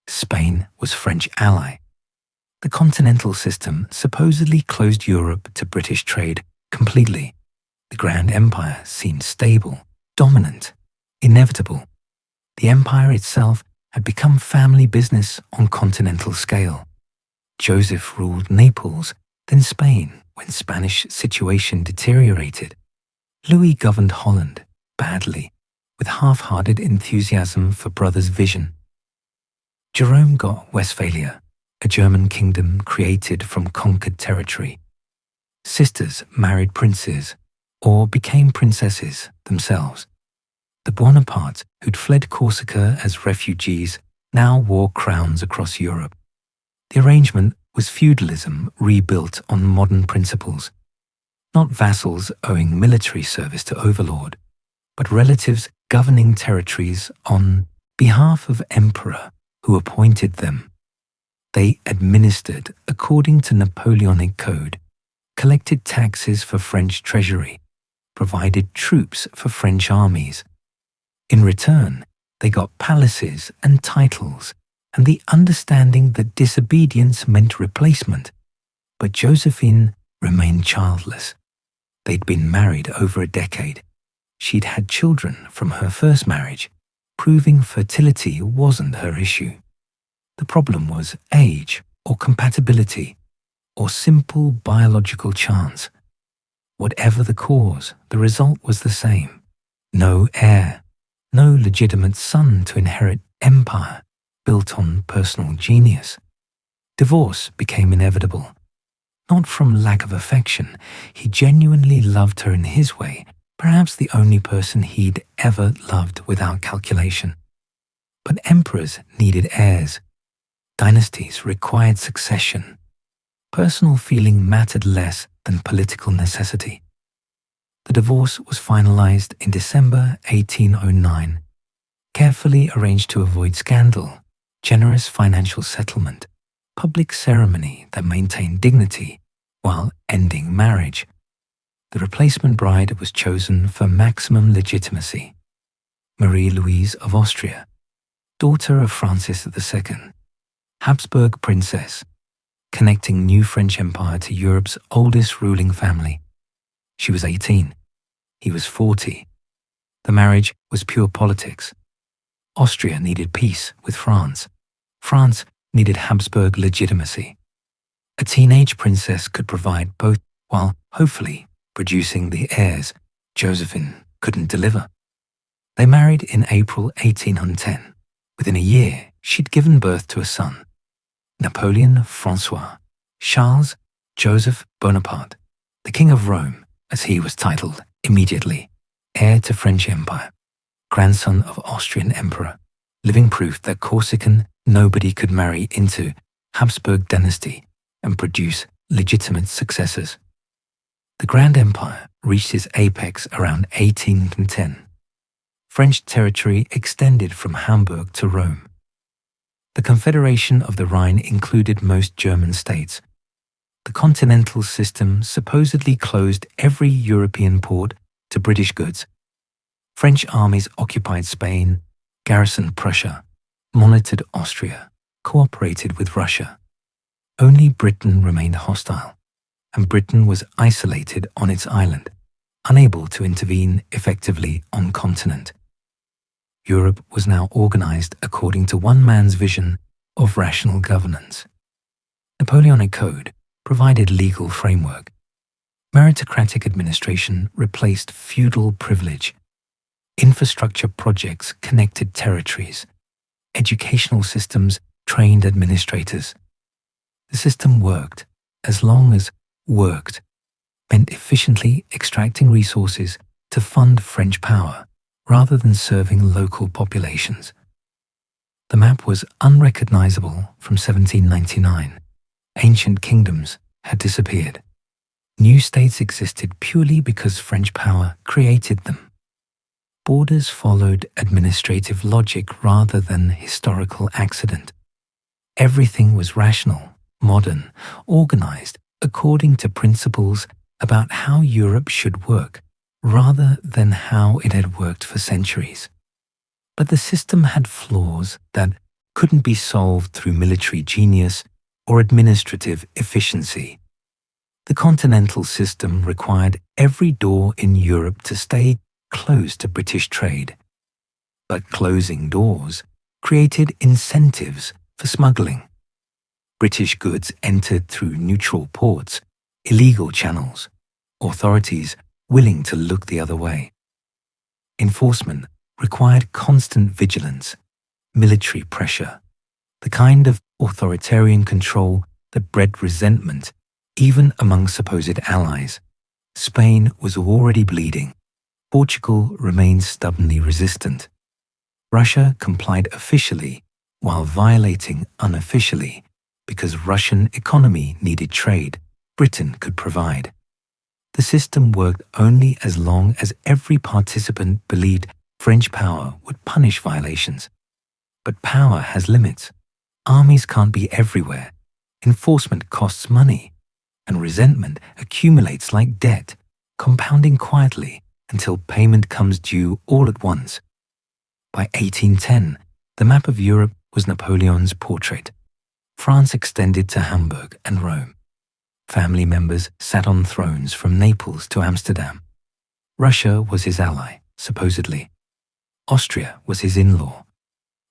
Spain was French ally. The continental system supposedly closed Europe to British trade completely. The Grand Empire seemed stable, dominant, inevitable. The empire itself had become family business on continental scale. Joseph ruled Naples, then Spain when Spanish situation deteriorated. Louis governed Holland, badly, with half-hearted enthusiasm for brothers' vision. Jerome got Westphalia, a German kingdom created from conquered territory. Sisters married princes or became princesses themselves. The Bonapartes, who'd fled Corsica as refugees, now wore crowns across Europe. The arrangement was feudalism rebuilt on modern principles. Not vassals owing military service to overlord, but relatives governing territories on behalf of emperor who appointed them. They administered according to Napoleonic code, collected taxes for French treasury, provided troops for French armies. In return, they got palaces and titles and the understanding that disobedience meant replacement. But Josephine remained childless. They'd been married over a decade. She'd had children from her first marriage, proving fertility wasn't her issue. The problem was age or compatibility or simple biological chance. Whatever the cause, the result was the same. No heir, no legitimate son to inherit empire built on personal genius. Divorce became inevitable. Not from lack of affection, he genuinely loved her in his way, perhaps the only person he'd ever loved without calculation. But emperors needed heirs. Dynasties required succession. Personal feeling mattered less than political necessity. The divorce was finalized in December 1809, carefully arranged to avoid scandal, generous financial settlement, public ceremony that maintained dignity while ending marriage. The replacement bride was chosen for maximum legitimacy. Marie-Louise of Austria, daughter of Francis II, Habsburg princess, connecting new French Empire to Europe's oldest ruling family. She was 18. He was 40. The marriage was pure politics. Austria needed peace with France. France needed Habsburg legitimacy. A teenage princess could provide both while, hopefully, producing the heirs Josephine couldn't deliver. They married in April 1810. Within a year, she'd given birth to a son, Napoleon Francois, Charles Joseph Bonaparte, the King of Rome, as he was titled immediately, heir to French Empire, grandson of Austrian Emperor, living proof that Corsican nobody could marry into Habsburg dynasty and produce legitimate successors. The Grand Empire reached its apex around 1810. French territory extended from Hamburg to Rome. The Confederation of the Rhine included most German states. The continental system supposedly closed every European port to British goods. French armies occupied Spain, garrisoned Prussia, monitored Austria, cooperated with Russia. Only Britain remained hostile, and Britain was isolated on its island, unable to intervene effectively on continent. Europe was now organized according to one man's vision of rational governance. Napoleonic Code provided legal framework. Meritocratic administration replaced feudal privilege. Infrastructure projects connected territories. Educational systems trained administrators. The system worked as long as worked meant efficiently extracting resources to fund French power rather than serving local populations. The map was unrecognizable from 1799. Ancient kingdoms had disappeared. New states existed purely because French power created them. Borders followed administrative logic rather than historical accident. Everything was rational, modern, organized according to principles about how Europe should work, rather than how it had worked for centuries. But the system had flaws that couldn't be solved through military genius or administrative efficiency. The continental system required every door in Europe to stay closed to British trade. But closing doors created incentives for smuggling. British goods entered through neutral ports, illegal channels, authorities willing to look the other way. Enforcement required constant vigilance, military pressure, the kind of authoritarian control that bred resentment even among supposed allies. Spain was already bleeding. Portugal remained stubbornly resistant. Russia complied officially while violating unofficially because Russian economy needed trade Britain could provide. The system worked only as long as every participant believed French power would punish violations. But power has limits. Armies can't be everywhere. Enforcement costs money, and resentment accumulates like debt, compounding quietly until payment comes due all at once. By 1810, the map of Europe was Napoleon's portrait. France extended to Hamburg and Rome. Family members sat on thrones from Naples to Amsterdam. Russia was his ally, supposedly. Austria was his in-law.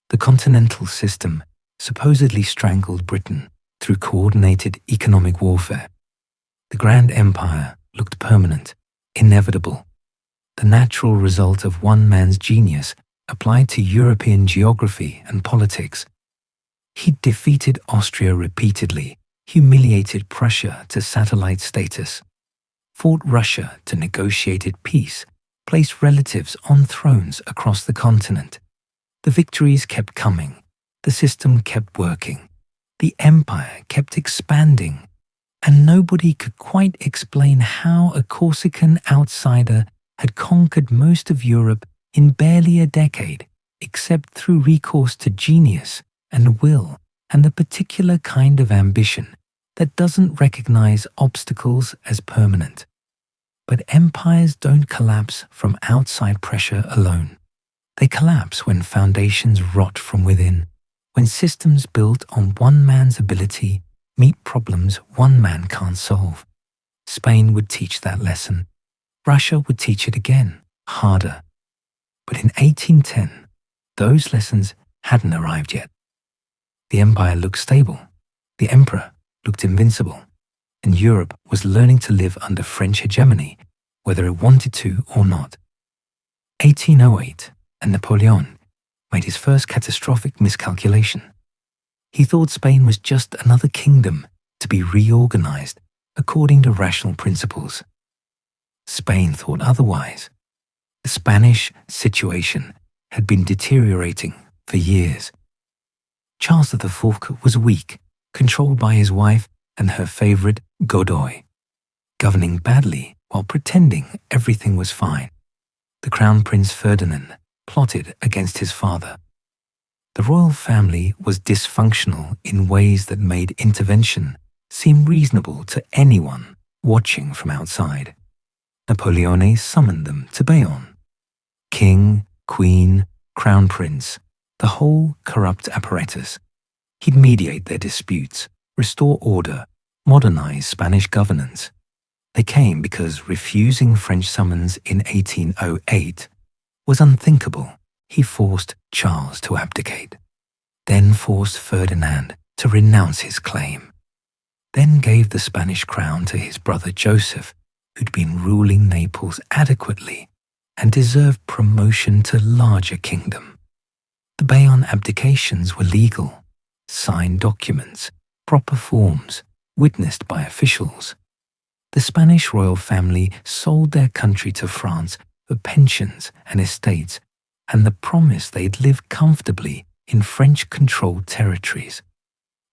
The continental system supposedly strangled Britain through coordinated economic warfare. The Grand Empire looked permanent, inevitable, the natural result of one man's genius applied to European geography and politics. He defeated Austria repeatedly, humiliated Prussia to satellite status, fought Russia to negotiated peace, placed relatives on thrones across the continent. The victories kept coming, the system kept working, the empire kept expanding, and nobody could quite explain how a Corsican outsider had conquered most of Europe in barely a decade, except through recourse to genius and will and a particular kind of ambition that doesn't recognize obstacles as permanent. But empires don't collapse from outside pressure alone. They collapse when foundations rot from within, when systems built on one man's ability meet problems one man can't solve. Spain would teach that lesson. Russia would teach it again, harder. But in 1810, those lessons hadn't arrived yet. The empire looked stable, the emperor looked invincible, and Europe was learning to live under French hegemony, whether it wanted to or not. 1808, and Napoleon made his first catastrophic miscalculation. He thought Spain was just another kingdom to be reorganized according to rational principles. Spain thought otherwise. The Spanish situation had been deteriorating for years. Charles IV was weak, controlled by his wife and her favorite Godoy, governing badly while pretending everything was fine. The Crown Prince Ferdinand plotted against his father. The royal family was dysfunctional in ways that made intervention seem reasonable to anyone watching from outside. Napoleon summoned them to Bayonne. King, queen, crown prince, the whole corrupt apparatus. He'd mediate their disputes, restore order, modernize Spanish governance. They came because refusing French summons in 1808 was unthinkable. He forced Charles to abdicate, then forced Ferdinand to renounce his claim, then gave the Spanish crown to his brother Joseph, who'd been ruling Naples adequately and deserved promotion to larger kingdom. The Bayonne abdications were legal, signed documents, proper forms, witnessed by officials. The Spanish royal family sold their country to France for pensions and estates and the promise they'd live comfortably in French-controlled territories.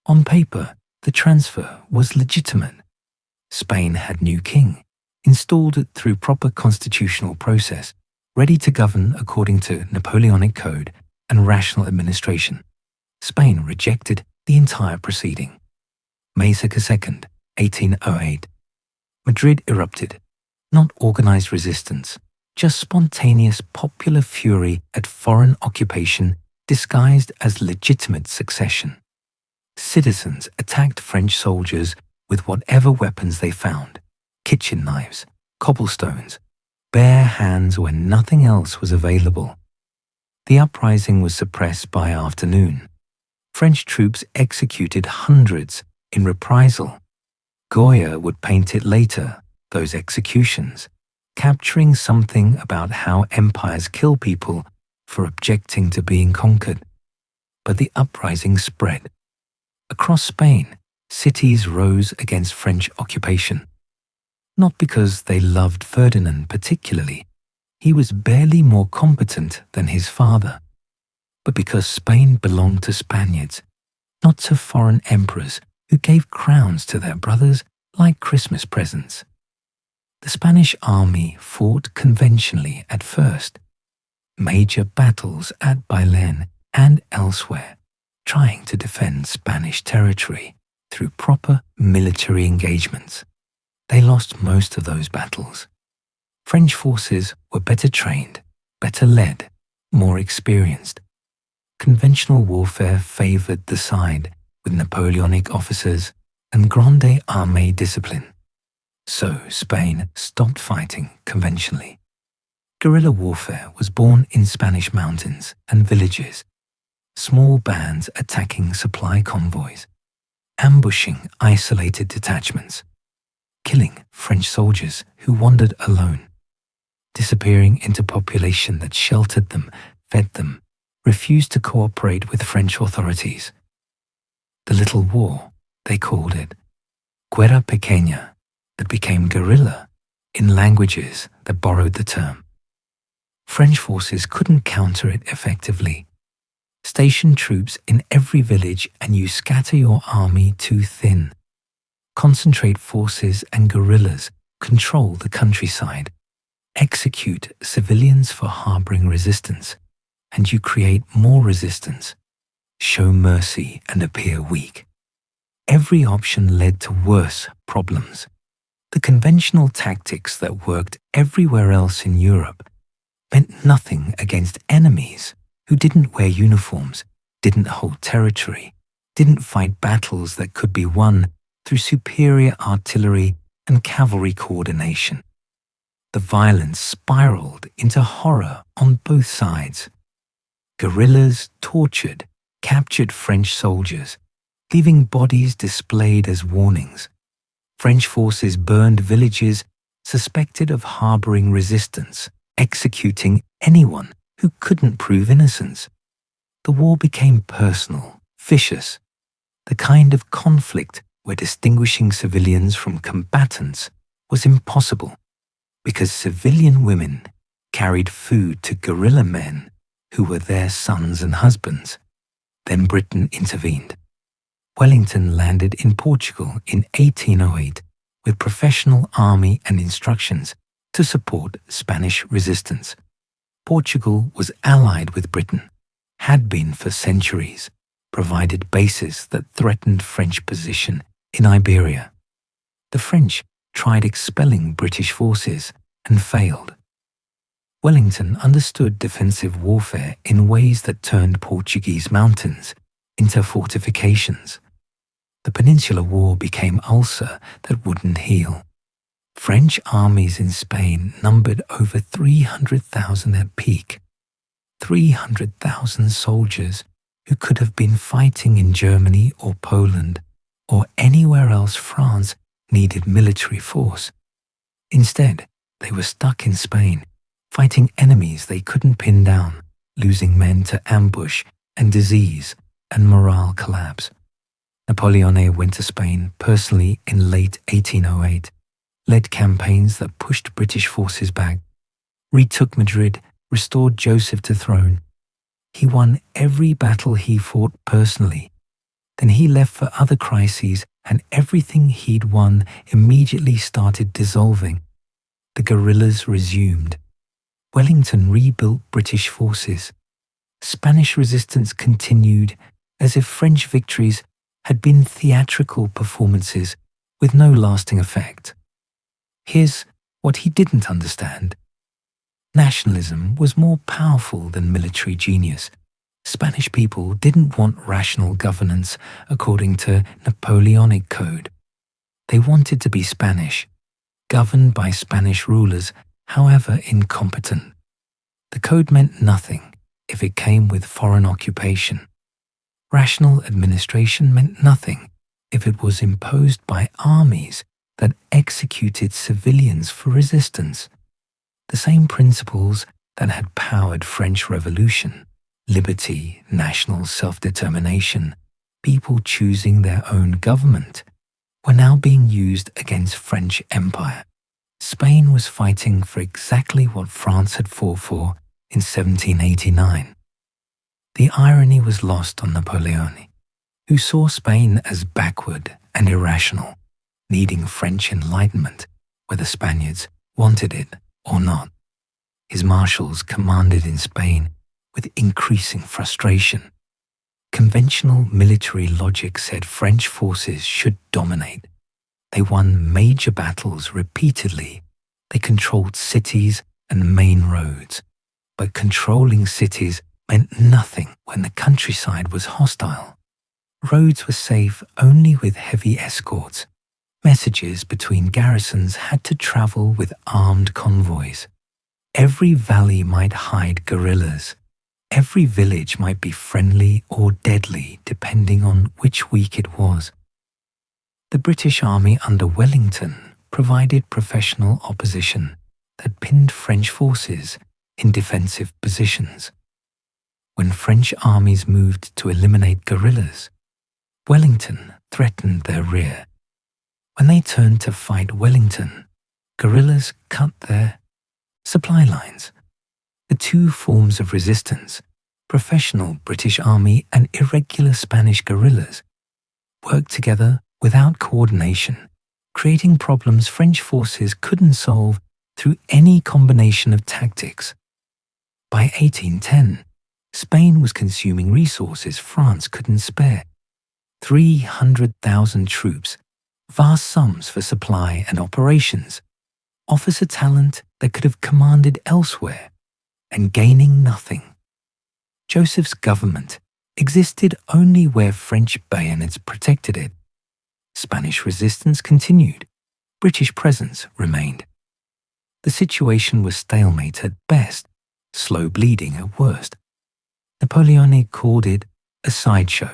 On paper, the transfer was legitimate. Spain had new king, installed it through proper constitutional process, ready to govern according to Napoleonic code and rational administration. Spain rejected the entire proceeding. May 2nd, 1808. Madrid erupted. Not organized resistance, just spontaneous popular fury at foreign occupation disguised as legitimate succession. Citizens attacked French soldiers with whatever weapons they found: kitchen knives, cobblestones, bare hands when nothing else was available. The uprising was suppressed by afternoon. French troops executed hundreds in reprisal. Goya would paint it later, those executions, capturing something about how empires kill people for objecting to being conquered. But the uprising spread. Across Spain, cities rose against French occupation. Not because they loved Ferdinand particularly, he was barely more competent than his father, but because Spain belonged to Spaniards, not to foreign emperors who gave crowns to their brothers like Christmas presents. The Spanish army fought conventionally at first, major battles at Bailen and elsewhere, trying to defend Spanish territory through proper military engagements. They lost most of those battles. French forces were better trained, better led, more experienced. Conventional warfare favored the side with Napoleonic officers and Grande Armée discipline. So Spain stopped fighting conventionally. Guerrilla warfare was born in Spanish mountains and villages, small bands attacking supply convoys, ambushing isolated detachments, killing French soldiers who wandered alone, disappearing into population that sheltered them, fed them, refused to cooperate with French authorities. The little war, they called it, guerra pequeña, that became guerrilla in languages that borrowed the term. French forces couldn't counter it effectively. Station troops in every village and you scatter your army too thin. Concentrate forces and guerrillas control the countryside. Execute civilians for harboring resistance, and you create more resistance. Show mercy and appear weak. Every option led to worse problems. The conventional tactics that worked everywhere else in Europe meant nothing against enemies who didn't wear uniforms, didn't hold territory, didn't fight battles that could be won through superior artillery and cavalry coordination. The violence spiraled into horror on both sides. Guerrillas tortured, captured French soldiers, leaving bodies displayed as warnings. French forces burned villages suspected of harboring resistance, executing anyone who couldn't prove innocence. The war became personal, vicious, the kind of conflict where distinguishing civilians from combatants was impossible, because civilian women carried food to guerrilla men who were their sons and husbands. Then Britain intervened. Wellington landed in Portugal in 1808 with professional army and instructions to support Spanish resistance. Portugal was allied with Britain, had been for centuries, provided bases that threatened French position In Iberia, the French tried expelling British forces and failed. Wellington understood defensive warfare in ways that turned Portuguese mountains into fortifications. The Peninsular War became ulcer that wouldn't heal. French armies in Spain numbered over 300,000 at peak. 300,000 soldiers who could have been fighting in Germany or Poland or anywhere else France needed military force. Instead, they were stuck in Spain, fighting enemies they couldn't pin down, losing men to ambush and disease and morale collapse. Napoleon went to Spain personally in late 1808, led campaigns that pushed British forces back, retook Madrid, restored Joseph to throne. He won every battle he fought personally. Then he left for other crises, and everything he'd won immediately started dissolving. The guerrillas resumed. Wellington rebuilt British forces. Spanish resistance continued as if French victories had been theatrical performances with no lasting effect. Here's what he didn't understand. Nationalism was more powerful than military genius. Spanish people didn't want rational governance according to Napoleonic code. They wanted to be Spanish, governed by Spanish rulers, however incompetent. The code meant nothing if it came with foreign occupation. Rational administration meant nothing if it was imposed by armies that executed civilians for resistance. The same principles that had powered French Revolution, liberty, national self-determination, people choosing their own government, were now being used against French Empire. Spain was fighting for exactly what France had fought for in 1789. The irony was lost on Napoleon, who saw Spain as backward and irrational, needing French enlightenment, whether Spaniards wanted it or not. His marshals commanded in Spain with increasing frustration. Conventional military logic said French forces should dominate. They won major battles repeatedly. They controlled cities and main roads. But controlling cities meant nothing when the countryside was hostile. Roads were safe only with heavy escorts. Messages between garrisons had to travel with armed convoys. Every valley might hide guerrillas. Every village might be friendly or deadly depending on which week it was. The British Army under Wellington provided professional opposition that pinned French forces in defensive positions. When French armies moved to eliminate guerrillas, Wellington threatened their rear. When they turned to fight Wellington, guerrillas cut their supply lines. The two forms of resistance, professional British Army and irregular Spanish guerrillas, worked together without coordination, creating problems French forces couldn't solve through any combination of tactics. By 1810, Spain was consuming resources France couldn't spare. 300,000 troops, vast sums for supply and operations, officer talent that could have commanded elsewhere, and gaining nothing. Joseph's government existed only where French bayonets protected it. Spanish resistance continued. British presence remained. The situation was stalemate at best, slow bleeding at worst. Napoleon called it a sideshow.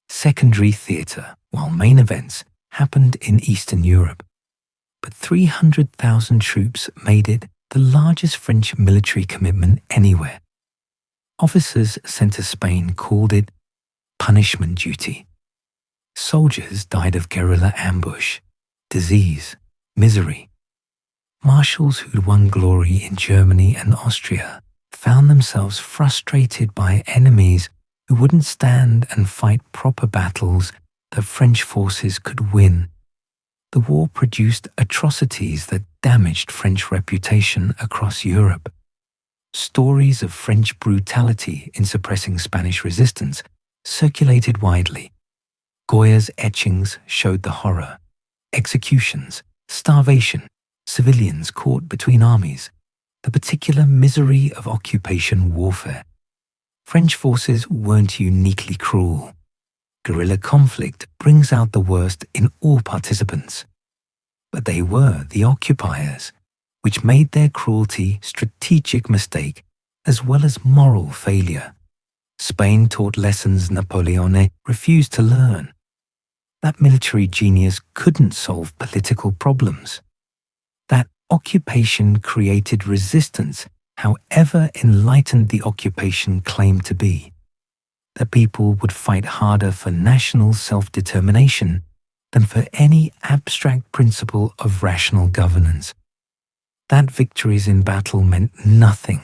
Secondary theatre, while main events happened in Eastern Europe. But 300,000 troops made it the largest French military commitment anywhere. Officers sent to Spain called it punishment duty. Soldiers died of guerrilla ambush, disease, misery. Marshals who'd won glory in Germany and Austria found themselves frustrated by enemies who wouldn't stand and fight proper battles that French forces could win. The war produced atrocities that damaged French reputation across Europe. Stories of French brutality in suppressing Spanish resistance circulated widely. Goya's etchings showed the horror: executions, starvation, civilians caught between armies, the particular misery of occupation warfare. French forces weren't uniquely cruel. Guerrilla conflict brings out the worst in all participants. But they were the occupiers, which made their cruelty strategic mistake as well as moral failure. Spain taught lessons Napoleon refused to learn. That military genius couldn't solve political problems. That occupation created resistance, however enlightened the occupation claimed to be. The people would fight harder for national self-determination than for any abstract principle of rational governance. That victories in battle meant nothing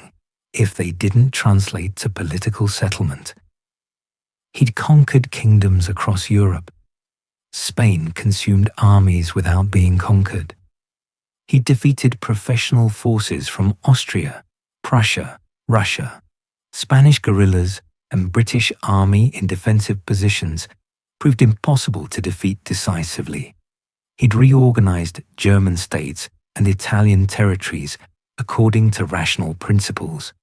if they didn't translate to political settlement. He'd conquered kingdoms across Europe. Spain consumed armies without being conquered. He defeated professional forces from Austria, Prussia, Russia. Spanish guerrillas and British army in defensive positions proved impossible to defeat decisively. He'd reorganized German states and Italian territories according to rational principles.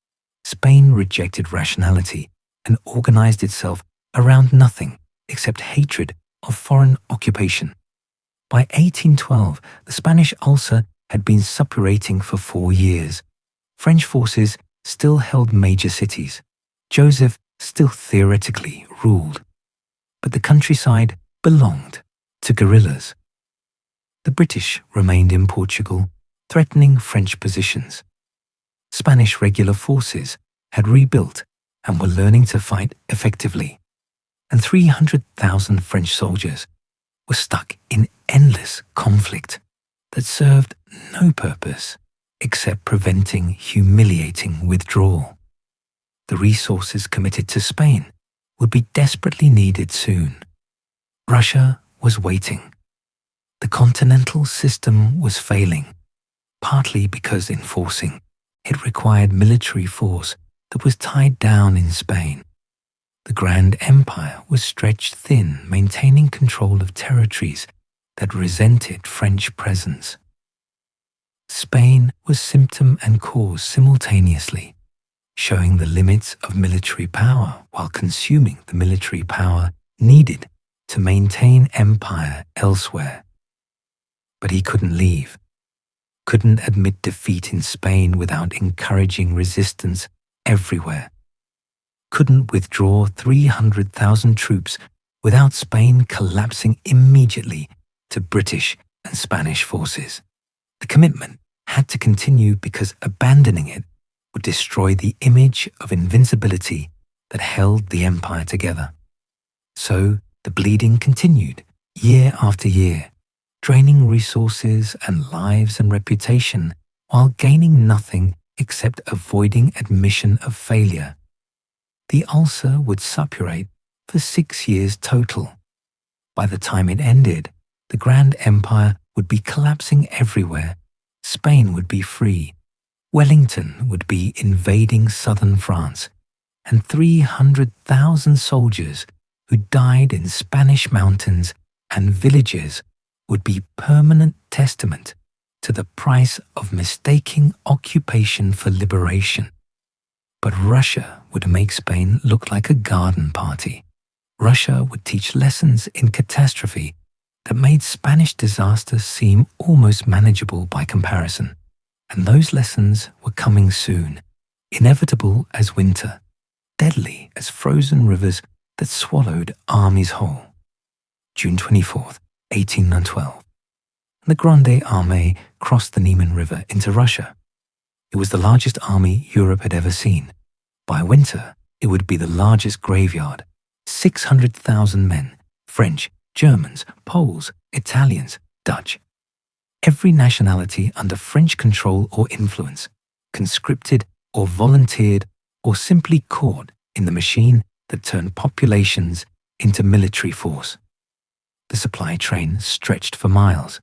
Spain rejected rationality and organized itself around nothing except hatred of foreign occupation. By 1812, the Spanish ulcer had been suppurating for 4 years. French forces still held major cities. Joseph still theoretically ruled. But the countryside belonged to guerrillas. The British remained in Portugal, threatening French positions. Spanish regular forces had rebuilt and were learning to fight effectively. And 300,000 French soldiers were stuck in endless conflict that served no purpose except preventing humiliating withdrawal. The resources committed to Spain would be desperately needed soon. Russia was waiting. The continental system was failing, partly because enforcing it required military force that was tied down in Spain. The Grand Empire was stretched thin, maintaining control of territories that resented French presence. Spain was symptom and cause simultaneously, showing the limits of military power while consuming the military power needed to maintain empire elsewhere. But he couldn't leave, couldn't admit defeat in Spain without encouraging resistance everywhere, couldn't withdraw 300,000 troops without Spain collapsing immediately to British and Spanish forces. The commitment had to continue because abandoning it would destroy the image of invincibility that held the empire together. So the bleeding continued year after year, draining resources and lives and reputation while gaining nothing except avoiding admission of failure. The ulcer would suppurate for 6 years total. By the time it ended, the Grand Empire would be collapsing everywhere. Spain would be free. Wellington would be invading southern France, and 300,000 soldiers who died in Spanish mountains and villages would be permanent testament to the price of mistaking occupation for liberation. But Russia would make Spain look like a garden party. Russia would teach lessons in catastrophe that made Spanish disaster seem almost manageable by comparison. And those lessons were coming soon, inevitable as winter, deadly as frozen rivers that swallowed armies whole. June 24th, 1812. The Grande Armée crossed the Niemen River into Russia. It was the largest army Europe had ever seen. By winter, it would be the largest graveyard. 600,000 men, French, Germans, Poles, Italians, Dutch. Every nationality under French control or influence, conscripted or volunteered or simply caught in the machine that turned populations into military force. The supply train stretched for miles.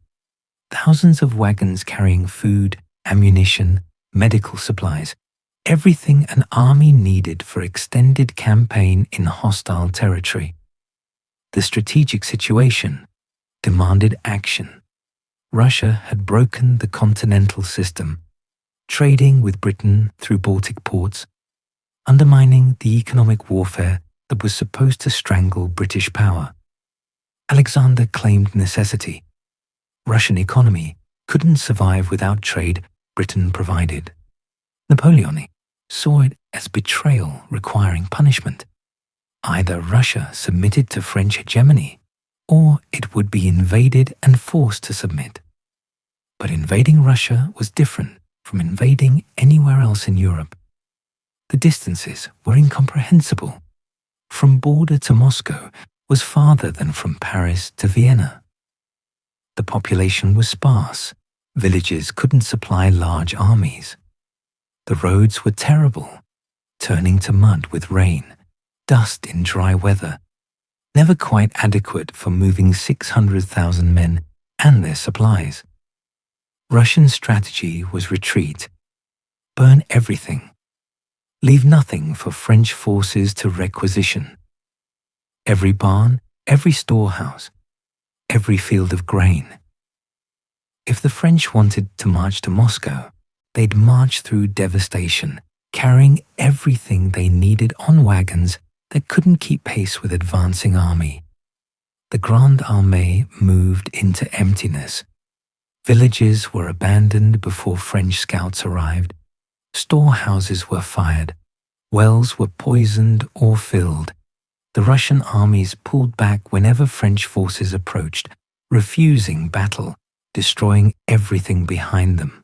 Thousands of wagons carrying food, ammunition, medical supplies, everything an army needed for extended campaign in hostile territory. The strategic situation demanded action. Russia had broken the continental system, trading with Britain through Baltic ports, undermining the economic warfare that was supposed to strangle British power. Alexander claimed necessity. Russian economy couldn't survive without trade Britain provided. Napoleon saw it as betrayal requiring punishment. Either Russia submitted to French hegemony, or it would be invaded and forced to submit. But invading Russia was different from invading anywhere else in Europe. The distances were incomprehensible. From border to Moscow was farther than from Paris to Vienna. The population was sparse. Villages couldn't supply large armies. The roads were terrible, turning to mud with rain, dust in dry weather, never quite adequate for moving 600,000 men and their supplies. Russian strategy was retreat, burn everything, leave nothing for French forces to requisition. Every barn, every storehouse, every field of grain. If the French wanted to march to Moscow, they'd march through devastation, carrying everything they needed on wagons that couldn't keep pace with advancing army. The Grande Armée moved into emptiness. Villages were abandoned before French scouts arrived. Storehouses were fired. Wells were poisoned or filled. The Russian armies pulled back whenever French forces approached, refusing battle, destroying everything behind them.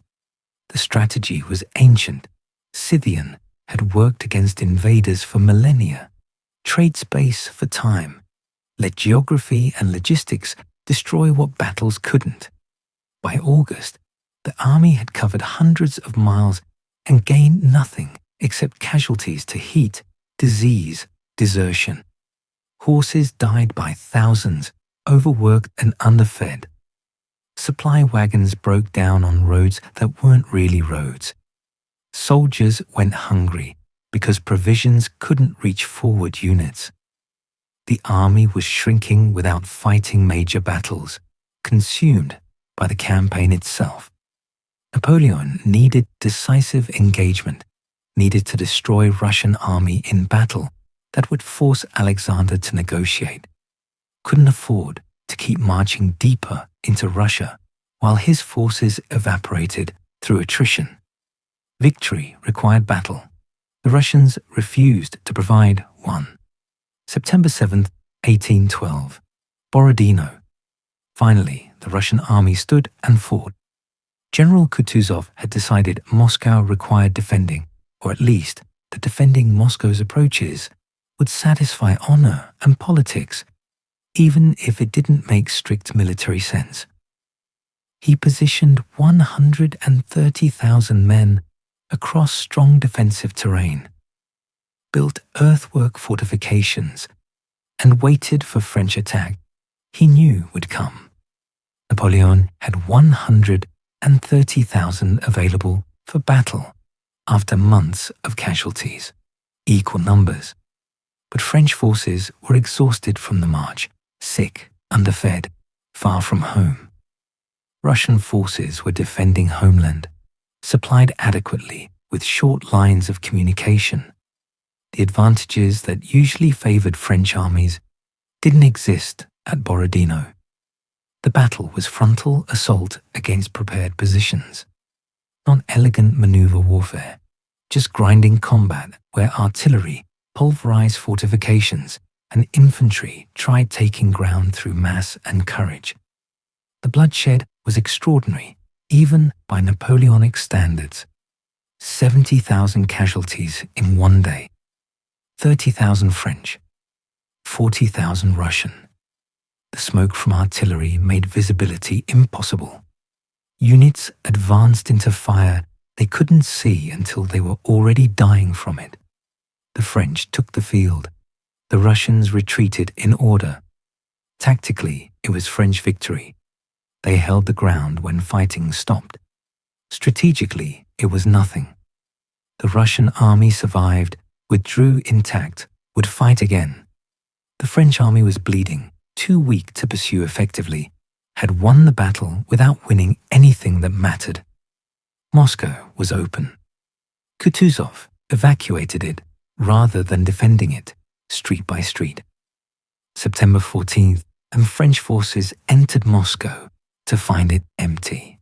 The strategy was ancient. Scythian had worked against invaders for millennia. Trade space for time. Let geography and logistics destroy what battles couldn't. By August, the army had covered hundreds of miles and gained nothing except casualties to heat, disease, desertion. Horses died by thousands, overworked and underfed. Supply wagons broke down on roads that weren't really roads. Soldiers went hungry because provisions couldn't reach forward units. The army was shrinking without fighting major battles, consumed by the campaign itself. Napoleon needed decisive engagement, needed to destroy Russian army in battle that would force Alexander to negotiate. Couldn't afford to keep marching deeper into Russia while his forces evaporated through attrition. Victory required battle. The Russians refused to provide one. September 7, 1812. Borodino. Finally, the Russian army stood and fought. General Kutuzov had decided Moscow required defending, or at least that defending Moscow's approaches would satisfy honor and politics, even if it didn't make strict military sense. He positioned 130,000 men across strong defensive terrain, built earthwork fortifications, and waited for French attack he knew would come. Napoleon had 130,000 available for battle after months of casualties, equal numbers. But French forces were exhausted from the march, sick, underfed, far from home. Russian forces were defending homeland, supplied adequately with short lines of communication. The advantages that usually favored French armies didn't exist at Borodino. The battle was frontal assault against prepared positions, not elegant maneuver warfare, just grinding combat where artillery pulverized fortifications and infantry tried taking ground through mass and courage. The bloodshed was extraordinary, even by Napoleonic standards. 70,000 casualties in one day, 30,000 French, 40,000 Russian. The smoke from artillery made visibility impossible. Units advanced into fire they couldn't see until they were already dying from it. The French took the field. The Russians retreated in order. Tactically, it was French victory. They held the ground when fighting stopped. Strategically, it was nothing. The Russian army survived, withdrew intact, would fight again. The French army was bleeding, too weak to pursue effectively, had won the battle without winning anything that mattered. Moscow was open. Kutuzov evacuated it rather than defending it, street by street. September 14th, and French forces entered Moscow to find it empty.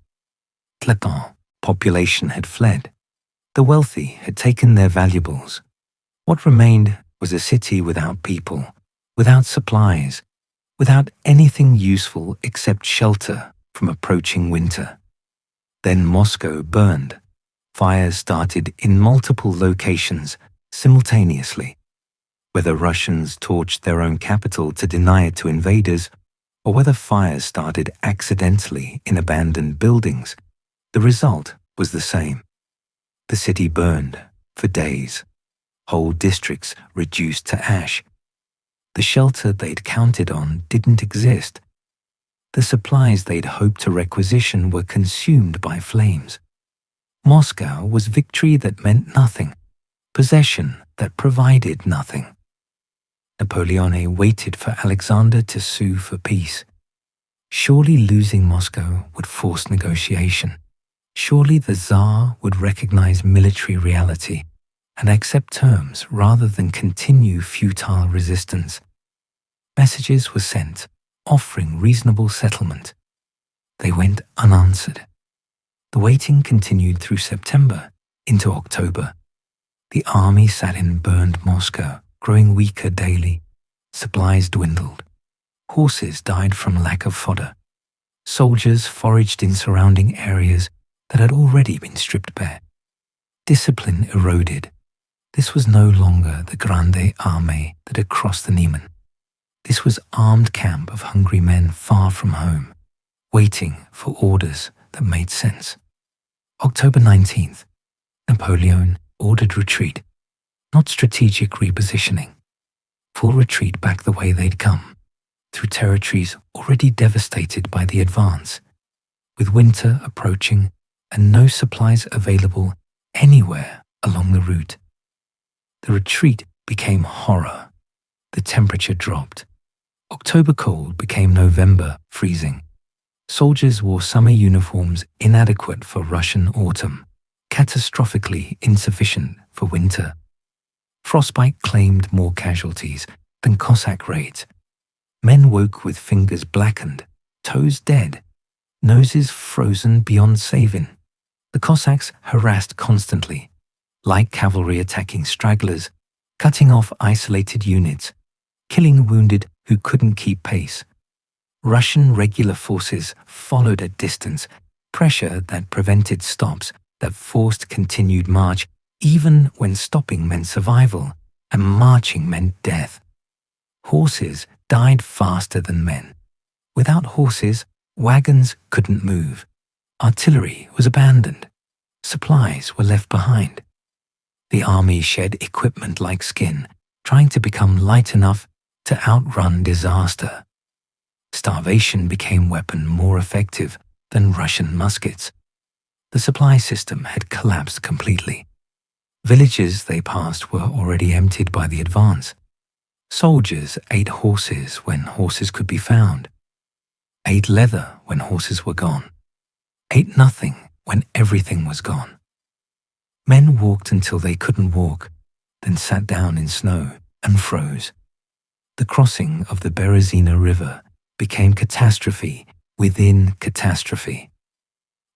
Tlaton population had fled. The wealthy had taken their valuables. What remained was a city without people, without supplies, without anything useful except shelter from approaching winter. Then Moscow burned. Fires started in multiple locations simultaneously. Whether Russians torched their own capital to deny it to invaders, or whether fires started accidentally in abandoned buildings, the result was the same. The city burned for days. Whole districts reduced to ash. The shelter they'd counted on didn't exist. The supplies they'd hoped to requisition were consumed by flames. Moscow was victory that meant nothing, possession that provided nothing. Napoleon waited for Alexander to sue for peace. Surely losing Moscow would force negotiation. Surely the Tsar would recognize military reality and accept terms rather than continue futile resistance. Messages were sent, offering reasonable settlement. They went unanswered. The waiting continued through September into October. The army sat in burned Moscow, growing weaker daily. Supplies dwindled. Horses died from lack of fodder. Soldiers foraged in surrounding areas that had already been stripped bare. Discipline eroded. This was no longer the Grande Armée that had crossed the Niemen. This was armed camp of hungry men far from home, waiting for orders that made sense. October 19th, Napoleon ordered retreat, not strategic repositioning. Full retreat back the way they'd come, through territories already devastated by the advance, with winter approaching and no supplies available anywhere along the route. The retreat became horror. The temperature dropped. October cold became November freezing. Soldiers wore summer uniforms inadequate for Russian autumn, catastrophically insufficient for winter. Frostbite claimed more casualties than Cossack raids. Men woke with fingers blackened, toes dead, noses frozen beyond saving. The Cossacks harassed constantly, light cavalry attacking stragglers, cutting off isolated units, killing wounded who couldn't keep pace. Russian regular forces followed at distance, pressure that prevented stops, that forced continued march, even when stopping meant survival and marching meant death. Horses died faster than men. Without horses, wagons couldn't move. Artillery was abandoned. Supplies were left behind. The army shed equipment like skin, trying to become light enough to outrun disaster. Starvation became weapon more effective than Russian muskets. The supply system had collapsed completely. Villages they passed were already emptied by the advance. Soldiers ate horses when horses could be found, ate leather when horses were gone, ate nothing when everything was gone. Men walked until they couldn't walk, then sat down in snow and froze. The crossing of the Berezina River became catastrophe within catastrophe.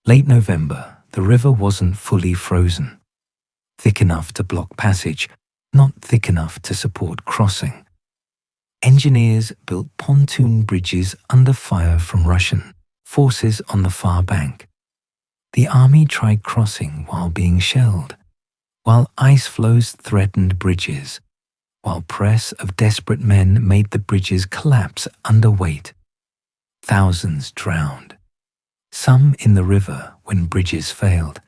Late November, the river wasn't fully frozen. Thick enough to block passage, not thick enough to support crossing. Engineers built pontoon bridges under fire from Russian forces on the far bank. The army tried crossing while being shelled, while ice floes threatened bridges, while press of desperate men made the bridges collapse under weight. Thousands drowned, some in the river when bridges failed,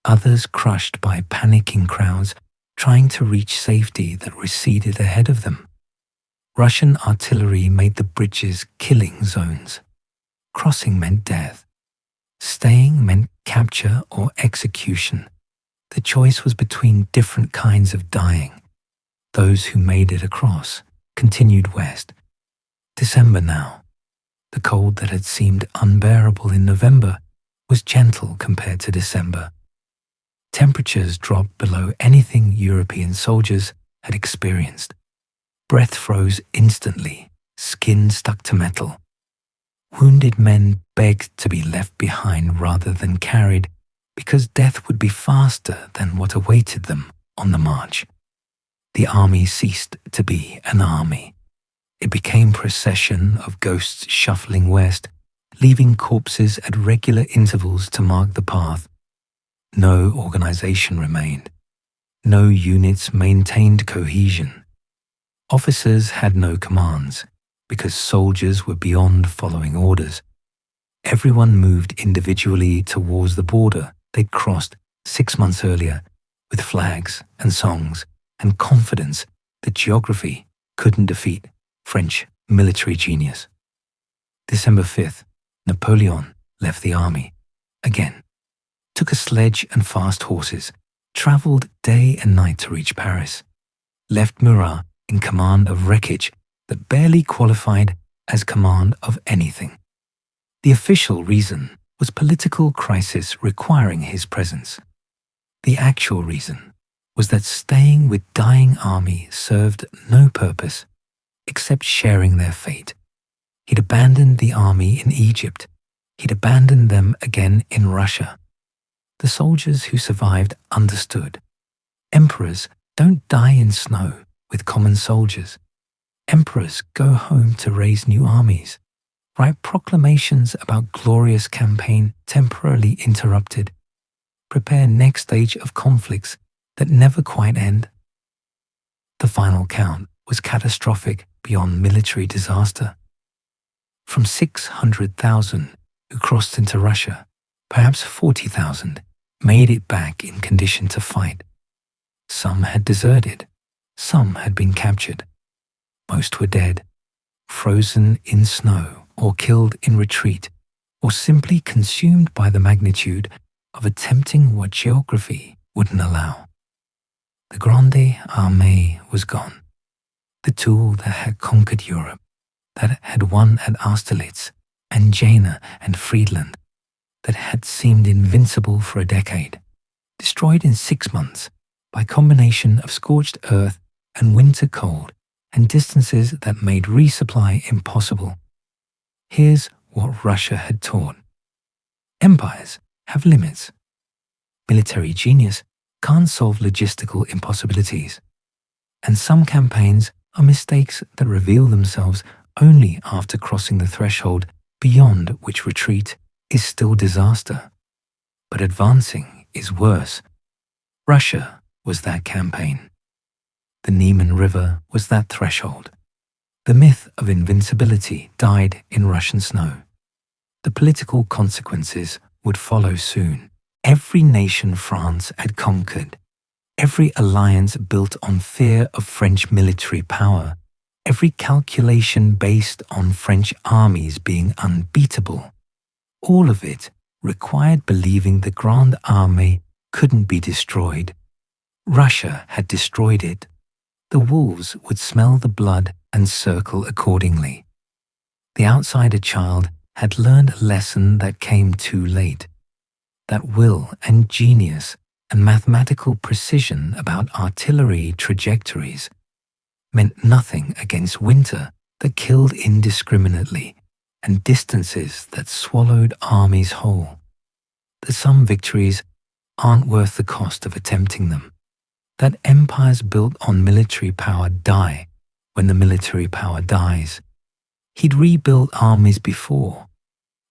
others crushed by panicking crowds trying to reach safety that receded ahead of them. Russian artillery made the bridges killing zones. Crossing meant death. Staying meant capture or execution. The choice was between different kinds of dying. Those who made it across continued west. December now. The cold that had seemed unbearable in November was gentle compared to December. Temperatures dropped below anything European soldiers had experienced. Breath froze instantly, skin stuck to metal. Wounded men begged to be left behind rather than carried because death would be faster than what awaited them on the march. The army ceased to be an army. It became a procession of ghosts shuffling west, leaving corpses at regular intervals to mark the path. No organization remained. No units maintained cohesion. Officers had no commands because soldiers were beyond following orders. Everyone moved individually towards the border they'd crossed 6 months earlier with flags and songs and confidence that geography couldn't defeat French military genius. December 5th, Napoleon left the army again, took a sledge and fast horses, traveled day and night to reach Paris, left Murat in command of wreckage that barely qualified as command of anything. The official reason was political crisis requiring his presence. The actual reason was that staying with dying army served no purpose except sharing their fate. He'd abandoned the army in Egypt. He'd abandoned them again in Russia. The soldiers who survived understood. Emperors don't die in snow with common soldiers. Emperors go home to raise new armies, write proclamations about glorious campaign temporarily interrupted, prepare next stage of conflicts that never quite end. The final count was catastrophic beyond military disaster. From 600,000 who crossed into Russia, perhaps 40,000 made it back in condition to fight. Some had deserted, some had been captured. Most were dead, frozen in snow or killed in retreat, or simply consumed by the magnitude of attempting what geography wouldn't allow. The Grande Armée was gone. The tool that had conquered Europe, that had won at Austerlitz and Jena and Friedland, that had seemed invincible for a decade, destroyed in 6 months by combination of scorched earth and winter cold and distances that made resupply impossible. Here's what Russia had taught. Empires have limits. Military genius can't solve logistical impossibilities. And some campaigns are mistakes that reveal themselves only after crossing the threshold beyond which retreat is still disaster. But advancing is worse. Russia was that campaign. The Niemen River was that threshold. The myth of invincibility died in Russian snow. The political consequences would follow soon. Every nation France had conquered, every alliance built on fear of French military power, every calculation based on French armies being unbeatable, all of it required believing the Grande Armée couldn't be destroyed. Russia had destroyed it. The wolves would smell the blood and circle accordingly. The outsider child had learned a lesson that came too late. That will and genius and mathematical precision about artillery trajectories meant nothing against winter that killed indiscriminately and distances that swallowed armies whole. That some victories aren't worth the cost of attempting them. That empires built on military power die when the military power dies. He'd rebuild armies before.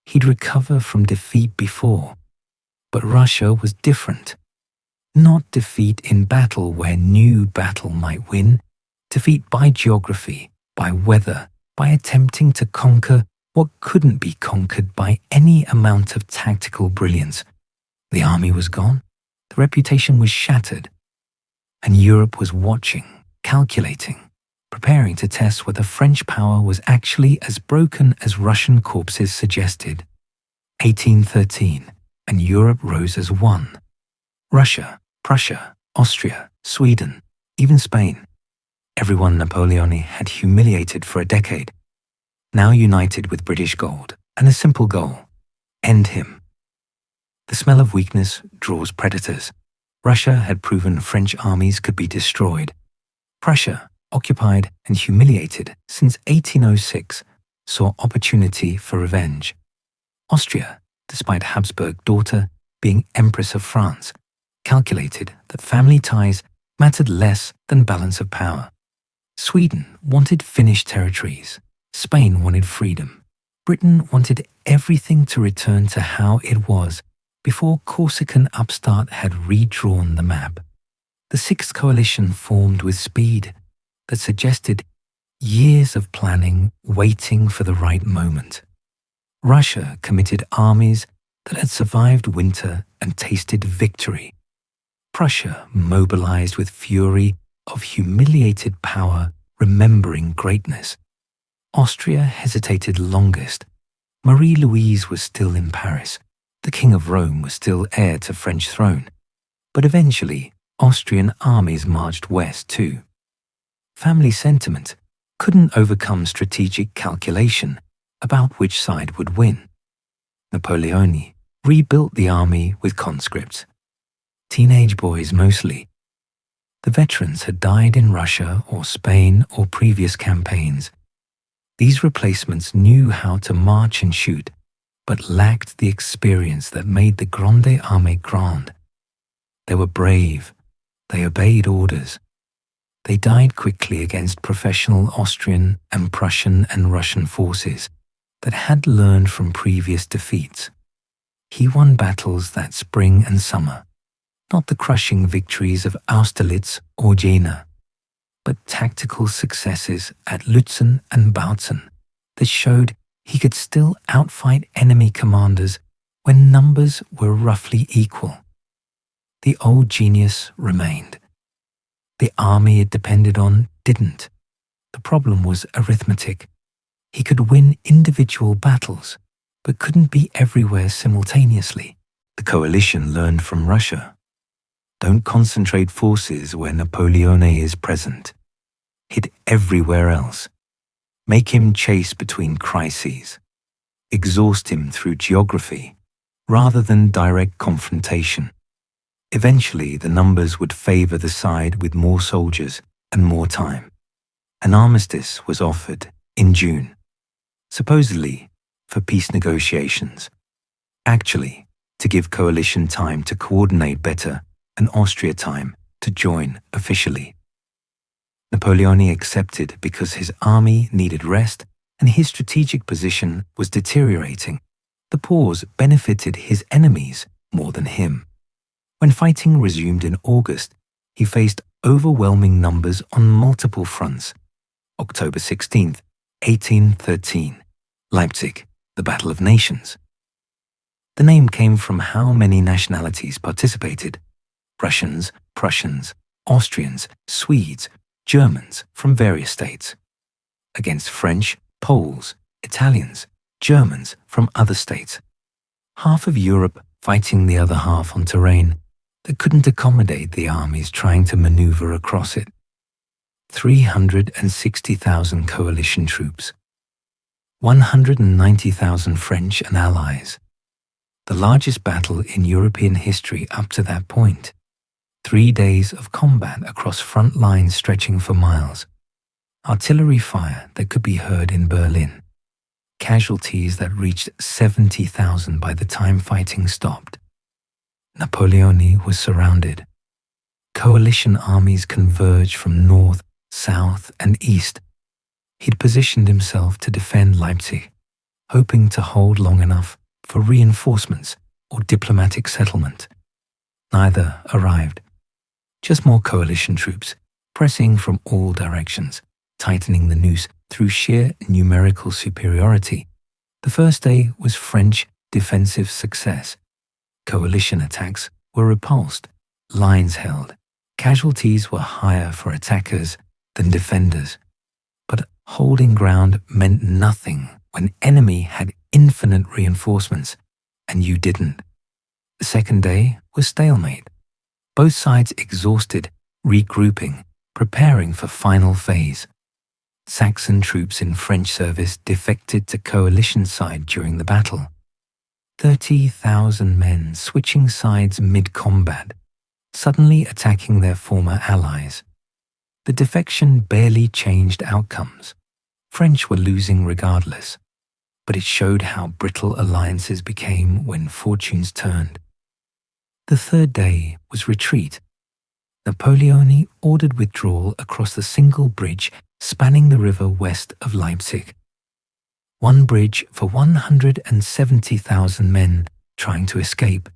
He'd recover from defeat before. But Russia was different. Not defeat in battle where new battle might win, defeat by geography, by weather, by attempting to conquer what couldn't be conquered by any amount of tactical brilliance. The army was gone, the reputation was shattered, and Europe was watching, calculating, preparing to test whether French power was actually as broken as Russian corpses suggested. 1813, and Europe rose as one. Russia, Prussia, Austria, Sweden, even Spain. Everyone Napoleon had humiliated for a decade. now united with British gold and a simple goal: end him. The smell of weakness draws predators. Russia had proven French armies could be destroyed. Prussia, occupied and humiliated since 1806, saw opportunity for revenge. Austria, despite Habsburg daughter being Empress of France, calculated that family ties mattered less than balance of power. Sweden wanted Finnish territories. Spain wanted freedom. Britain wanted everything to return to how it was before Corsican upstart had redrawn the map. The Sixth Coalition formed with speed that suggested years of planning waiting for the right moment. Russia committed armies that had survived winter and tasted victory. Prussia mobilized with fury of humiliated power, remembering greatness. Austria hesitated longest. Marie-Louise was still in Paris. The King of Rome was still heir to French throne. But eventually, Austrian armies marched west too. Family sentiment couldn't overcome strategic calculation about which side would win. Napoleon rebuilt the army with conscripts. Teenage boys mostly. The veterans had died in Russia or Spain or previous campaigns. These replacements knew how to march and shoot, but lacked the experience that made the Grande Armée grand. They were brave. They obeyed orders. They died quickly against professional Austrian and Prussian and Russian forces that had learned from previous defeats. He won battles that spring and summer, not the crushing victories of Austerlitz or Jena, but tactical successes at Lützen and Bautzen that showed he could still outfight enemy commanders when numbers were roughly equal. The old genius remained. The army it depended on didn't. The problem was arithmetic. He could win individual battles, but couldn't be everywhere simultaneously. The coalition learned from Russia. Don't concentrate forces where Napoleon is present. Hit everywhere else. Make him chase between crises. Exhaust him through geography, rather than direct confrontation. Eventually, the numbers would favor the side with more soldiers and more time. An armistice was offered in June, supposedly for peace negotiations. Actually, to give coalition time to coordinate better and Austria time to join officially. Napoleon accepted because his army needed rest and his strategic position was deteriorating. The pause benefited his enemies more than him. When fighting resumed in August, he faced overwhelming numbers on multiple fronts. October 16th, 1813, Leipzig, the Battle of Nations. The name came from how many nationalities participated: Russians, Prussians, Austrians, Swedes, Germans from various states, against French, Poles, Italians, Germans from other states. Half of Europe fighting the other half on terrain that couldn't accommodate the armies trying to maneuver across it. 360,000 coalition troops, 190,000 French and allies. The largest battle in European history up to that point. 3 days of combat across front lines stretching for miles. Artillery fire that could be heard in Berlin. Casualties that reached 70,000 by the time fighting stopped. Napoleon was surrounded. Coalition armies converged from north, south, and east. He'd positioned himself to defend Leipzig, hoping to hold long enough for reinforcements or diplomatic settlement. Neither arrived. Just more coalition troops, pressing from all directions, tightening the noose through sheer numerical superiority. The first day was French defensive success. Coalition attacks were repulsed, lines held. Casualties were higher for attackers than defenders. But holding ground meant nothing when enemy had infinite reinforcements and you didn't. The second day was stalemate. Both sides exhausted, regrouping, preparing for final phase. Saxon troops in French service defected to coalition side during the battle. 30,000 men switching sides mid-combat, suddenly attacking their former allies. The defection barely changed outcomes. French were losing regardless, but it showed how brittle alliances became when fortunes turned. The third day was retreat. Napoleon ordered withdrawal across the single bridge spanning the river west of Leipzig. One bridge for 170,000 men trying to escape.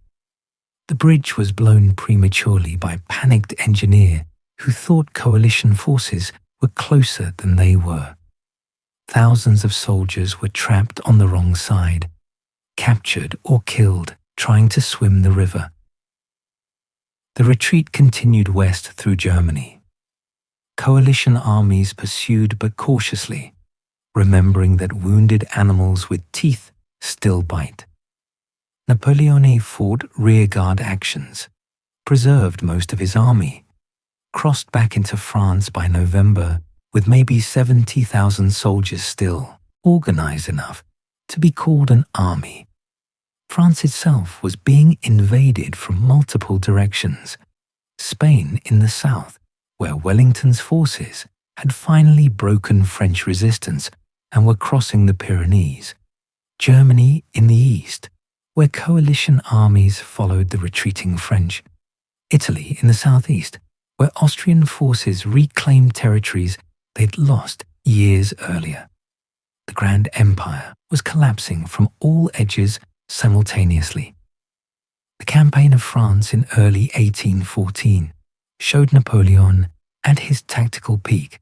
The bridge was blown prematurely by a panicked engineer who thought coalition forces were closer than they were. Thousands of soldiers were trapped on the wrong side, captured or killed trying to swim the river. The retreat continued west through Germany. Coalition armies pursued but cautiously, remembering that wounded animals with teeth still bite. Napoleon fought rearguard actions, preserved most of his army, crossed back into France by November with maybe 70,000 soldiers still, organized enough to be called an army. France itself was being invaded from multiple directions. Spain in the south, where Wellington's forces had finally broken French resistance and were crossing the Pyrenees. Germany in the east, where coalition armies followed the retreating French. Italy in the southeast, where Austrian forces reclaimed territories they'd lost years earlier. The Grand Empire was collapsing from all edges simultaneously. The campaign of France in early 1814 showed Napoleon at his tactical peak,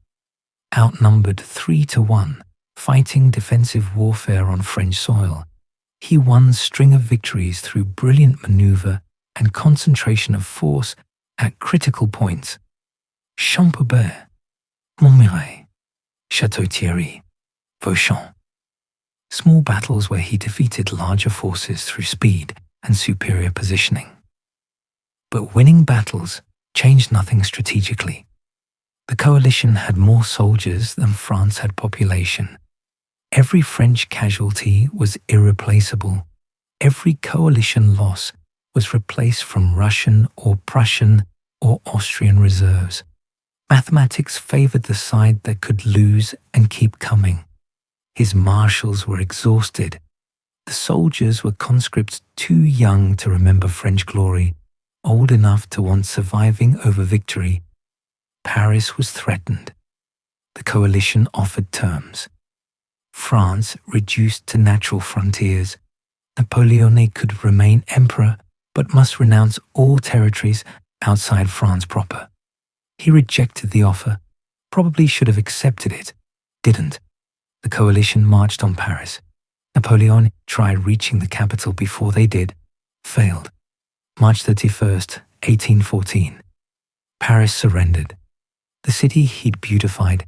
outnumbered 3-1, fighting defensive warfare on French soil. He won a string of victories through brilliant maneuver and concentration of force at critical points. Champaubert, Montmirail, Château-Thierry, Vauchamp. Small battles where he defeated larger forces through speed and superior positioning. But winning battles changed nothing strategically. The coalition had more soldiers than France had population. Every French casualty was irreplaceable. Every coalition loss was replaced from Russian or Prussian or Austrian reserves. Mathematics favored the side that could lose and keep coming. His marshals were exhausted. The soldiers were conscripts too young to remember French glory, old enough to want surviving over victory. Paris was threatened. The coalition offered terms. France reduced to natural frontiers. Napoleon could remain emperor, but must renounce all territories outside France proper. He rejected the offer, probably should have accepted it, didn't. The coalition marched on Paris. Napoleon tried reaching the capital before they did, failed. March 31st, 1814. Paris surrendered. The city he'd beautified,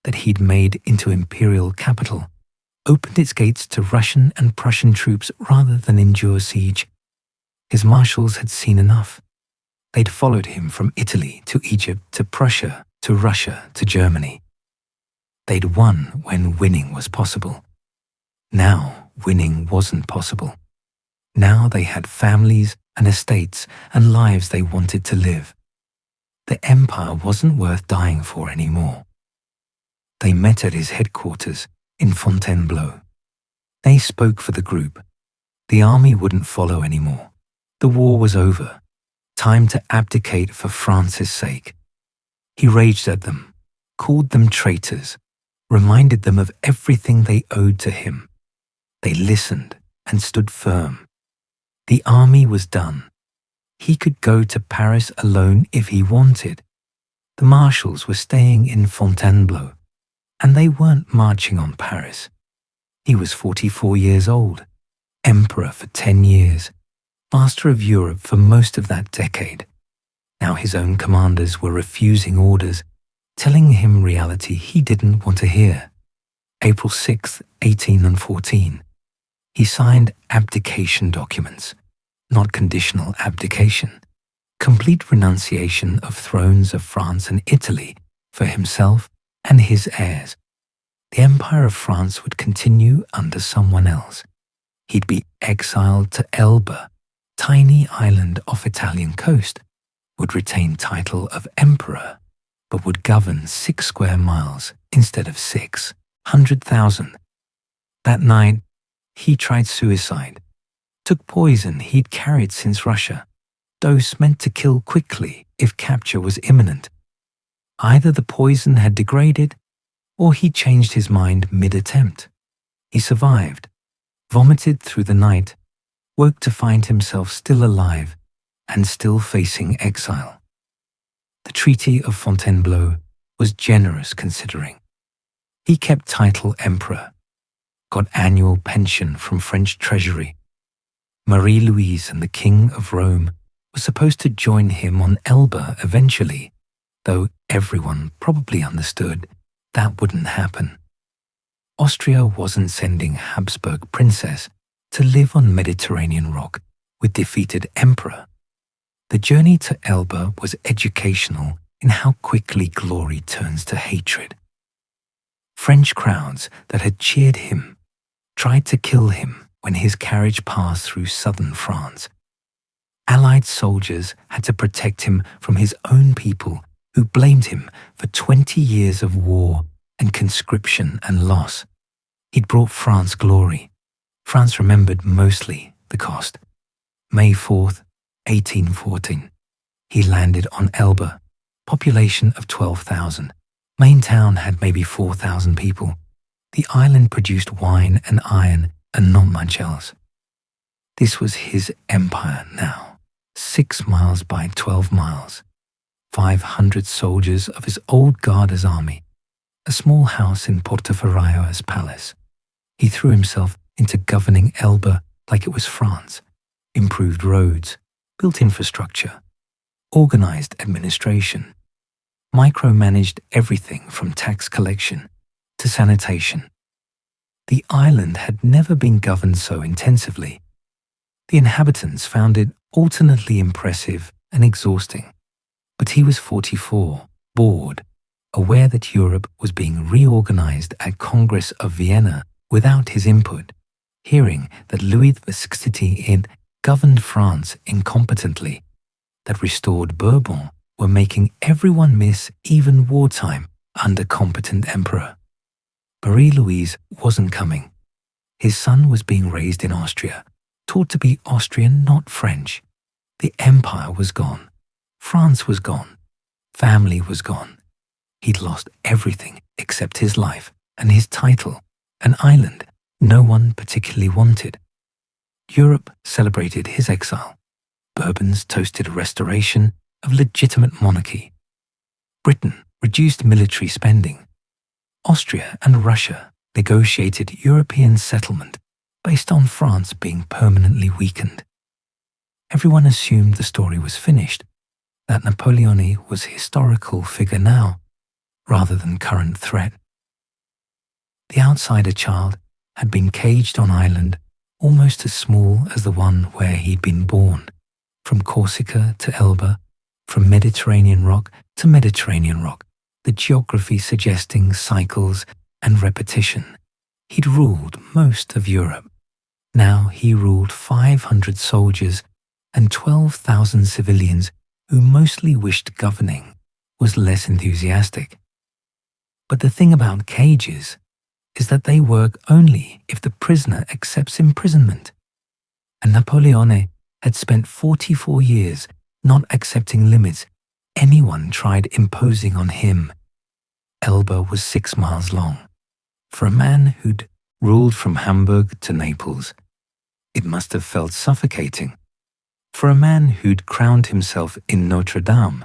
that he'd made into imperial capital, opened its gates to Russian and Prussian troops rather than endure siege. His marshals had seen enough. They'd followed him from Italy to Egypt to Prussia to Russia to Germany. They'd won when winning was possible. Now winning wasn't possible. Now they had families and estates and lives they wanted to live. The empire wasn't worth dying for anymore. They met at his headquarters in Fontainebleau. They spoke for the group. The army wouldn't follow anymore. The war was over. Time to abdicate for France's sake. He raged at them, called them traitors, reminded them of everything they owed to him. They listened and stood firm. The army was done. He could go to Paris alone if he wanted. The marshals were staying in Fontainebleau, and they weren't marching on Paris. He was 44 years old, emperor for 10 years, master of Europe for most of that decade. Now his own commanders were refusing orders, telling him reality he didn't want to hear. April 6, 1814. He signed abdication documents, not conditional abdication, complete renunciation of thrones of France and Italy for himself and his heirs. the Empire of France would continue under someone else. He'd be exiled to Elba, tiny island off Italian coast, would retain title of emperor, but would govern 6 square miles instead of 600,000. That night, he tried suicide, took poison he'd carried since Russia, dose meant to kill quickly if capture was imminent. Either the poison had degraded, or he changed his mind mid-attempt. He survived, vomited through the night, woke to find himself still alive and still facing exile. The Treaty of Fontainebleau was generous considering. He kept title emperor, got annual pension from French treasury. Marie-Louise and the King of Rome were supposed to join him on Elba eventually, though everyone probably understood that wouldn't happen. Austria wasn't sending Habsburg princess to live on Mediterranean rock with defeated emperor. The journey to Elba was educational in how quickly glory turns to hatred. French crowds that had cheered him tried to kill him when his carriage passed through southern France. Allied soldiers had to protect him from his own people who blamed him for 20 years of war and conscription and loss. He'd brought France glory. France remembered mostly the cost. May 4th, 1814. He landed on Elba, population of 12,000. Main town had maybe 4,000 people. The island produced wine and iron and not much else. This was his empire now, 6 miles by 12 miles. 500 soldiers of his old Garda's army, a small house in Portoferraio as palace. He threw himself into governing Elba like it was France, improved roads, built infrastructure, organized administration, micromanaged everything from tax collection to sanitation. The island had never been governed so intensively. The inhabitants found it alternately impressive and exhausting. But he was 44, bored, aware that Europe was being reorganized at Congress of Vienna without his input, hearing that Louis XVI had governed France incompetently, that restored Bourbon were making everyone miss even wartime under competent emperor. Marie-Louise wasn't coming. His son was being raised in Austria, taught to be Austrian, not French. The empire was gone. France was gone. Family was gone. He'd lost everything except his life and his title, an island no one particularly wanted. Europe celebrated his exile. Bourbons toasted a restoration of legitimate monarchy. Britain reduced military spending. Austria and Russia negotiated European settlement based on France being permanently weakened. Everyone assumed the story was finished, that Napoleon was a historical figure now, rather than current threat. The outsider child had been caged on island almost as small as the one where he'd been born, from Corsica to Elba, from Mediterranean rock to Mediterranean rock, the geography suggesting cycles and repetition. He'd ruled most of Europe. Now he ruled 500 soldiers and 12,000 civilians who mostly wished governing was less enthusiastic. But the thing about cages is that they work only if the prisoner accepts imprisonment. And Napoleon had spent 44 years not accepting limits anyone tried imposing on him. Elba was 6 miles long. For a man who'd ruled from Hamburg to Naples, it must have felt suffocating. For a man who'd crowned himself in Notre Dame,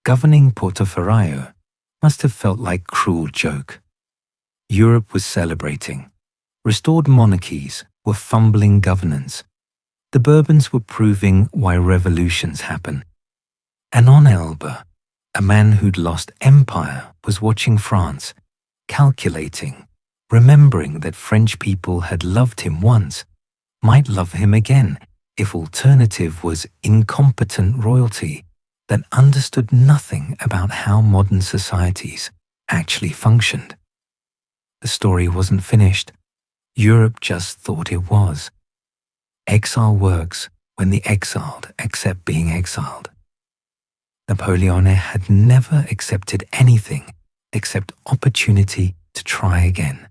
governing Portoferraio must have felt like a cruel joke. Europe was celebrating. Restored monarchies were fumbling governance. The Bourbons were proving why revolutions happen. And on Elba, a man who'd lost empire was watching France, calculating, remembering that French people had loved him once, might love him again if alternative was incompetent royalty that understood nothing about how modern societies actually functioned. The story wasn't finished. Europe just thought it was. Exile works when the exiled accept being exiled. Napoleon had never accepted anything except opportunity to try again.